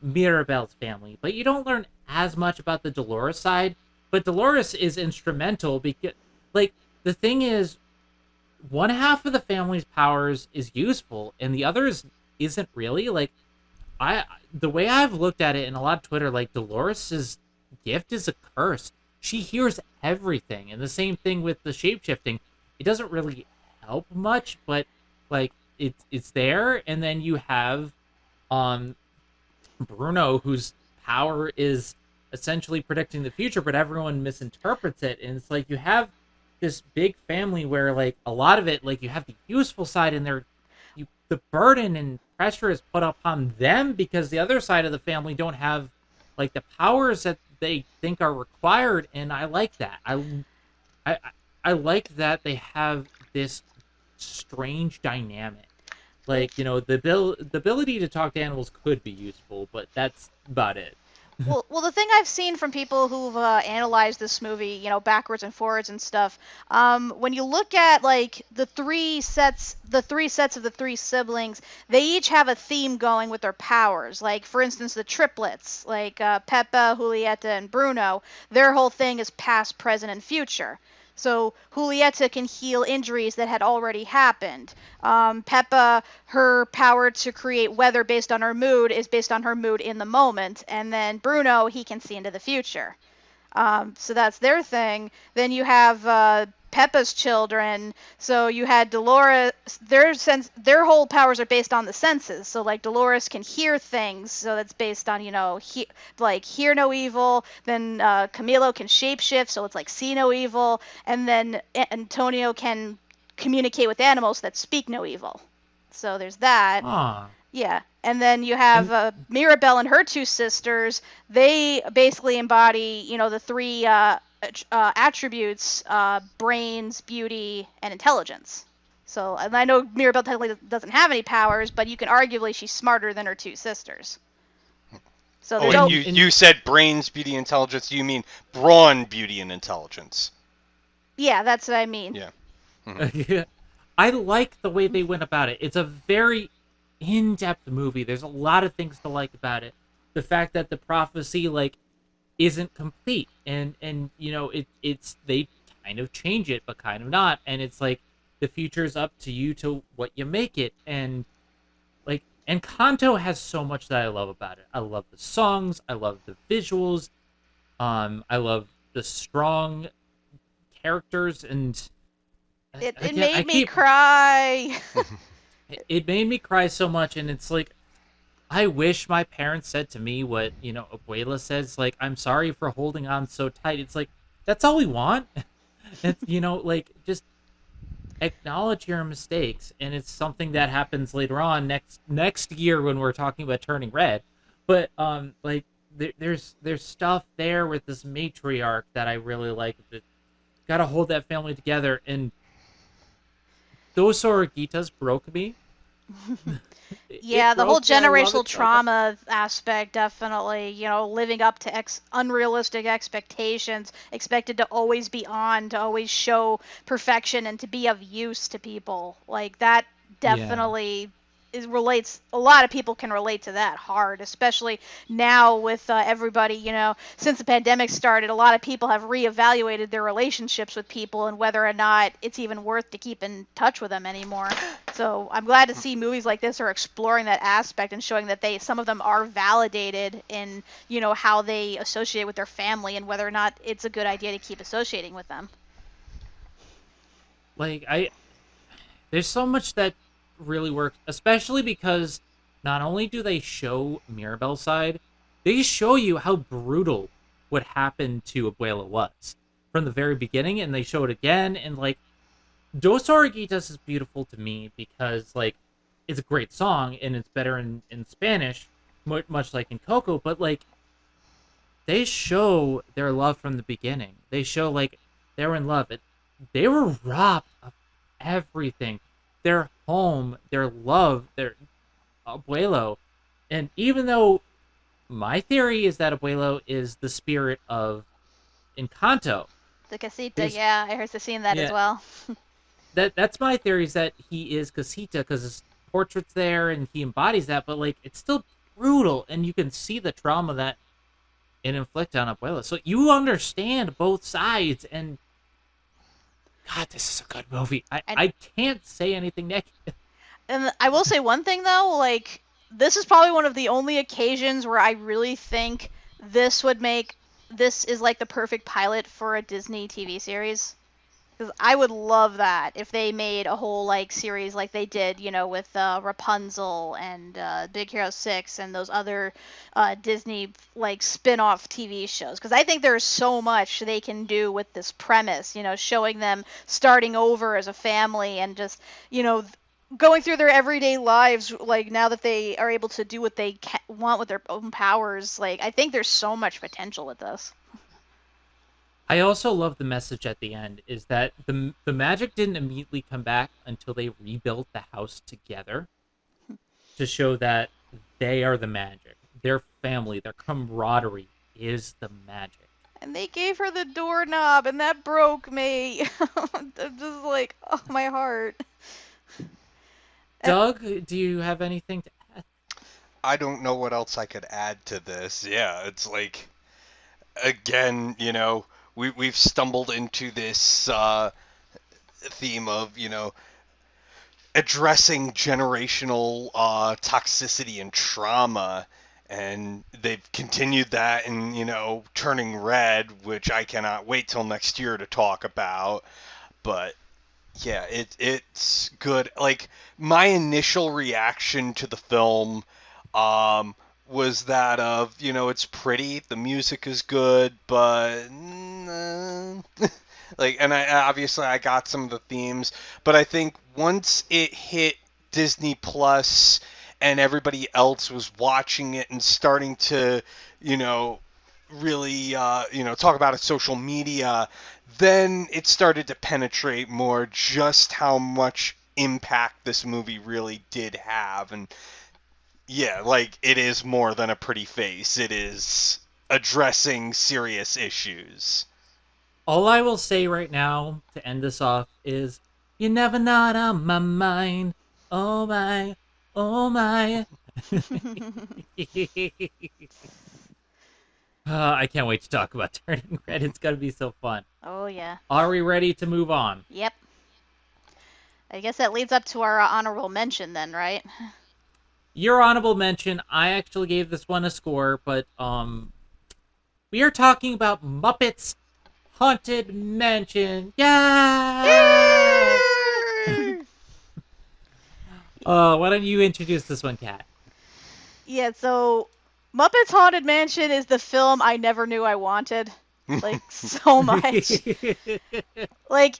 Mirabel's family, but you don't learn as much about the Dolores side. But Dolores is instrumental because like the thing is one half of the family's powers is useful and the others isn't really. Like I the way I've looked at it in a lot of Twitter, like Dolores's gift is a curse. She hears everything, and the same thing with the shapeshifting. It doesn't really help much, but like it's there. And then you have um Bruno, whose power is essentially predicting the future, but everyone misinterprets it. And it's like you have this big family where like a lot of it, like you have the useful side, and the burden and pressure is put upon them because the other side of the family don't have like the powers that they think are required. And I like that. I I like that they have this strange dynamic. Well, Like, the ability to talk to animals could be useful, but that's about it. well, the thing I've seen from people who've analyzed this movie, backwards and forwards and stuff, when you look at like the three sets of the three siblings, they each have a theme going with their powers. Like, for instance, the triplets, like Peppa, Julieta, and Bruno, their whole thing is past, present, and future. So Julieta can heal injuries that had already happened. Peppa, her power to create weather based on her mood is based on her mood in the moment. And then Bruno, he can see into the future. So that's their thing. Then you have Peppa's children. So you had Dolores. Their whole powers are based on the senses. So like Dolores can hear things. So that's based on like hear no evil. Then Camilo can shapeshift. So it's like see no evil. And then Antonio can communicate with animals that speak no evil. So there's that. Huh. Yeah, and then you have And Mirabelle and her two sisters. They basically embody, the three attributes: brains, beauty, and intelligence. So, and I know Mirabelle technically doesn't have any powers, but you can arguably she's smarter than her two sisters. So Oh, there's wait, no. you said brains, beauty, intelligence. You mean brawn, beauty, and intelligence? Yeah, that's what I mean. Yeah. Mhm. I like the way they went about it. It's a very in-depth movie. There's a lot of things to like about it. The fact that the prophecy like isn't complete, and it's they kind of change it but kind of not, and it's like the future's up to you to what you make it. And like Encanto has so much that I love about it. I love the songs, I love the visuals, I love the strong characters, and It again, I made me keep cry. it made me cry so much. And it's like I wish my parents said to me what Abuela says, like, I'm sorry for holding on so tight. It's like that's all we want. It's like just acknowledge your mistakes, and it's something that happens later on next year when we're talking about Turning Red. But like there's stuff there with this matriarch that I really like, that got to hold that family together. And those Sorogitas broke me. It Yeah, the whole broke me. I love generational it so much. trauma aspect, definitely, living up to unrealistic expectations, expected to always be on, to always show perfection and to be of use to people. Like that Yeah. definitely relates. A lot of people can relate to that hard, especially now with everybody, since the pandemic started, a lot of people have reevaluated their relationships with people and whether or not it's even worth to keep in touch with them anymore. So I'm glad to see movies like this are exploring that aspect and showing that some of them are validated in, how they associate with their family and whether or not it's a good idea to keep associating with them. Like there's so much that really works, especially because not only do they show Mirabel's side, they show you how brutal what happened to Abuela was from the very beginning, and they show it again. And like Dos Oruguitas is beautiful to me because like it's a great song and it's better in Spanish, much like in Coco. But like they show their love from the beginning. They show like they were in love. They were robbed of everything, their home, their love, their abuelo. And even though my theory is that abuelo is the spirit of Encanto, The casita, his yeah, I heard seeing that as yeah, well. that's my theory is that he is casita because his portrait's there and he embodies that. But like it's still brutal, and you can see the trauma that it inflict on abuela. So you understand both sides, and God, this is a good movie. And I can't say anything negative. And I will say one thing though, like this is probably one of the only occasions where I really think this is like the perfect pilot for a Disney TV series. Because I would love that if they made a whole like series like they did, with Rapunzel and Big Hero 6 and those other Disney like spin-off TV shows. Because I think there's so much they can do with this premise, showing them starting over as a family and just, you know, going through their everyday lives, like now that they are able to do what they want with their own powers. Like I think there's so much potential with this. I also love the message at the end is that the magic didn't immediately come back until they rebuilt the house together to show that they are the magic. Their family, their camaraderie is the magic. And they gave her the doorknob, and that broke me. I'm just like, oh, my heart. Doug, do you have anything to add? I don't know what else I could add to this. Yeah, it's like, again, we've stumbled into this theme of, addressing generational toxicity and trauma, and they've continued that in, Turning Red, which I cannot wait till next year to talk about. But yeah, it's good. Like my initial reaction to the film um, was that of, it's pretty, the music is good, but like, and I obviously I got some of the themes, but I think once it hit Disney Plus and everybody else was watching it and starting to, you know, really, talk about it social media, then it started to penetrate more just how much impact this movie really did have. And yeah, like it is more than a pretty face. It is addressing serious issues. All I will say right now to end this off is you never not on my mind. Oh my, oh my. I can't wait to talk about Turning Red. It's gonna be so fun. Oh, yeah. Are we ready to move on? Yep. I guess that leads up to our honorable mention then, right? Your honorable mention. I actually gave this one a score, but we are talking about Muppets Haunted Mansion. Yay! Why don't you introduce this one, Kat? Yeah, so Muppets Haunted Mansion is the film I never knew I wanted. Like, so much. Like,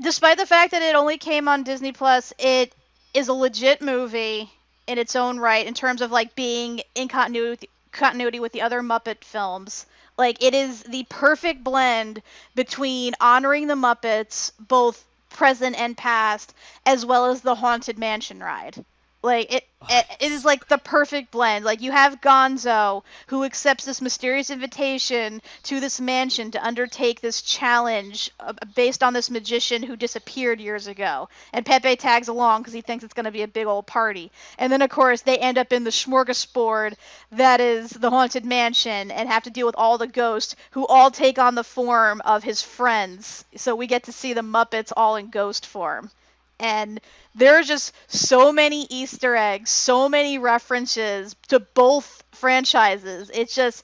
despite the fact that it only came on Disney Plus, it is a legit movie in its own right in terms of like being in continuity with the other Muppet films. Like, it is the perfect blend between honoring the Muppets, both present and past, as well as the Haunted Mansion ride. Like Oh, it is like the perfect blend. Like you have Gonzo who accepts this mysterious invitation to this mansion to undertake this challenge based on this magician who disappeared years ago. And Pepe tags along because he thinks it's going to be a big old party. And then of course they end up in the smorgasbord that is the Haunted Mansion and have to deal with all the ghosts who all take on the form of his friends. So we get to see the Muppets all in ghost form. And there are just so many Easter eggs, so many references to both franchises. It's just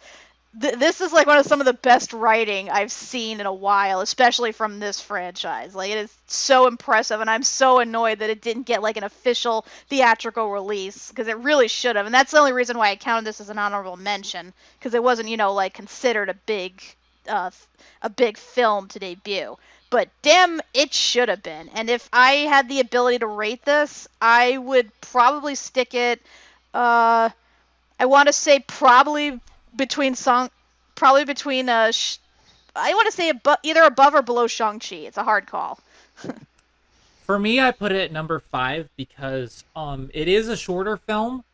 this is like one of some of the best writing I've seen in a while, especially from this franchise. Like it is so impressive, and I'm so annoyed that it didn't get like an official theatrical release because it really should have. And that's the only reason why I counted this as an honorable mention because it wasn't, like considered uh, a big film to debut. But damn, it should have been. And if I had the ability to rate this, I would probably stick it. I want to say between song, probably between I want to say either above or below Shang-Chi. It's a hard call. For me, I put it at number 5 because it is a shorter film,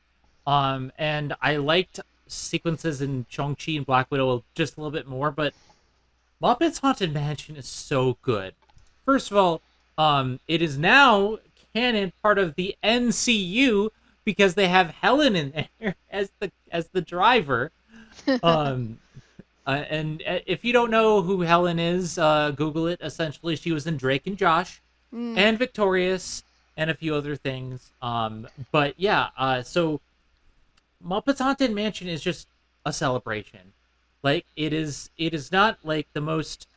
and I liked sequences in Shang-Chi and Black Widow just a little bit more, but Muppets Haunted Mansion is so good. First of all, it is now canon part of the NCU because they have Helen in there as the driver. Um, and if you don't know who Helen is, Google it. Essentially, she was in Drake and Josh, and Victorious, and a few other things. But yeah, so Muppets Haunted Mansion is just a celebration. Like it is not like the most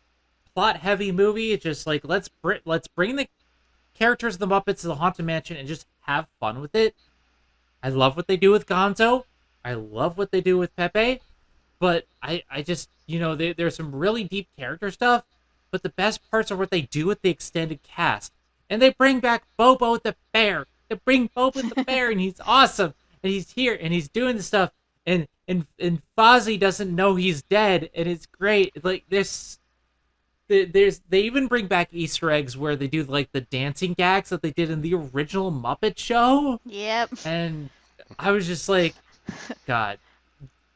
plot heavy movie. It's just like let's bring the characters of the Muppets to the Haunted Mansion and just have fun with it. I love what they do with Gonzo. I love what they do with Pepe. But I just, there's some really deep character stuff. But the best parts are what they do with the extended cast. And they bring back Bobo the bear. They bring Bobo the bear, and he's awesome. And he's here, and he's doing the stuff. And Fozzie doesn't know he's dead, and it's great. Like they even bring back Easter eggs where they do like the dancing gags that they did in the original Muppet Show. Yep. And I was just like, God.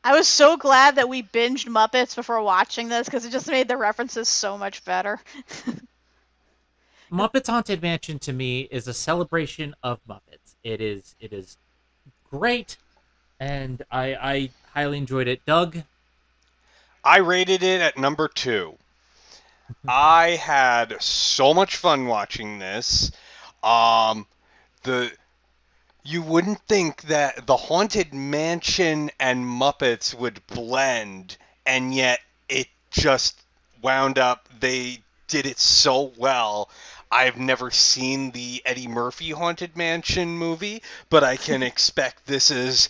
I was so glad that we binged Muppets before watching this because it just made the references so much better. Muppets Haunted Mansion to me is a celebration of Muppets. It is great, and I highly enjoyed it. Doug? I rated it at number 2. I had so much fun watching this. The You wouldn't think that the Haunted Mansion and Muppets would blend, and yet it just wound up. They did it so well. I've never seen the Eddie Murphy Haunted Mansion movie, but I can expect this is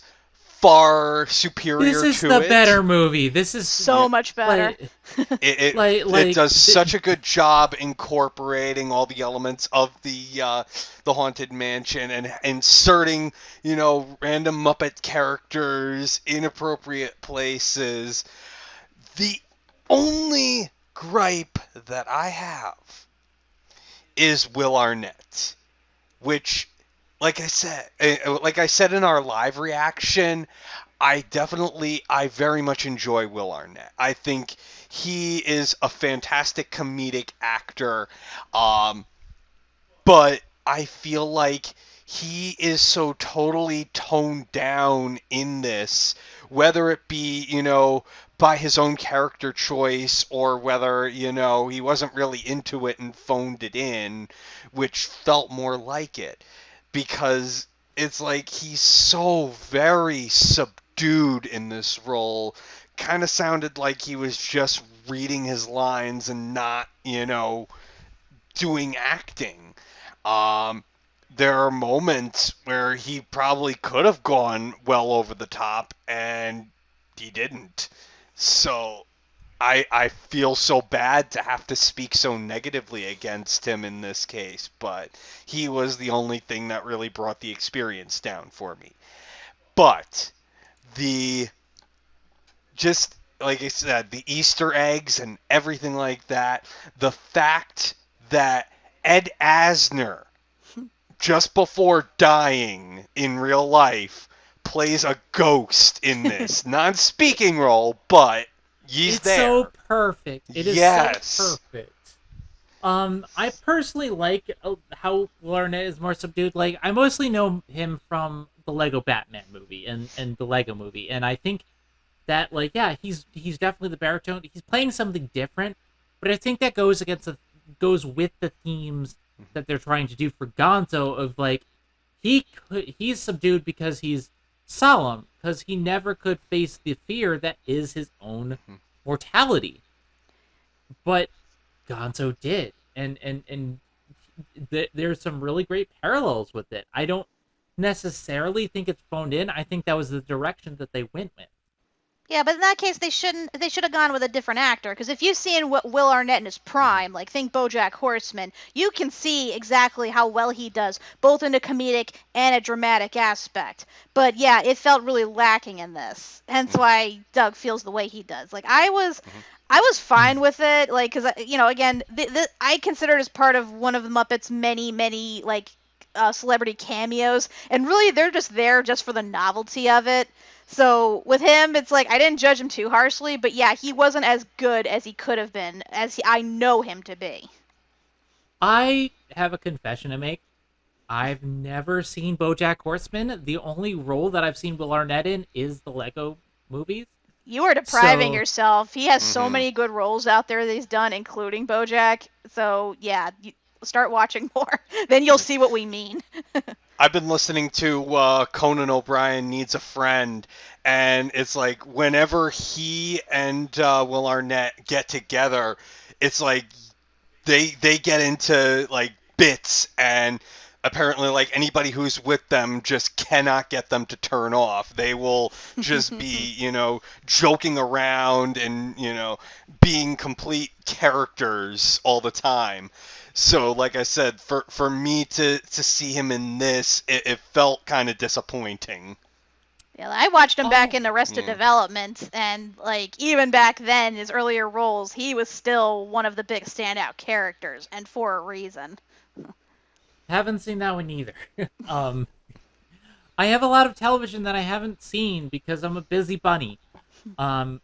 far superior This is to the it. better movie. This is so much better. It does such a good job incorporating all the elements of the Haunted Mansion and inserting random Muppet characters, inappropriate places. The only gripe that I have is Will Arnett, which, like I said in our live reaction, I very much enjoy Will Arnett. I think he is a fantastic comedic actor, but I feel like he is so totally toned down in this, whether it be, by his own character choice or whether, he wasn't really into it and phoned it in, which felt more like it. Because it's like he's so very subdued in this role. Kind of sounded like he was just reading his lines and not, doing acting. There are moments where he probably could have gone well over the top, and he didn't. So I feel so bad to have to speak so negatively against him in this case, but he was the only thing that really brought the experience down for me. But just like I said, the Easter eggs and everything like that, the fact that Ed Asner, just before dying in real life, plays a ghost in this non-speaking role, but he's It's so there. perfect. It is so Yes. perfect. I personally like how Will Arnett is more subdued. Like, I mostly know him from the Lego Batman movie and the Lego movie, and I think that, like, yeah, he's definitely the baritone. He's playing something different, but I think that goes with the themes that they're trying to do for Gonzo of, like, he's subdued because he's solemn, because he never could face the fear that is his own mortality. But Gonzo did, and there's some really great parallels with it. I don't necessarily think it's phoned in. I think that was the direction that they went with. Yeah, but in that case, they should have gone with a different actor. Because if you've seen what Will Arnett in his prime, like think BoJack Horseman, you can see exactly how well he does, both in a comedic and a dramatic aspect. But yeah, it felt really lacking in this. Hence why Doug feels the way he does. Like I was fine with it. Like because again, I consider it as part of one of the Muppets' many like celebrity cameos, and really they're just there just for the novelty of it. So with him, it's like I didn't judge him too harshly, but yeah, he wasn't as good as he could have been, I know him to be. I have a confession to make. I've never seen BoJack Horseman. The only role that I've seen Will Arnett in is the Lego movies. You are depriving So yourself. He has so many good roles out there that he's done, including BoJack. So yeah, start watching more. Then you'll see what we mean. I've been listening to Conan O'Brien Needs a Friend, and it's like whenever he and Will Arnett get together, it's like they get into like bits, and apparently like anybody who's with them just cannot get them to turn off. They will just be, joking around and, being complete characters all the time. So, like I said, for me to see him in this, it felt kind of disappointing. Yeah, I watched him back in Arrested Yeah. Development, and like even back then, his earlier roles, he was still one of the big standout characters, and for a reason. haven't seen that one either. I have a lot of television that I haven't seen because I'm a busy bunny. Um,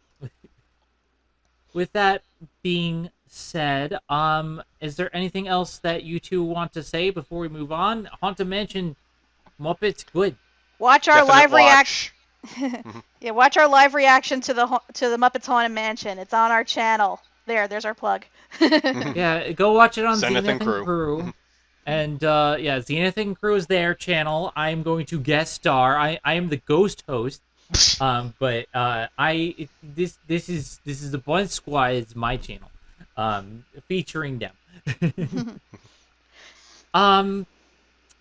with that being said, is there anything else that you two want to say before we move on? Haunted Mansion, Muppets, good. Watch our Definite live watch. reaction. Yeah, watch our live reaction to the Muppets Haunted Mansion. It's on our channel. There's our plug. Yeah, go watch it on Zenith Zenith and and Crew. And yeah, Zenith and Crew is their channel. I'm going to guest star. I am the ghost host. But this is the Bun Squad is my channel, featuring them.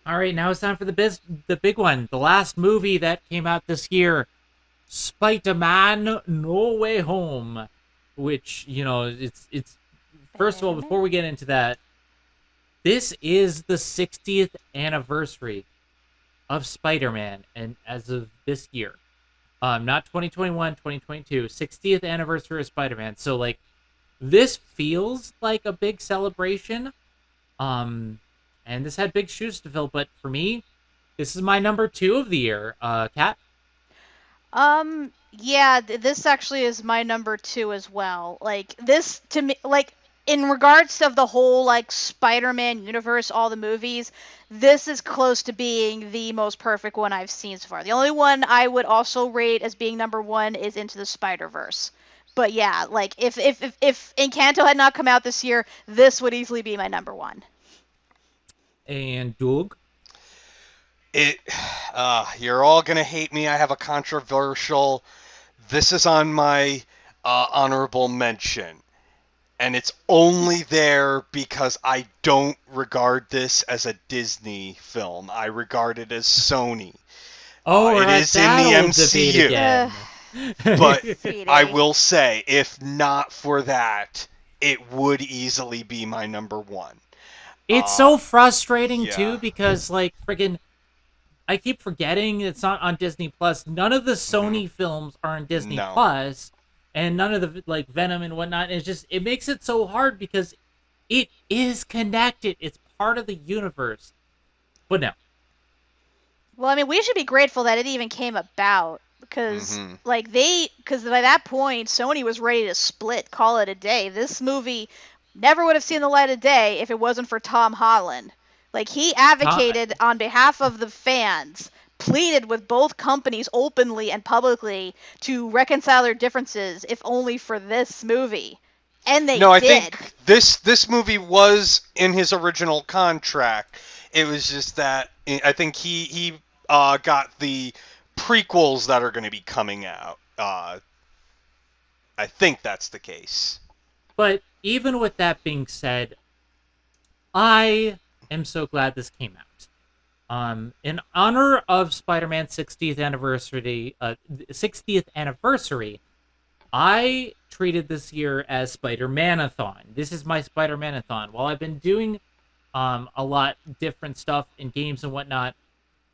All right, now it's time for the big one, the last movie that came out this year, Spider-Man: No Way Home, which it's first of all, before we get into that, this is the 60th anniversary of Spider-Man, and as of this year. Not 2021, 2022, 60th anniversary of Spider-Man. So, like, this feels like a big celebration. And this had big shoes to fill, but for me, this is my number 2 of the year. Kat? Yeah, this actually is my number 2 as well. Like, this, to me, like, in regards of the whole, like, Spider-Man universe, all the movies, this is close to being the most perfect one I've seen so far. The only one I would also rate as being number 1 is Into the Spider-Verse. But yeah, like, if Encanto had not come out this year, this would easily be my number 1. And Doug? You're all gonna hate me. I have a controversial. This is on my honorable mention, and it's only there because I don't regard this as a Disney film. I regard it as Sony. Oh, it is in the MCU. Again. But Sweetie. I will say, if not for that, it would easily be my number 1. It's so frustrating, yeah. too, because, like, friggin', I keep forgetting it's not on Disney Plus. None of the Sony films are on Disney Plus, and none of the, like, Venom and whatnot. It's just, it makes it so hard because it is connected. It's part of the universe. But no. Well, I mean, we should be grateful that it even came about because, because by that point, Sony was ready to split, call it a day. This movie never would have seen the light of day if it wasn't for Tom Holland. Like, he advocated on behalf of the fans, pleaded with both companies openly and publicly to reconcile their differences, if only for this movie. And they did. I think this movie was in his original contract. It was just that I think he got the prequels that are going to be coming out. I think that's the case. But even with that being said, I am so glad this came out. In honor of Spider-Man's 60th anniversary, I treated this year as Spider-Man-a-thon. This is my Spider-Man-a-thon. While I've been doing a lot different stuff in games and whatnot,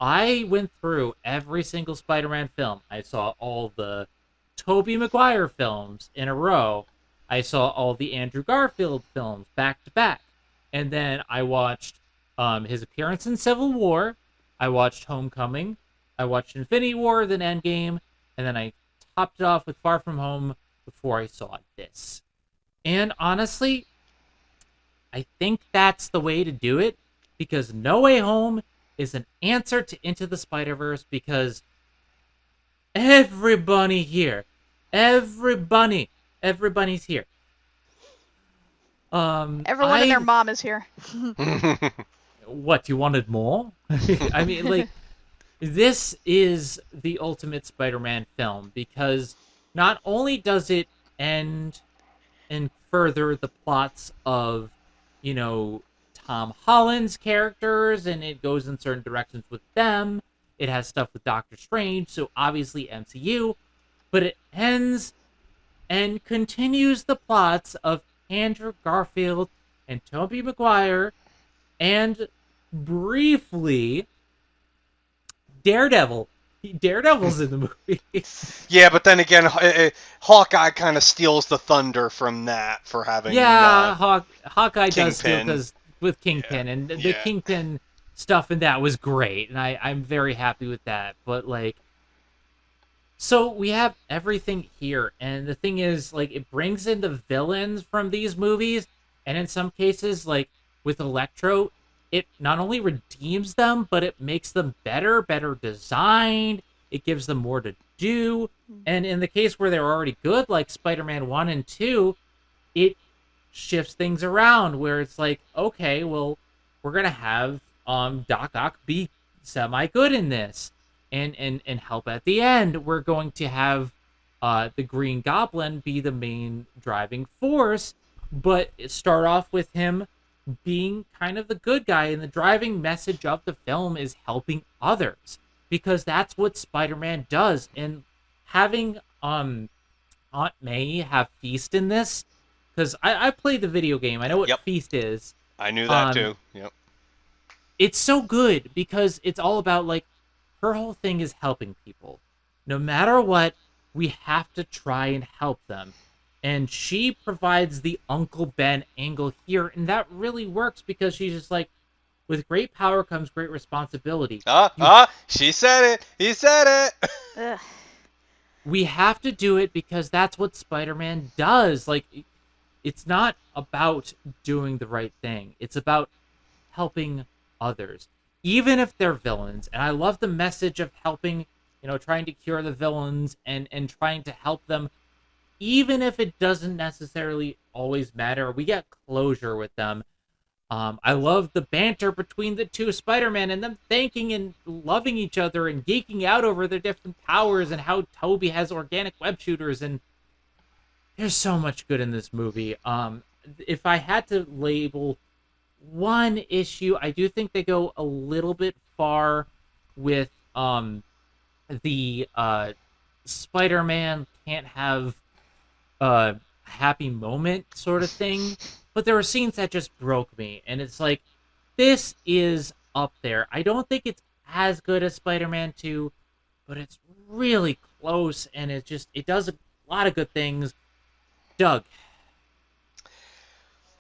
I went through every single Spider-Man film. I saw all the Tobey Maguire films in a row. I saw all the Andrew Garfield films back to back. And then I watched his appearance in Civil War. I watched Homecoming. I watched Infinity War, then Endgame. And then I topped it off with Far From Home before I saw this. And honestly, I think that's the way to do it, because No Way Home is an answer to Into the Spider-Verse, because everybody here, everybody's here. Everyone and their mom is here. What, you wanted more? I mean, like, this is the ultimate Spider-Man film, because not only does it end and further the plots of, Tom Holland's characters, and it goes in certain directions with them. It has stuff with Doctor Strange, so obviously MCU, but it ends and continues the plots of Andrew Garfield and Tobey Maguire, and briefly Daredevil. Daredevil's in the movie. Yeah, but then again, Hawkeye kind of steals the thunder from that for having. Yeah, Hawkeye Kingpin. does steal, because with Kingpin, and the Kingpin stuff in that was great, and I'm very happy with that. But so we have everything here, and the thing is, it brings in the villains from these movies, and in some cases, with Electro, it not only redeems them, but it makes them better designed. It gives them more to do. And in the case where they're already good, like Spider-Man 1 and 2, it shifts things around where it's okay, well, we're going to have Doc Ock be semi-good in this and help at the end. We're going to have the Green Goblin be the main driving force, but start off with him being kind of the good guy, and the driving message of the film is helping others, because that's what Spider-Man does. And having Aunt May have Feast in this, because I played the video game, I know what Feast is. I knew that too. Yep. It's so good because it's all about her whole thing is helping people. No matter what, we have to try and help them. And she provides the Uncle Ben angle here, and that really works because she's just with great power comes great responsibility. She said it. He said it. We have to do it because that's what Spider-Man does. It's not about doing the right thing. It's about helping others, even if they're villains. And I love the message of helping, trying to cure the villains and trying to help them. Even if it doesn't necessarily always matter, we get closure with them. I love the banter between the two Spider-Men and them thanking and loving each other and geeking out over their different powers and how Tobey has organic web shooters. And there's so much good in this movie. If I had to label one issue, I do think they go a little bit far with the Spider-Man can't have a happy moment sort of thing, but there were scenes that just broke me, and it's this is up there. I don't think it's as good as Spider-Man 2, but it's really close, and it does a lot of good things. Doug.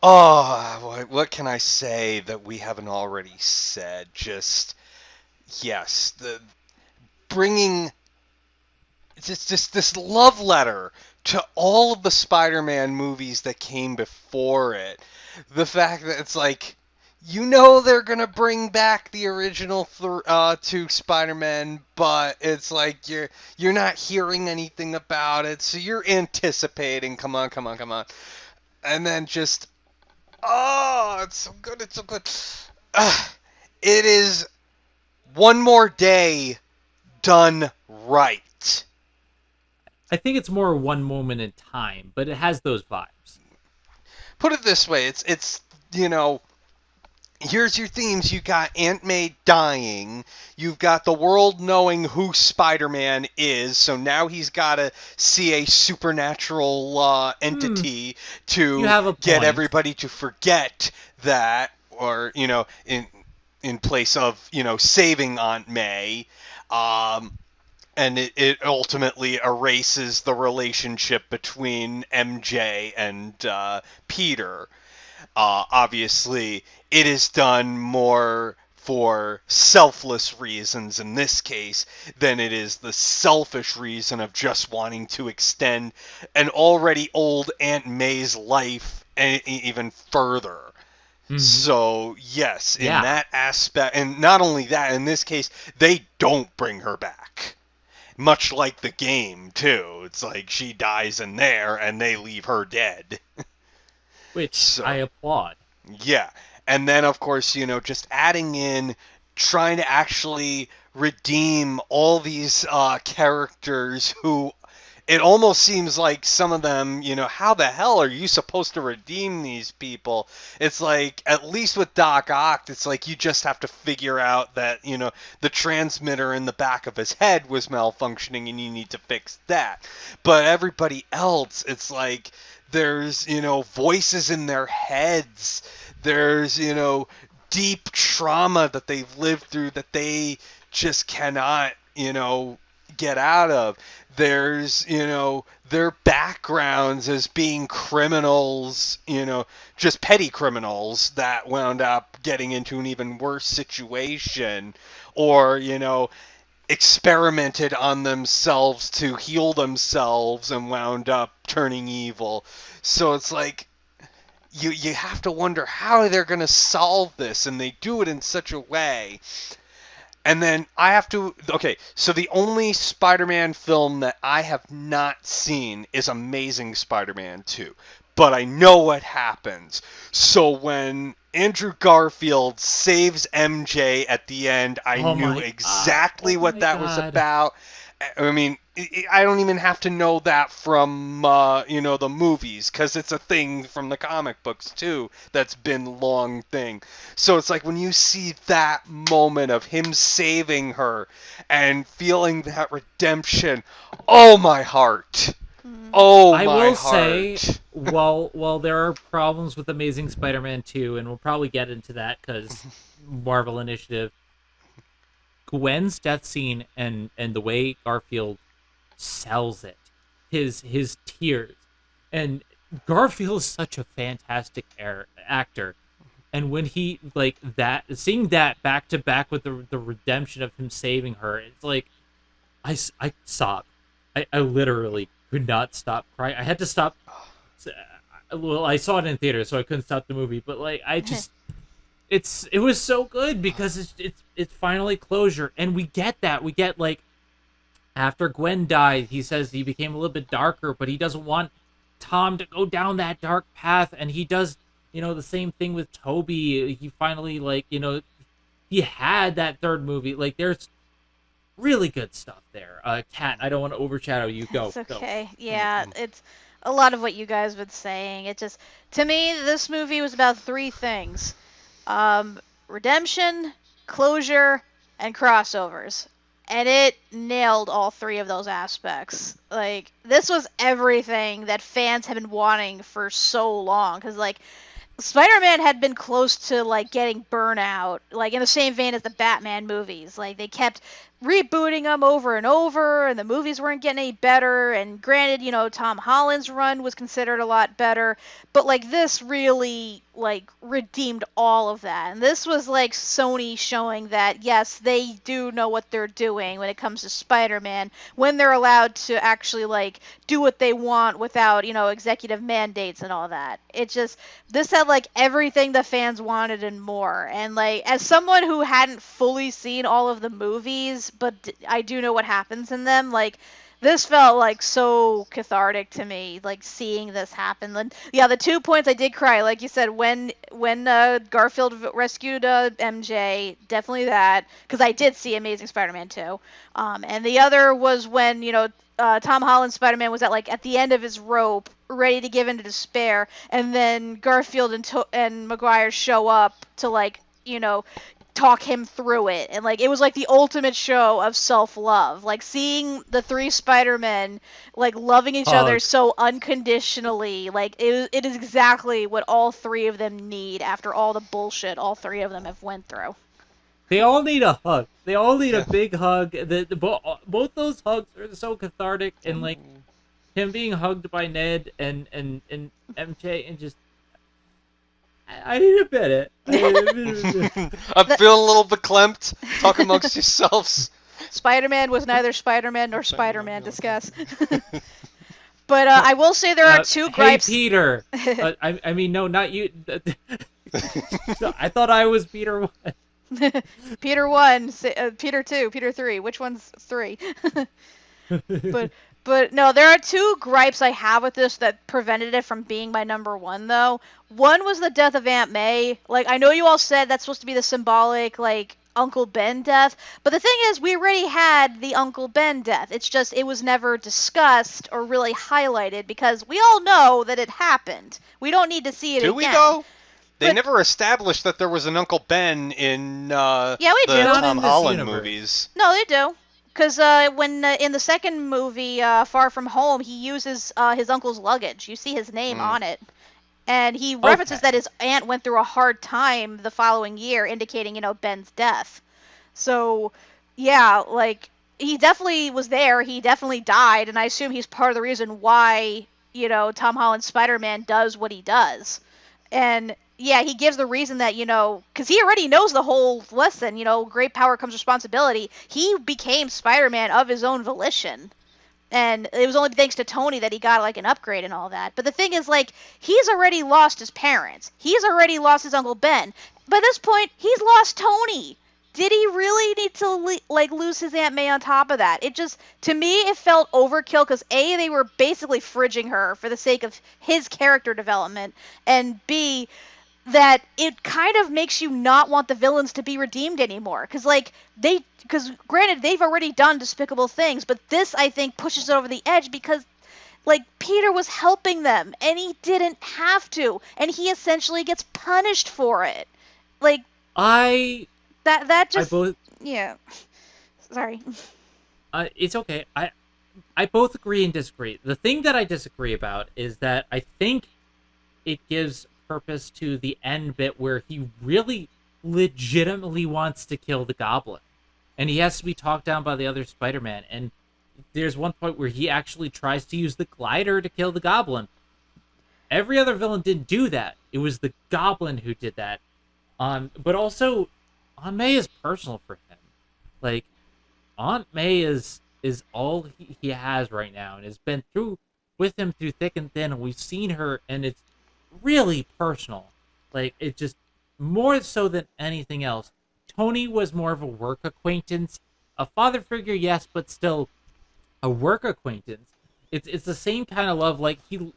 Oh, what can I say that we haven't already said? Just yes, the bringing just this love letter to all of the Spider-Man movies that came before it. The fact that it's like, you know, they're gonna bring back the original two Spider-Man, but it's like you're not hearing anything about it, so you're anticipating. Come on, come on, come on, and then just it's so good, it's so good. It is one more day done right. I think it's more one moment in time, but it has those vibes. Put it this way, it's you know, here's your themes. You got Aunt May dying. You've got the world knowing who Spider-Man is. So now he's got to see a supernatural entity You to have a get point. everybody to forget that, or in place of saving Aunt May. And it ultimately erases the relationship between MJ and Peter. Obviously, it is done more for selfless reasons in this case than it is the selfish reason of just wanting to extend an already old Aunt May's life even further. Mm-hmm. So, yes, in Yeah, that aspect, and not only that, in this case, they don't bring her back. Much like the game, too. It's like she dies in there and they leave her dead. which I So, applaud. yeah. And then, of course, just adding in trying to actually redeem all these characters who it almost seems like some of them, how the hell are you supposed to redeem these people? It's like, at least with Doc Ock, it's like you just have to figure out that, the transmitter in the back of his head was malfunctioning and you need to fix that. But everybody else, it's like there's, voices in their heads. There's, deep trauma that they've lived through that they just cannot, get out of. There's, their backgrounds as being criminals, just petty criminals that wound up getting into an even worse situation, or, experimented on themselves to heal themselves and wound up turning evil. So it's like you have to wonder how they're going to solve this, and they do it in such a way. And then I have to. Okay, so the only Spider Man film that I have not seen is Amazing Spider Man 2. But I know what happens. So when Andrew Garfield saves MJ at the end, I Oh knew my god. exactly Oh what my that was god. about. I mean, I don't even have to know that from the movies, because it's a thing from the comic books too. That's been long thing. So it's like when you see that moment of him saving her and feeling that redemption, oh my heart, Mm. oh I my will say, heart. while there are problems with Amazing Spider-Man 2, and we'll probably get into that because Marvel Initiative, Gwen's death scene and the way Garfield sells it, his tears, and Garfield is such a fantastic actor. And when he like that, seeing that back to back with the redemption of him saving her, it's like I sobbed. I literally could not stop crying. I had to stop. Well, I saw it in theater, so I couldn't stop the movie. But like, it was so good because it's finally closure, and we get that. We get like after Gwen died, he says he became a little bit darker, but he doesn't want Tom to go down that dark path, and he does, the same thing with Toby. He finally like, he had that third movie. Like, there's really good stuff there. Kat, I don't want to overshadow you. Go, It's go. okay. Yeah, it's a lot of what you guys have been saying. It just, to me, this movie was about three things: um, redemption, closure, and crossovers. And it nailed all three of those aspects. Like, this was everything that fans have been wanting for so long. Because, like, Spider-Man had been close to like getting burnout, like in the same vein as the Batman movies. Like they kept rebooting them over and over, and the movies weren't getting any better. And granted, Tom Holland's run was considered a lot better, but like this really like redeemed all of that. And this was like Sony showing that yes, they do know what they're doing when it comes to Spider-Man, when they're allowed to actually like do what they want without, executive mandates and all that. This had like everything the fans wanted and more. And like as someone who hadn't fully seen all of the movies, but I do know what happens in them, like this felt like so cathartic to me, like seeing this happen. And yeah, the 2 points I did cry, like you said, when Garfield rescued MJ, definitely that, because I did see Amazing Spider-Man 2. And the other was when Tom Holland's Spider-Man was at the end of his rope, ready to give in to despair, and then Garfield and Maguire show up to talk him through it. And like it was like the ultimate show of self-love, like seeing the three Spider-Men like loving each other so unconditionally. Like it is exactly what all three of them need after all the bullshit all three of them have went through. They all need a hug. They all need a big hug. Both those hugs are so cathartic, and like him being hugged by Ned and MJ, and just I need to bet it. I'm feeling a little beklempt. Talk amongst yourselves. Spider-Man was neither Spider-Man nor Spider-Man. Discuss. But I will say there are two gripes. Hey, Peter. I mean, no, not you. I thought I was Peter 1. Peter 1, Peter 2, Peter 3. Which one's 3? But no, there are two gripes I have with this that prevented it from being my number one, though. One was the death of Aunt May. Like, I know you all said that's supposed to be the symbolic, like, Uncle Ben death, but the thing is, we already had the Uncle Ben death. It's just, it was never discussed or really highlighted, because we all know that it happened. We don't need to see it again. Do we, though? They never established that there was an Uncle Ben in yeah, we the do. Tom Holland movies. No, they do. Because when in the second movie, Far From Home, he uses his uncle's luggage. You see his name on it. And he references that his aunt went through a hard time the following year, indicating, Ben's death. So, yeah, like, he definitely was there. He definitely died. And I assume he's part of the reason why, Tom Holland's Spider-Man does what he does. And yeah, he gives the reason that, because he already knows the whole lesson, great power comes responsibility. He became Spider-Man of his own volition. And it was only thanks to Tony that he got, like, an upgrade and all that. But the thing is, like, he's already lost his parents. He's already lost his Uncle Ben. By this point, he's lost Tony. Did he really need to, lose his Aunt May on top of that? It just, to me, it felt overkill because, A, they were basically fridging her for the sake of his character development, and B, that it kind of makes you not want the villains to be redeemed anymore. Because granted, they've already done despicable things, but this, I think, pushes it over the edge because, Peter was helping them, and he didn't have to, and he essentially gets punished for it. Yeah. Sorry. It's okay. I both agree and disagree. The thing that I disagree about is that I think it gives purpose to the end bit where he really legitimately wants to kill the Goblin, and he has to be talked down by the other Spider-Man. And there's one point where he actually tries to use the glider to kill the Goblin. Every other villain didn't do that. It was the Goblin who did that. But also, Aunt May is personal for him. Like, Aunt May is all he has right now, and has been with him through thick and thin, and we've seen her, and it's really personal. Like, it just, more so than anything else. Tony was more of a work acquaintance. A father figure, yes, but still a work acquaintance. It's the same kind of love, like he...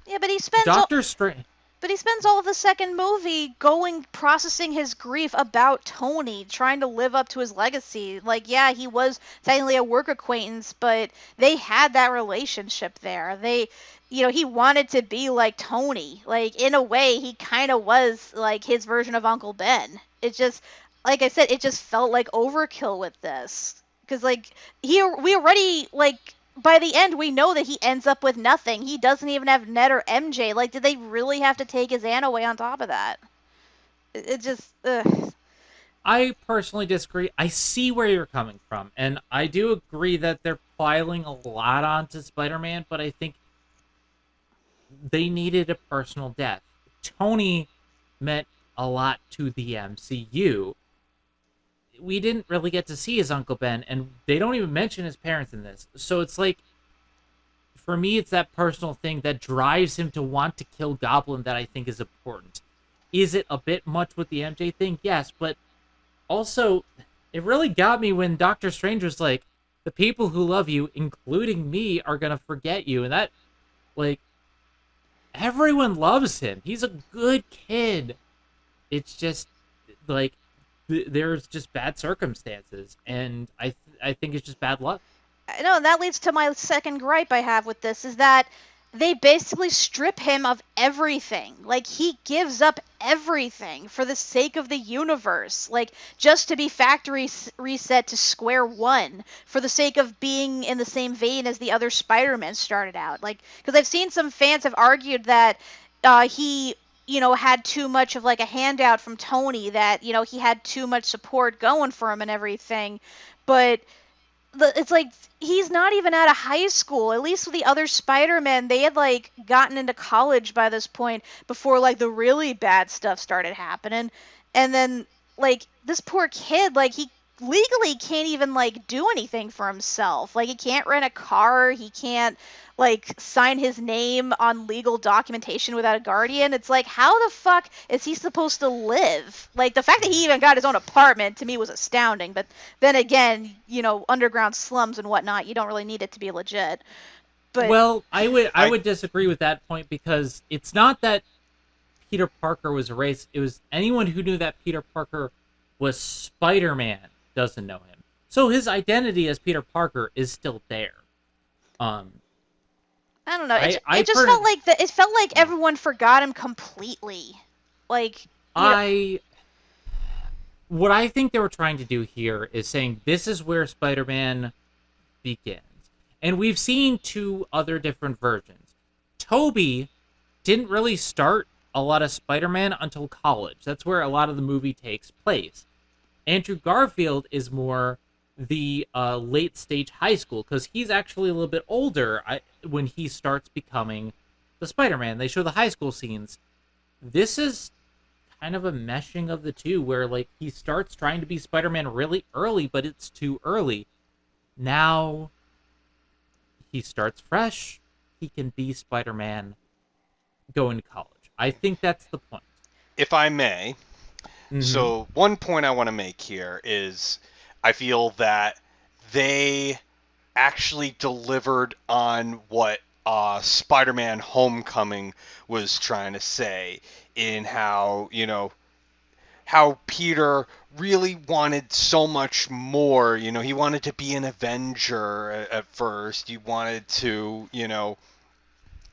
Yeah, but he spends... Doctor Strange... But he spends all of the second movie processing his grief about Tony, trying to live up to his legacy. Like, yeah, he was technically a work acquaintance, but they had that relationship there. He wanted to be like Tony. Like, in a way, he kind of was, like, his version of Uncle Ben. It just, like I said, it just felt like overkill with this. Because, like, we already, like... By the end, we know that he ends up with nothing. He doesn't even have Ned or MJ. Like, did they really have to take his aunt away on top of that? It just... Ugh. I personally disagree. I see where you're coming from, and I do agree that they're piling a lot onto Spider-Man, but I think they needed a personal death. Tony meant a lot to the MCU. We didn't really get to see his Uncle Ben, and they don't even mention his parents in this. So it's like, for me, it's that personal thing that drives him to want to kill Goblin that I think is important. Is it a bit much with the MJ thing? Yes, but also, it really got me when Doctor Strange was like, the people who love you, including me, are gonna forget you. And that, like, everyone loves him. He's a good kid. It's just, like, there's just bad circumstances. And I think it's just bad luck. No, that leads to my second gripe I have with this is that they basically strip him of everything. Like, he gives up everything for the sake of the universe. Like, just to be factory reset to square one for the sake of being in the same vein as the other Spider-Man started out. Like, because I've seen some fans have argued that he had too much of like a handout from Tony, that he had too much support going for him and everything, but it's like he's not even out of high school. At least with the other Spider-Man, they had like gotten into college by this point before like the really bad stuff started happening. And then like this poor kid, like he legally can't even like do anything for himself. Like he can't rent a car, he can't like sign his name on legal documentation without a guardian. It's like, how the fuck is he supposed to live? Like the fact that he even got his own apartment to me was astounding. But then again, underground slums and whatnot, you don't really need it to be legit. But Well, I would disagree with that point, because it's not that Peter Parker was erased. It was anyone who knew that Peter Parker was Spider-Man doesn't know him. So his identity as Peter Parker is still there. Um, I don't know. It I just felt like it felt like everyone forgot him completely. Like what I think they were trying to do here is saying this is where Spider-Man begins. And we've seen two other different versions. Toby didn't really start a lot of Spider-Man until college. That's where a lot of the movie takes place. Andrew Garfield is more the late stage high school, because he's actually a little bit older when he starts becoming the Spider-Man. They show the high school scenes. This is kind of a meshing of the two, where like he starts trying to be Spider-Man really early, but it's too early. Now he starts fresh. He can be Spider-Man going to college. I think that's the point. If I may, so one point I want to make here is I feel that they actually delivered on what Spider-Man Homecoming was trying to say, in how, how Peter really wanted so much more. He wanted to be an Avenger at first. He wanted to,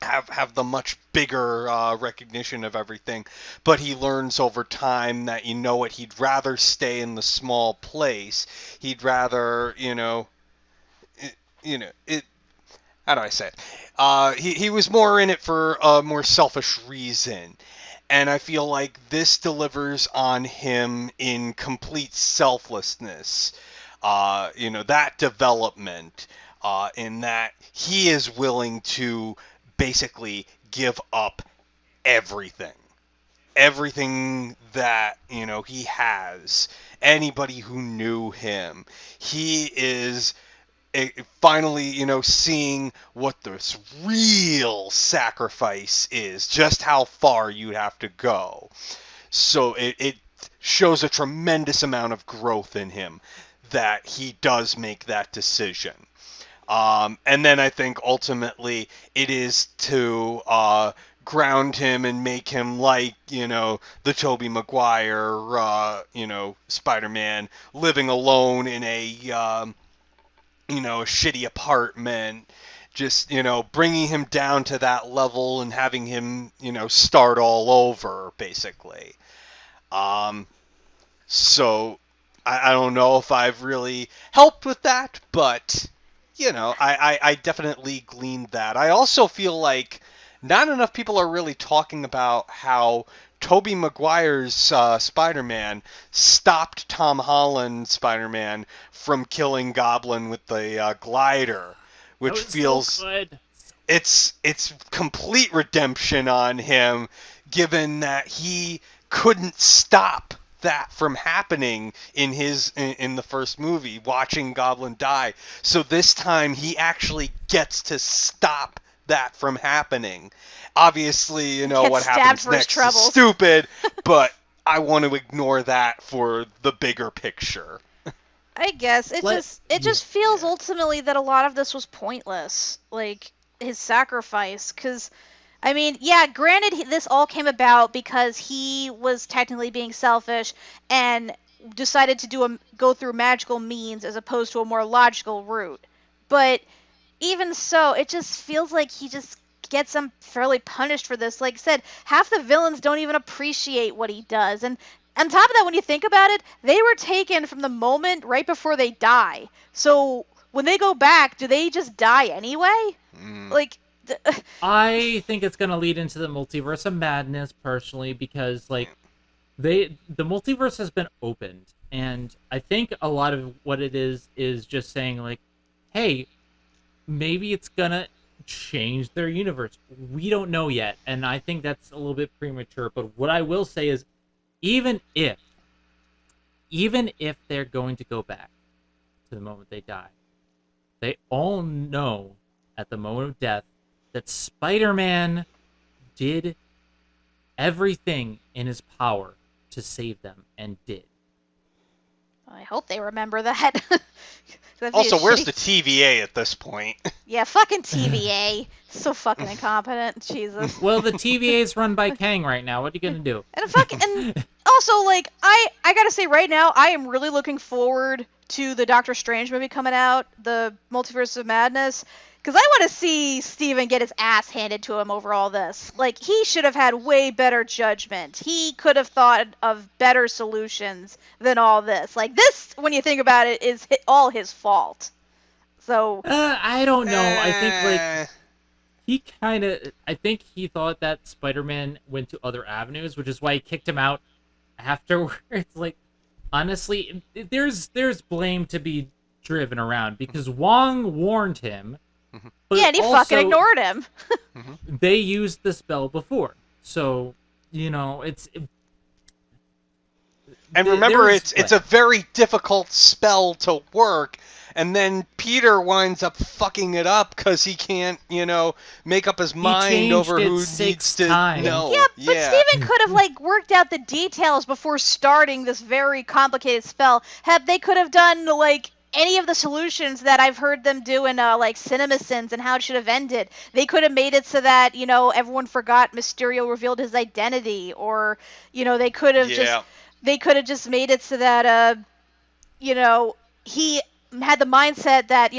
have the much bigger recognition of everything, but he learns over time that he'd rather stay in the small place. He'd rather it. How do I say it? He was more in it for a more selfish reason, and I feel like this delivers on him in complete selflessness. That development, in that he is willing to basically give up everything that he has. Anybody who knew him, he is finally seeing what this real sacrifice is, just how far you'd have to go. So it shows a tremendous amount of growth in him that he does make that decision. And then I think ultimately it is to ground him and make him like, the Tobey Maguire, Spider-Man, living alone in a shitty apartment, just, bringing him down to that level and having him, start all over, basically. So I don't know if I've really helped with that, but I definitely gleaned that. I also feel like not enough people are really talking about how Tobey Maguire's Spider-Man stopped Tom Holland's Spider-Man from killing Goblin with the glider, That which was so feels good. it's complete redemption on him, given that he couldn't stop that from happening in the first movie, watching Goblin die. So this time he actually gets to stop that from happening. Obviously, Gets what stabbed happens for his next is troubles. stupid, but I want to ignore that for the bigger picture. I guess it just feels ultimately that a lot of this was pointless, like his sacrifice. Because, I mean, yeah, granted, this all came about because he was technically being selfish and decided to go through magical means as opposed to a more logical route. But even so, it just feels like he just gets unfairly punished for this. Like I said, half the villains don't even appreciate what he does. And on top of that, when you think about it, they were taken from the moment right before they die. So when they go back, do they just die anyway? Like, I think it's gonna lead into the multiverse of madness personally, because like the multiverse has been opened, and I think a lot of what it is just saying like, hey, maybe it's gonna change their universe. We don't know yet, and I think that's a little bit premature. But what I will say is, even if they're going to go back to the moment they die, they all know at the moment of death that Spider-Man did everything in his power to save them, and did. I hope they remember that. Also, where's the TVA at this point? Yeah, fucking TVA. So fucking incompetent. Jesus. Well, the TVA is run by Kang right now. What are you gonna do? And also, like, I gotta say right now, I am really looking forward to the Doctor Strange movie coming out, the Multiverse of Madness, because I want to see Steven get his ass handed to him over all this. Like, he should have had way better judgment. He could have thought of better solutions than all this. Like, this, when you think about it, is all his fault. So I don't know. I think like I think he thought that Spider-Man went to other avenues, which is why he kicked him out afterwards. Like, honestly, there's blame to be driven around, because Wong warned him. But yeah, and he fucking ignored him. They used the spell before, so it's. And remember, it's a very difficult spell to work, and then Peter winds up fucking it up because he can't, make up his mind over who needs to know. Yeah, but Steven could have worked out the details before starting this very complicated spell. They could have done any of the solutions that I've heard them do in CinemaSins and how it should have ended. They could have made it so that everyone forgot Mysterio revealed his identity, or they could have just made it so that he had the mindset that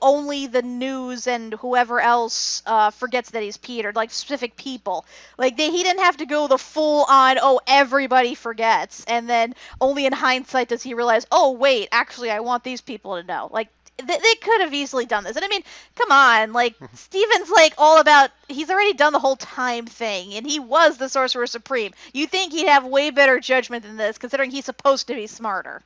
only the news and whoever else forgets that he's Peter, like specific people. He didn't have to go the full on everybody forgets, and then only in hindsight does he realize, oh wait, actually I want these people to know. They could have easily done this. And I mean, come on, Steven's all about, he's already done the whole time thing, and he was the Sorcerer Supreme. You think he'd have way better judgment than this, considering he's supposed to be smarter.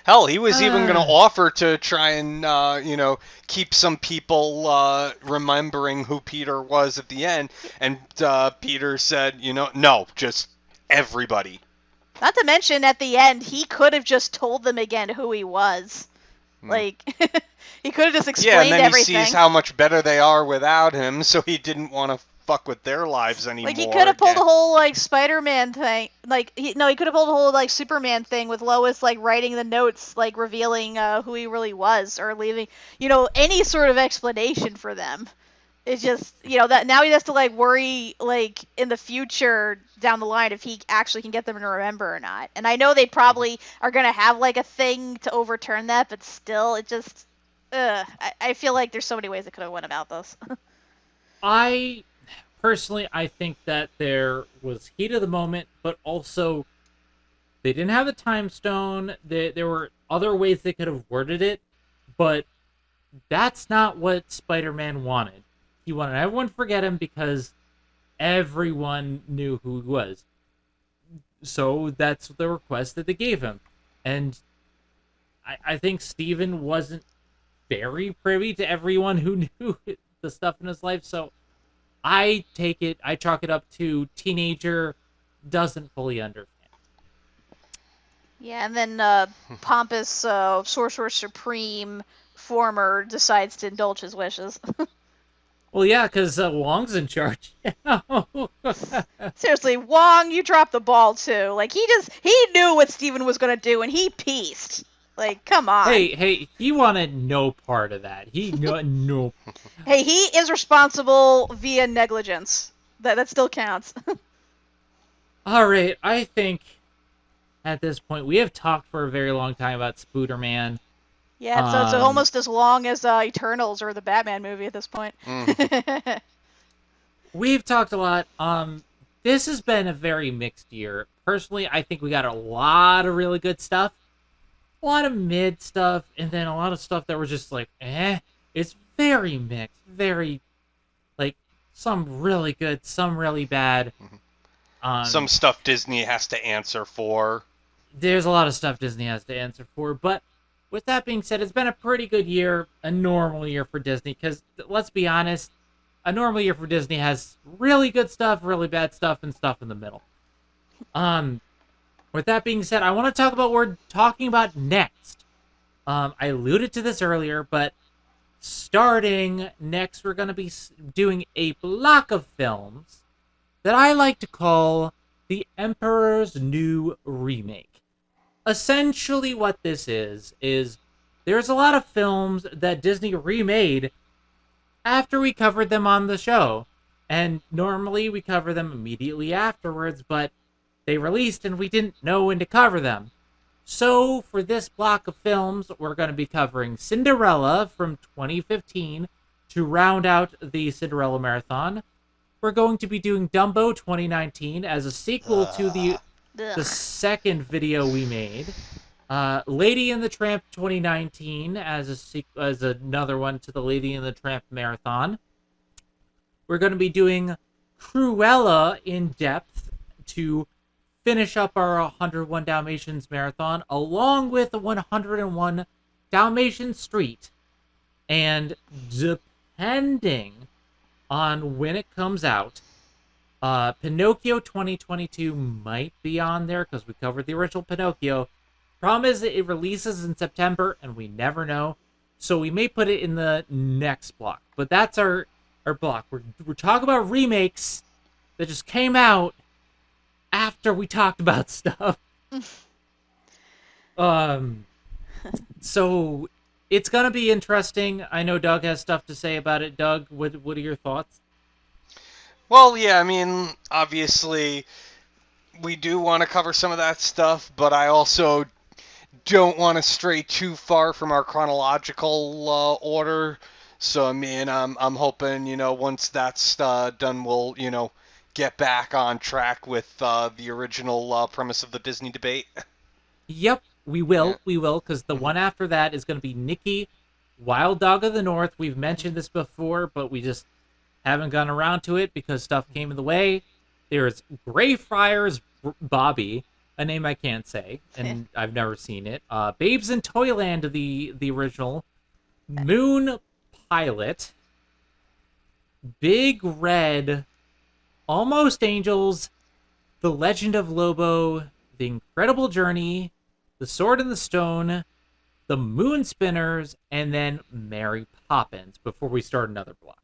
Hell, he was even going to offer to try and, keep some people remembering who Peter was at the end. And Peter said, no, just everybody. Not to mention, at the end, he could have just told them again who he was. He could have just explained everything. Yeah, and then he sees how much better they are without him, so he didn't want to fuck with their lives anymore. He could have pulled the whole Spider-Man thing. He could have pulled the whole Superman thing with Lois writing the notes, revealing who he really was, or leaving any sort of explanation for them. It's just that now he has to worry in the future down the line if he actually can get them to remember or not. And I know they probably are gonna have a thing to overturn that, but still, it just I feel like there's so many ways it could have went about this. Personally, I think that there was heat of the moment, but also they didn't have the time stone. There were other ways they could have worded it, but that's not what Spider-Man wanted. he wanted everyone to forget him because everyone knew who he was. So that's the request that they gave him. And I think Steven wasn't very privy to everyone who knew the stuff in his life. So I chalk it up to teenager doesn't fully understand. Yeah, and then pompous Sorcerer Supreme former decides to indulge his wishes. Well, yeah, because Wong's in charge. Seriously, Wong, you dropped the ball too. Like he knew what Steven was gonna do, and he pieced. Like, come on. Hey, he wanted no part of that. No. Hey, he is responsible via negligence. That still counts. All right, I think at this point we have talked for a very long time about Spooderman. Yeah, so it's almost as long as Eternals or the Batman movie at this point. We've talked a lot. This has been a very mixed year. Personally, I think we got a lot of really good stuff, a lot of mid stuff, and then a lot of stuff that were just like, eh. It's very mixed, very, like, some really good, some really bad. Some stuff Disney has to answer for. There's a lot of stuff Disney has to answer for, but with that being said, it's been a pretty good year, a normal year for Disney, because let's be honest, a normal year for Disney has really good stuff, really bad stuff, and stuff in the middle. With that being said, I want to talk about what we're talking about next. I alluded to this earlier, but starting next, we're going to be doing a block of films that I like to call The Emperor's New Remake. Essentially what this is there's a lot of films that Disney remade after we covered them on the show. And normally we cover them immediately afterwards, but they released and we didn't know when to cover them. So for this block of films, we're going to be covering Cinderella from 2015 to round out the Cinderella Marathon. We're going to be doing Dumbo 2019 as a sequel to the second video we made. Lady and the Tramp 2019 as another one to the Lady and the Tramp Marathon. We're going to be doing Cruella in depth to finish up our 101 Dalmatians Marathon, along with the 101 Dalmatian Street. And depending on when it comes out, Pinocchio 2022 might be on there because we covered the original Pinocchio. Problem is it releases in September and we never know, so we may put it in the next block. But that's our block. We're talking about remakes that just came out after we talked about stuff. So it's gonna be interesting. I know Doug has stuff to say about it. Doug, what are your thoughts? Well, yeah, I mean, obviously, we do want to cover some of that stuff, but I also don't want to stray too far from our chronological order. So, I mean, I'm hoping, once that's done, we'll, get back on track with the original premise of the Disney debate. Yep, we will, because the one after that is going to be Nikki, Wild Dog of the North. We've mentioned this before, but we just haven't gone around to it because stuff came in the way. There's Greyfriars Bobby, a name I can't say, and I've never seen it. Babes in Toyland, the original. Moon Pilot. Big Red. Almost Angels. The Legend of Lobo. The Incredible Journey. The Sword and the Stone. The Moon Spinners. And then Mary Poppins before we start another block.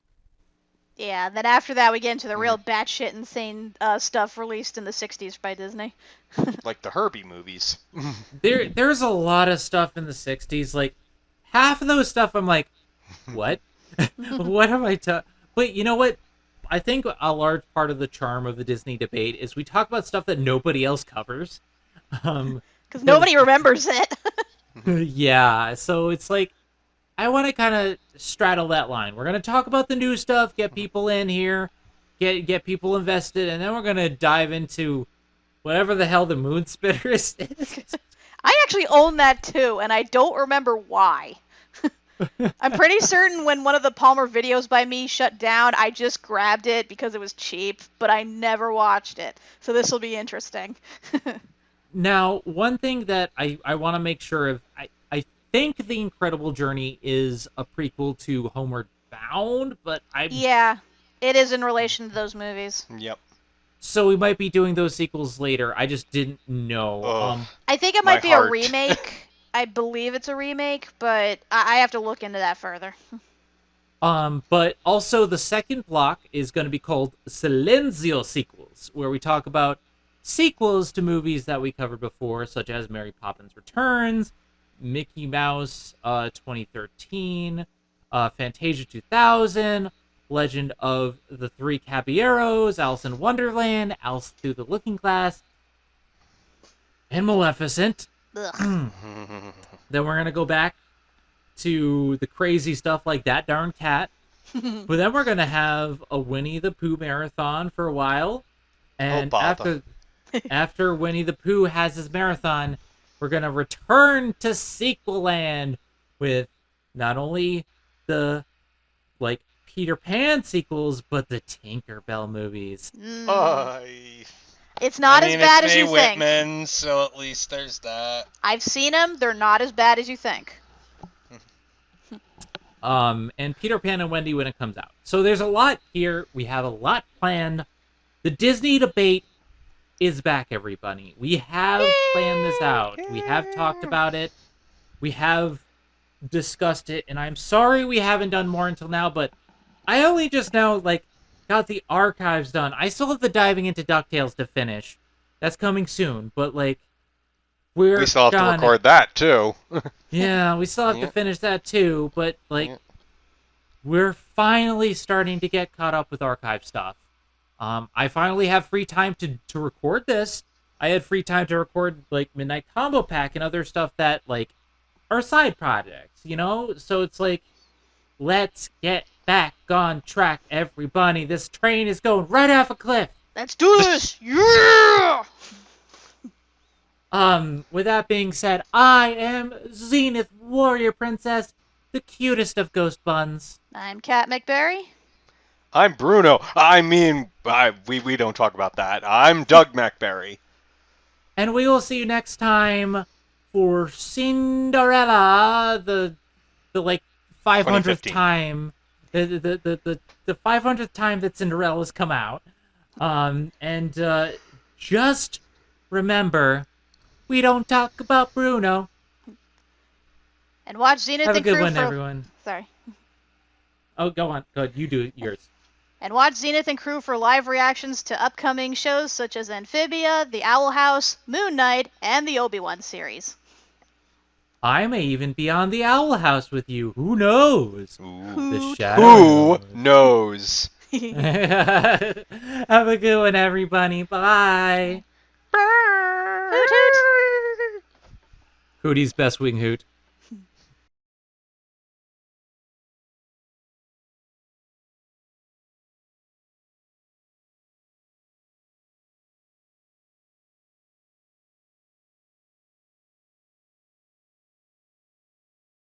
Yeah, then after that we get into the real batshit insane stuff released in the 60s by Disney. Like the Herbie movies. There's a lot of stuff in the 60s. Like, half of those stuff I'm like, what? What have I done? But you know what? I think a large part of the charm of the Disney debate is we talk about stuff that nobody else covers. Because nobody remembers it. Yeah, so it's like, I want to kind of straddle that line. We're going to talk about the new stuff, get people in here, get people invested, and then we're going to dive into whatever the hell the Moon Spinners is. I actually own that too, and I don't remember why. I'm pretty certain when one of the Palmer videos by me shut down, I just grabbed it because it was cheap, but I never watched it. So this will be interesting. Now, one thing that I want to make sure of, I think The Incredible Journey is a prequel to Homeward Bound, but Yeah, it is in relation to those movies. Yep. So we might be doing those sequels later. I just didn't know. Ugh. I think it My might be heart. a remake. I believe it's a remake, but I have to look into that further. But also the second block is going to be called Silenzio sequels, where we talk about sequels to movies that we covered before, such as Mary Poppins Returns, Mickey Mouse 2013, Fantasia 2000, Legend of the Three Caballeros, Alice in Wonderland, Alice Through the Looking Glass, and Maleficent. Ugh. Then we're going to go back to the crazy stuff like That Darn Cat. But then we're going to have a Winnie the Pooh marathon for a while. And after Winnie the Pooh has his marathon, we're going to return to Sequel Land with not only the Peter Pan sequels, but the Tinkerbell movies. It's not as bad as you Whitman, think. So at least there's that. I've seen them. They're not as bad as you think. And Peter Pan and Wendy when it comes out. So there's a lot here. We have a lot planned. The Disney debate is back, everybody. We have planned this out. We have talked about it. We have discussed it. And I'm sorry we haven't done more until now, but I only just now, got the archives done. I still have the diving into DuckTales to finish. That's coming soon. But, we still have to record that, too. Yeah, we still have to finish that, too. But, we're finally starting to get caught up with archive stuff. I finally have free time to record this. I had free time to record, Midnight Combo Pack and other stuff that, are side projects, So it's let's get back on track, everybody. This train is going right off a cliff. Let's do this! Yeah! With that being said, I am Zenith Warrior Princess, the cutest of ghost buns. I'm Kat Macberrie. I'm Bruno. We don't talk about that. I'm Doug Macberrie. And we will see you next time for Cinderella, the 500th time, the 500th time that Cinderella's come out. And just remember, we don't talk about Bruno. And watch Zenith Have a and good Crew one, for... everyone. Sorry. Oh, go on. Go ahead. You do yours. And watch Zenith and Crew for live reactions to upcoming shows such as Amphibia, The Owl House, Moon Knight, and the Obi-Wan series. I may even be on the Owl House with you. Who knows? Ooh. The shadow Who knows? Have a good one, everybody. Bye. Hoot hoot! Hootie's best wing hoot.